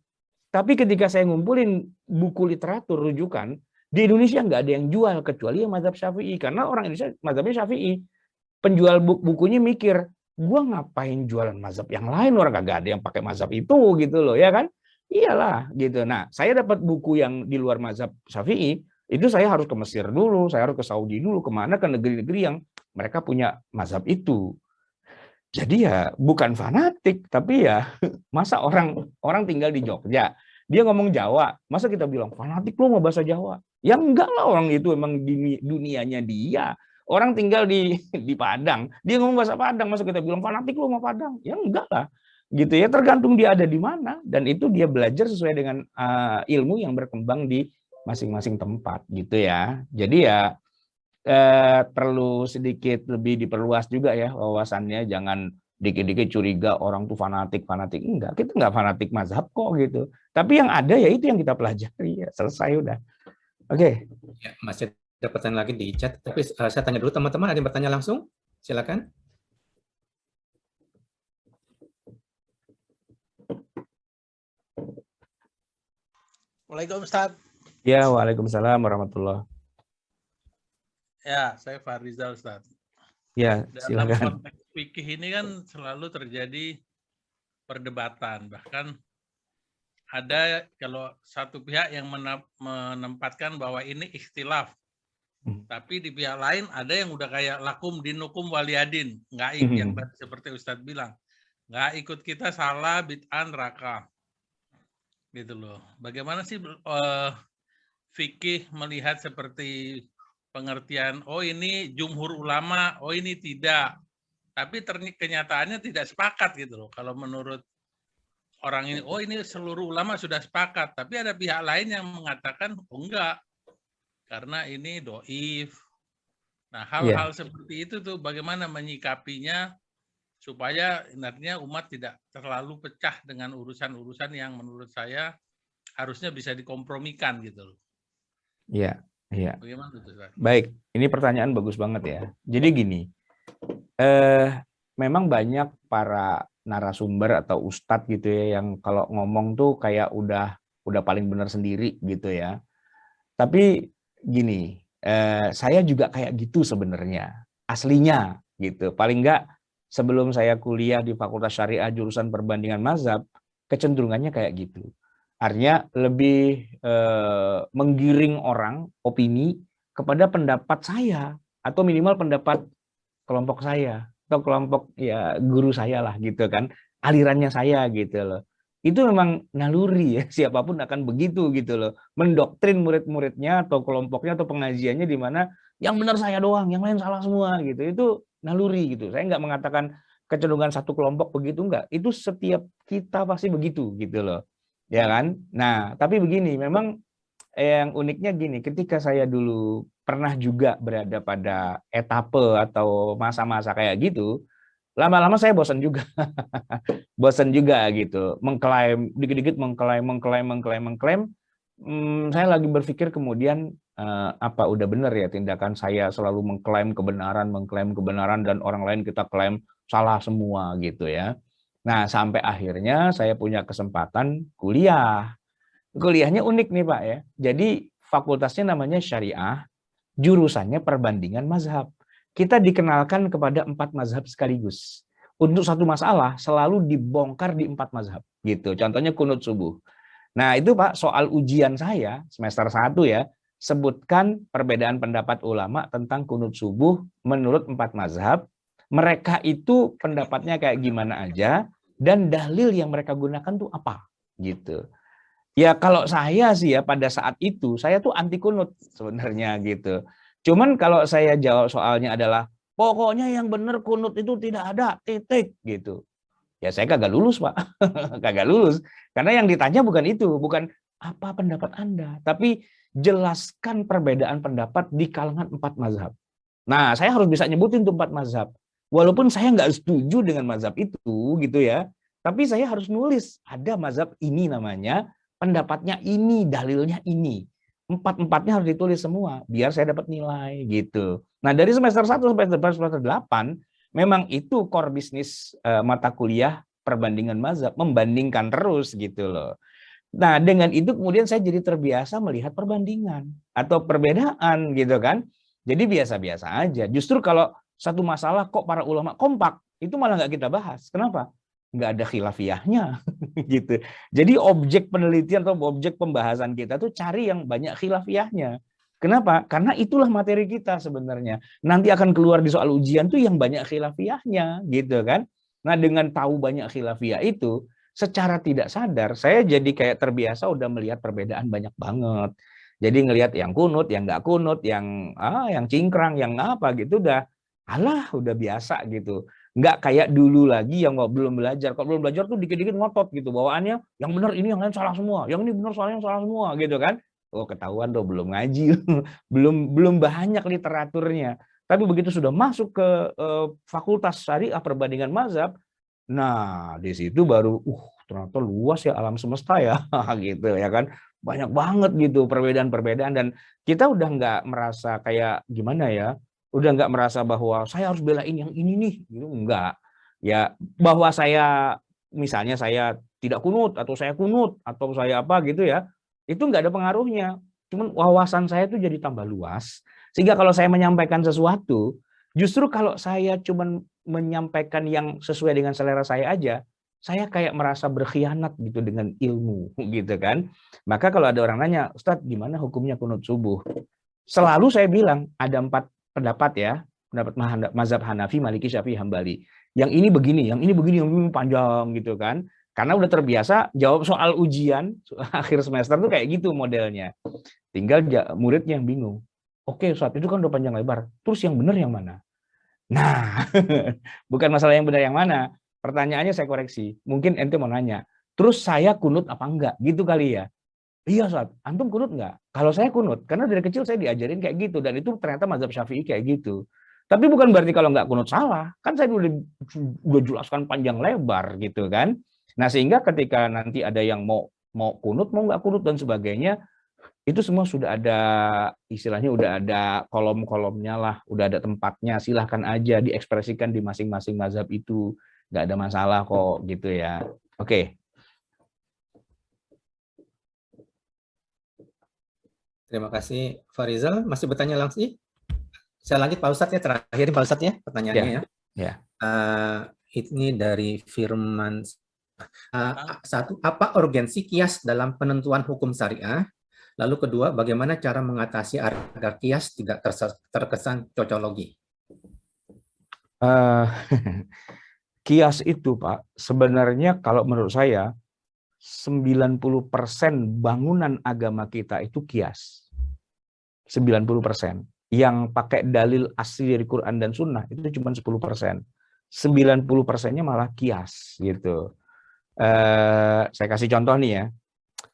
Tapi ketika saya ngumpulin buku literatur rujukan, di Indonesia nggak ada yang jual kecuali yang mazhab Syafi'i. Karena orang Indonesia mazhabnya Syafi'i. Penjual bukunya mikir, gua ngapain jualan mazhab yang lain, orang kagak ada yang pakai mazhab itu gitu loh, ya kan? Iyalah gitu. Nah, saya dapat buku yang di luar mazhab Syafi'i, itu saya harus ke Mesir dulu, saya harus ke Saudi dulu, kemana, ke negeri-negeri yang mereka punya mazhab itu. Jadi ya bukan fanatik, tapi ya masa orang tinggal di Jogja, dia ngomong Jawa, masa kita bilang fanatik lu mau bahasa Jawa? Ya enggak lah, orang itu emang dunianya dia. Orang tinggal di Padang, dia ngomong bahasa Padang, masa kita bilang fanatik lu mau Padang? Ya enggak lah. Gitu ya, tergantung dia ada di mana, dan itu dia belajar sesuai dengan ilmu yang berkembang di masing-masing tempat gitu ya. Jadi ya perlu sedikit lebih diperluas juga ya wawasannya, jangan dikit-dikit curiga orang tuh fanatik. Enggak, kita enggak fanatik mazhab kok gitu. Tapi yang ada ya itu yang kita pelajari, ya selesai udah. Oke. Ya, masih ada pertanyaan lagi di chat, tapi saya tanya dulu teman-teman, ada yang bertanya langsung? Silakan. Waalaikumsalam Ustaz. Ya, waalaikumsalam warahmatullahi. Ya, saya Farizal Ustaz. Ya, Dalam silakan. konteks fikih ini kan selalu terjadi perdebatan, bahkan ada kalau satu pihak yang menempatkan bahwa ini ikhtilaf, tapi di pihak lain ada yang udah kayak lakum dinukum waliyadin, nggak yang seperti Ustadz bilang, nggak ikut kita salah bid'an neraka, gitu loh. Bagaimana sih fikih melihat seperti pengertian, oh ini jumhur ulama, oh ini tidak, tapi kenyataannya tidak sepakat gitu loh. Kalau menurut orang ini, oh ini seluruh ulama sudah sepakat, tapi ada pihak lain yang mengatakan, oh enggak, karena ini doif. Nah, hal-hal seperti itu tuh bagaimana menyikapinya supaya nantinya umat tidak terlalu pecah dengan urusan-urusan yang menurut saya harusnya bisa dikompromikan gitu loh. Iya, iya. Bagaimana itu, Ustaz? Baik, ini pertanyaan bagus banget ya. Jadi gini, memang banyak para narasumber atau ustadz gitu ya yang kalau ngomong tuh kayak udah paling benar sendiri gitu ya. Tapi gini, saya juga kayak gitu sebenarnya, aslinya gitu. Paling enggak sebelum saya kuliah di Fakultas Syariah jurusan perbandingan mazhab, kecenderungannya kayak gitu. Artinya lebih menggiring orang opini kepada pendapat saya atau minimal pendapat kelompok saya atau kelompok ya guru saya lah gitu kan, alirannya saya gitu loh. Itu memang naluri ya, siapapun akan begitu gitu loh, mendoktrin murid-muridnya atau kelompoknya atau pengajiannya di mana yang benar saya doang, yang lain salah semua gitu. Itu naluri gitu. Saya nggak mengatakan kecenderungan satu kelompok begitu, enggak. Itu setiap kita pasti begitu gitu loh. Ya kan? Nah, tapi begini, memang yang uniknya gini, ketika saya dulu pernah juga berada pada etape atau masa-masa kayak gitu, lama-lama saya bosan juga. Bosan juga gitu, mengklaim, dikit-dikit mengklaim. Saya lagi berpikir kemudian, apa udah benar ya tindakan saya selalu mengklaim kebenaran dan orang lain kita klaim salah semua gitu ya. Nah, sampai akhirnya saya punya kesempatan kuliah. Kuliahnya unik nih Pak ya. Jadi fakultasnya namanya syariah, jurusannya perbandingan mazhab. Kita dikenalkan kepada 4 mazhab sekaligus. Untuk satu masalah selalu dibongkar di 4 mazhab gitu. Contohnya kunut subuh. Nah itu Pak soal ujian saya semester 1 ya, sebutkan perbedaan pendapat ulama tentang kunut subuh menurut 4 mazhab. Mereka itu pendapatnya kayak gimana aja dan dalil yang mereka gunakan tuh apa gitu. Ya kalau saya sih ya pada saat itu saya tuh anti kunut sebenarnya gitu. Cuman kalau saya jawab soalnya adalah pokoknya yang benar kunut itu tidak ada, titik gitu. Ya saya kagak lulus Pak, kagak lulus. Karena yang ditanya bukan itu, bukan apa pendapat Anda, tapi jelaskan perbedaan pendapat di kalangan 4 mazhab. Nah, saya harus bisa nyebutin tuh 4 mazhab. Walaupun saya nggak setuju dengan mazhab itu, gitu ya. Tapi saya harus nulis, ada mazhab ini namanya, pendapatnya ini, dalilnya ini. 4-4-nya harus ditulis semua, biar saya dapat nilai, gitu. Nah, dari semester 1 sampai semester 8, memang itu core bisnis mata kuliah perbandingan mazhab, membandingkan terus, gitu loh. Nah, dengan itu kemudian saya jadi terbiasa melihat perbandingan atau perbedaan, gitu kan. Jadi biasa-biasa aja. Justru kalau satu masalah kok para ulama kompak, itu malah nggak kita bahas. Kenapa? Nggak ada khilafiyahnya, gitu. Jadi objek penelitian atau objek pembahasan kita tuh cari yang banyak khilafiyahnya. Kenapa? Karena itulah materi kita sebenarnya. Nanti akan keluar di soal ujian tuh yang banyak khilafiyahnya, gitu kan. Nah, dengan tahu banyak khilafiyah itu, secara tidak sadar, saya jadi kayak terbiasa udah melihat perbedaan banyak banget. Jadi ngelihat yang kunut, yang nggak kunut, yang cingkrang, yang apa gitu udah biasa gitu. Nggak kayak dulu lagi yang belum belajar. Kalau belum belajar tuh dikit-dikit ngotot gitu. Bawaannya yang benar ini, yang lain salah semua. Yang ini benar, soalnya yang salah semua gitu kan. Oh, ketahuan tuh belum ngaji. belum banyak literaturnya. Tapi begitu sudah masuk ke fakultas syariah perbandingan mazhab, nah di situ baru ternyata luas ya alam semesta ya gitu ya kan. Banyak banget gitu perbedaan-perbedaan dan kita udah nggak merasa kayak gimana ya, udah nggak merasa bahwa saya harus belain yang ini nih, gitu enggak. Ya bahwa misalnya saya tidak kunut atau saya kunut atau saya apa gitu ya, itu nggak ada pengaruhnya. Cuman wawasan saya tuh jadi tambah luas, sehingga kalau saya menyampaikan sesuatu, justru kalau saya cuman menyampaikan yang sesuai dengan selera saya aja, saya kayak merasa berkhianat gitu dengan ilmu gitu kan. Maka kalau ada orang nanya, Ustadz gimana hukumnya kunut subuh? Selalu saya bilang ada 4 pendapat ya, pendapat mazhab Hanafi, Maliki, Syafi'i, Hambali. Yang ini begini, yang ini begini, yang ini panjang gitu kan. Karena udah terbiasa jawab soal ujian akhir semester tuh kayak gitu modelnya. Tinggal muridnya yang bingung. Oke Ustadz, itu kan udah panjang lebar. Terus yang benar yang mana? Nah, bukan masalah yang benar yang mana. Pertanyaannya saya koreksi. Mungkin ente mau nanya, terus saya kunut apa enggak? Gitu kali ya. Iya, Ustaz. Antum kunut enggak? Kalau saya kunut, karena dari kecil saya diajarin kayak gitu. Dan itu ternyata mazhab Syafi'i kayak gitu. Tapi bukan berarti kalau enggak kunut salah. Kan saya udah jelaskan panjang lebar gitu kan. Nah, sehingga ketika nanti ada yang mau kunut, mau enggak kunut dan sebagainya, itu semua sudah ada istilahnya, udah ada kolom-kolomnya lah, udah ada tempatnya, silahkan aja diekspresikan di masing-masing mazhab itu, nggak ada masalah kok gitu ya. Oke. Terima kasih Farizal, masih bertanya langsung? Saya lanjut Pak Ustadz ya, terakhir Pak Ustadz ya pertanyaannya ya. Ya. Ini dari Firman. Satu, apa urgensi kias dalam penentuan hukum syariah? Lalu kedua, bagaimana cara mengatasi agar kias tidak terkesan cocologi? Kias itu Pak, sebenarnya kalau menurut saya 90% bangunan agama kita itu kias. 90%. Yang pakai dalil asli dari Quran dan Sunnah itu cuma 10%. 90%-nya malah kias gitu. Saya kasih contoh nih ya.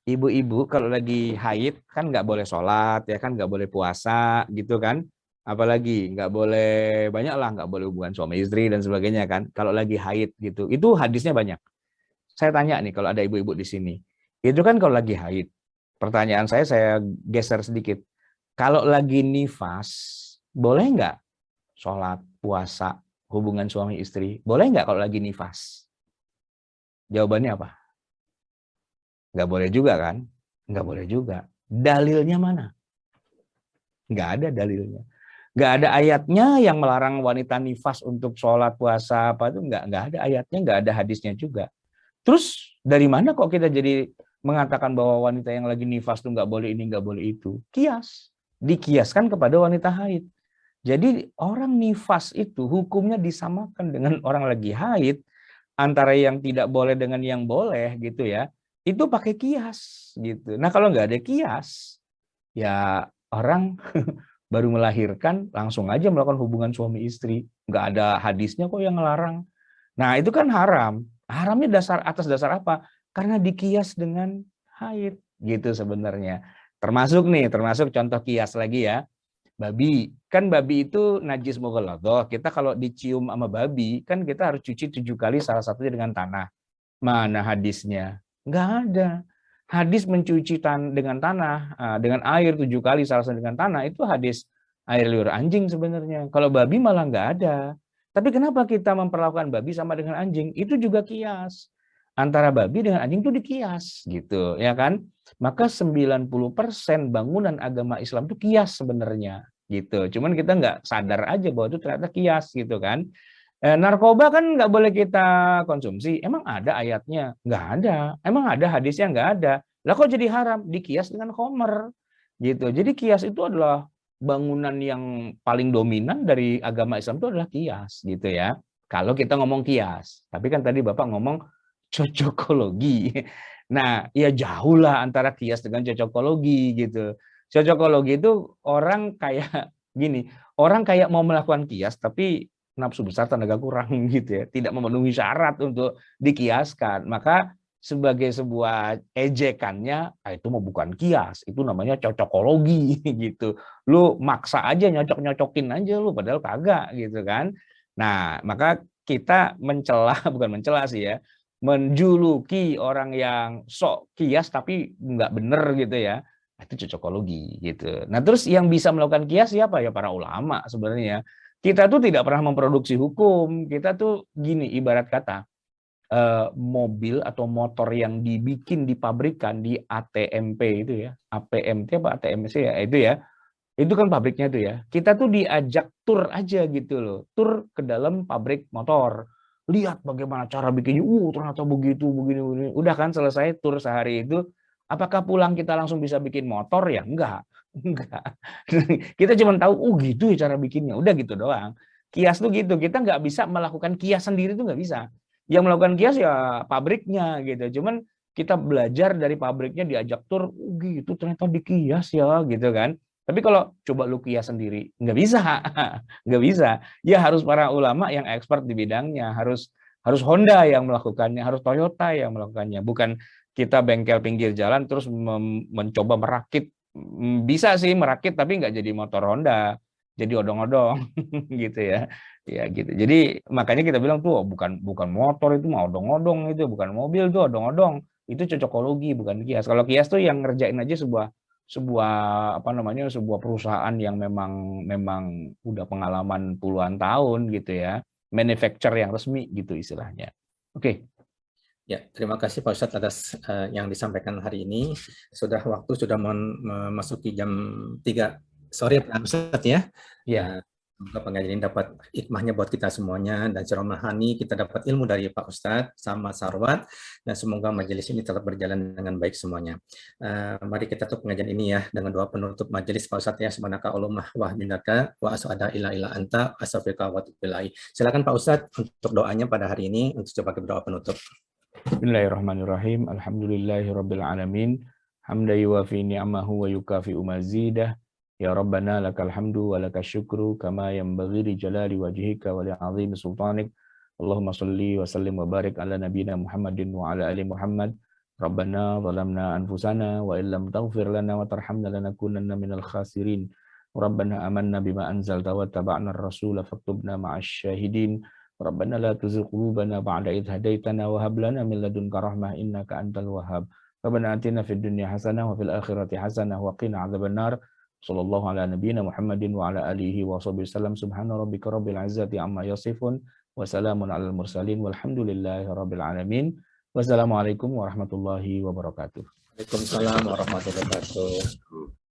Ibu-ibu kalau lagi haid kan nggak boleh sholat ya kan, nggak boleh puasa gitu kan, apalagi nggak boleh banyak lah, nggak boleh hubungan suami istri dan sebagainya kan kalau lagi haid gitu. Itu hadisnya banyak. Saya tanya nih kalau ada ibu-ibu di sini, itu kan kalau lagi haid. Pertanyaan saya geser sedikit. Kalau lagi nifas boleh nggak sholat, puasa, hubungan suami istri? Boleh nggak kalau lagi nifas? Jawabannya apa? Nggak boleh juga kan? Nggak boleh juga. Dalilnya mana? Nggak ada dalilnya. Nggak ada ayatnya yang melarang wanita nifas untuk sholat, puasa, apa itu nggak ada ayatnya, nggak ada hadisnya juga. Terus dari mana kok kita jadi mengatakan bahwa wanita yang lagi nifas itu nggak boleh ini, nggak boleh itu? Kias. Dikiaskan kepada wanita haid. Jadi orang nifas itu hukumnya disamakan dengan orang lagi haid, antara yang tidak boleh dengan yang boleh gitu ya. Itu pakai kias gitu. Nah kalau nggak ada kias, ya orang baru melahirkan langsung aja melakukan hubungan suami istri. Nggak ada hadisnya kok yang ngelarang. Nah itu kan haram. Haramnya atas dasar apa? Karena dikias dengan haid gitu sebenarnya. Termasuk contoh kias lagi ya. Babi, kan babi itu najis mughalladhah. Kita kalau dicium sama babi, kan kita harus cuci 7 kali, salah satunya dengan tanah. Mana hadisnya? Nggak ada. Hadis mencuci dengan tanah, dengan air 7 kali, salah satunya dengan tanah, itu hadis air liur anjing sebenarnya. Kalau babi malah nggak ada. Tapi kenapa kita memperlakukan babi sama dengan anjing? Itu juga kias. Antara babi dengan anjing itu dikias gitu, ya kan? Maka 90% bangunan agama Islam itu kias sebenarnya gitu. Cuman kita nggak sadar aja bahwa itu ternyata kias gitu kan. Narkoba kan nggak boleh kita konsumsi. Emang ada ayatnya? Nggak ada. Emang ada hadisnya? Nggak ada. Lah kok jadi haram? Dikias dengan khomer gitu. Jadi kias itu adalah bangunan yang paling dominan dari agama Islam itu adalah kias gitu ya. Kalau kita ngomong kias. Tapi kan tadi Bapak ngomong cocokologi. Nah, ya jauh lah antara kias dengan cocokologi gitu. Cocokologi itu orang kayak gini, orang kayak mau melakukan kias tapi nafsu besar tenaga kurang gitu ya, tidak memenuhi syarat untuk dikiaskan. Maka sebagai sebuah ejekannya, itu mau bukan kias, itu namanya cocokologi gitu. Lu maksa aja nyocok-nyocokin aja lu padahal kagak gitu kan. Nah, maka kita mencela, bukan mencela sih ya, menjuluki orang yang sok kias tapi nggak bener gitu ya, itu cocokologi gitu. Nah terus yang bisa melakukan kias siapa ya? Para ulama sebenarnya. Kita tuh tidak pernah memproduksi hukum, kita tuh gini ibarat kata, mobil atau motor yang dibikin dipabrikan di ATMP itu ya, APMT apa ATMC ya itu ya, itu kan pabriknya tuh ya. Kita tuh diajak tur aja gitu loh, tur ke dalam pabrik motor. Lihat bagaimana cara bikinnya, ternyata begitu, begini. Udah kan selesai tur sehari itu, apakah pulang kita langsung bisa bikin motor? Ya enggak. Kita cuma tahu, gitu ya cara bikinnya. Udah gitu doang. Kias tuh gitu, kita nggak bisa melakukan kias sendiri tuh nggak bisa. Yang melakukan kias ya pabriknya gitu. Cuman kita belajar dari pabriknya diajak tur, gitu ternyata dikias ya gitu kan. Tapi kalau coba lu kias sendiri, nggak bisa. Nggak bisa. Ya harus para ulama yang expert di bidangnya, harus Honda yang melakukannya, harus Toyota yang melakukannya. Bukan kita bengkel pinggir jalan terus mencoba merakit. Bisa sih merakit tapi nggak jadi motor Honda, jadi odong-odong gitu ya. Ya gitu. Jadi makanya kita bilang tuh bukan motor itu mah odong-odong, itu bukan mobil tuh odong-odong. Itu cocokologi bukan kias. Kalau kias tuh yang ngerjain aja sebuah sebuah perusahaan yang memang udah pengalaman puluhan tahun gitu ya, manufacturer yang resmi gitu istilahnya. Oke. Ya, terima kasih Pak Ustadz atas yang disampaikan hari ini. Waktu sudah memasuki jam 3 sore Pak Ustadz ya. Ya. Semoga pengajian ini dapat hikmahnya buat kita semuanya, dan secara rohani kita dapat ilmu dari Pak Ustadz sama Sarwat, dan semoga majelis ini tetap berjalan dengan baik semuanya. Mari kita tutup pengajian ini ya dengan doa penutup majelis Pak Ustadz ya. Subhanaka Allahumma wa bihamdika wa asyhadu illa anta astaghfiruka wa atubu ilaik. Silakan Pak Ustadz untuk doanya pada hari ini untuk sebagai doa penutup. Bismillahirrahmanirrahim. Alhamdulillahirabbil alamin. Hamdan yuwafi ni'amahu wa yukafi'u mazidah. Ya Rabbana lakal hamdu wa lakal syukru kama yanbaghi li jalali wajhika wa li 'azimi sultanik. Allahumma shalli wa sallim wa barik ala nabiyyina Muhammadin wa ala ali Muhammad. Rabbana zalamna anfusana wa illam taghfir lana wa tarhamna lanakunanna minal khasirin. Rabbana amanna bima anzalta wa taba'na ar-rasula faktubna ma'asy syahidin. Rabbana la tuzigh qulubana ba'da idh hadaitana wa hab lana min ladunka rahmah innaka antal wahhab. Rabbana atina fid dunya hasanah wa fil akhirati hasanah wa qina adzabannar. Sallallahu ala nabiyyina Muhammadin wa ala alihi wa sahbihi wasallam. Subhana rabbika rabbil izzati amma yasifun wa salamun alal mursalin walhamdulillahi rabbil alamin. Wassalamualaikum warahmatullahi wabarakatuh. Waalaikumsalam warahmatullahi wabarakatuh.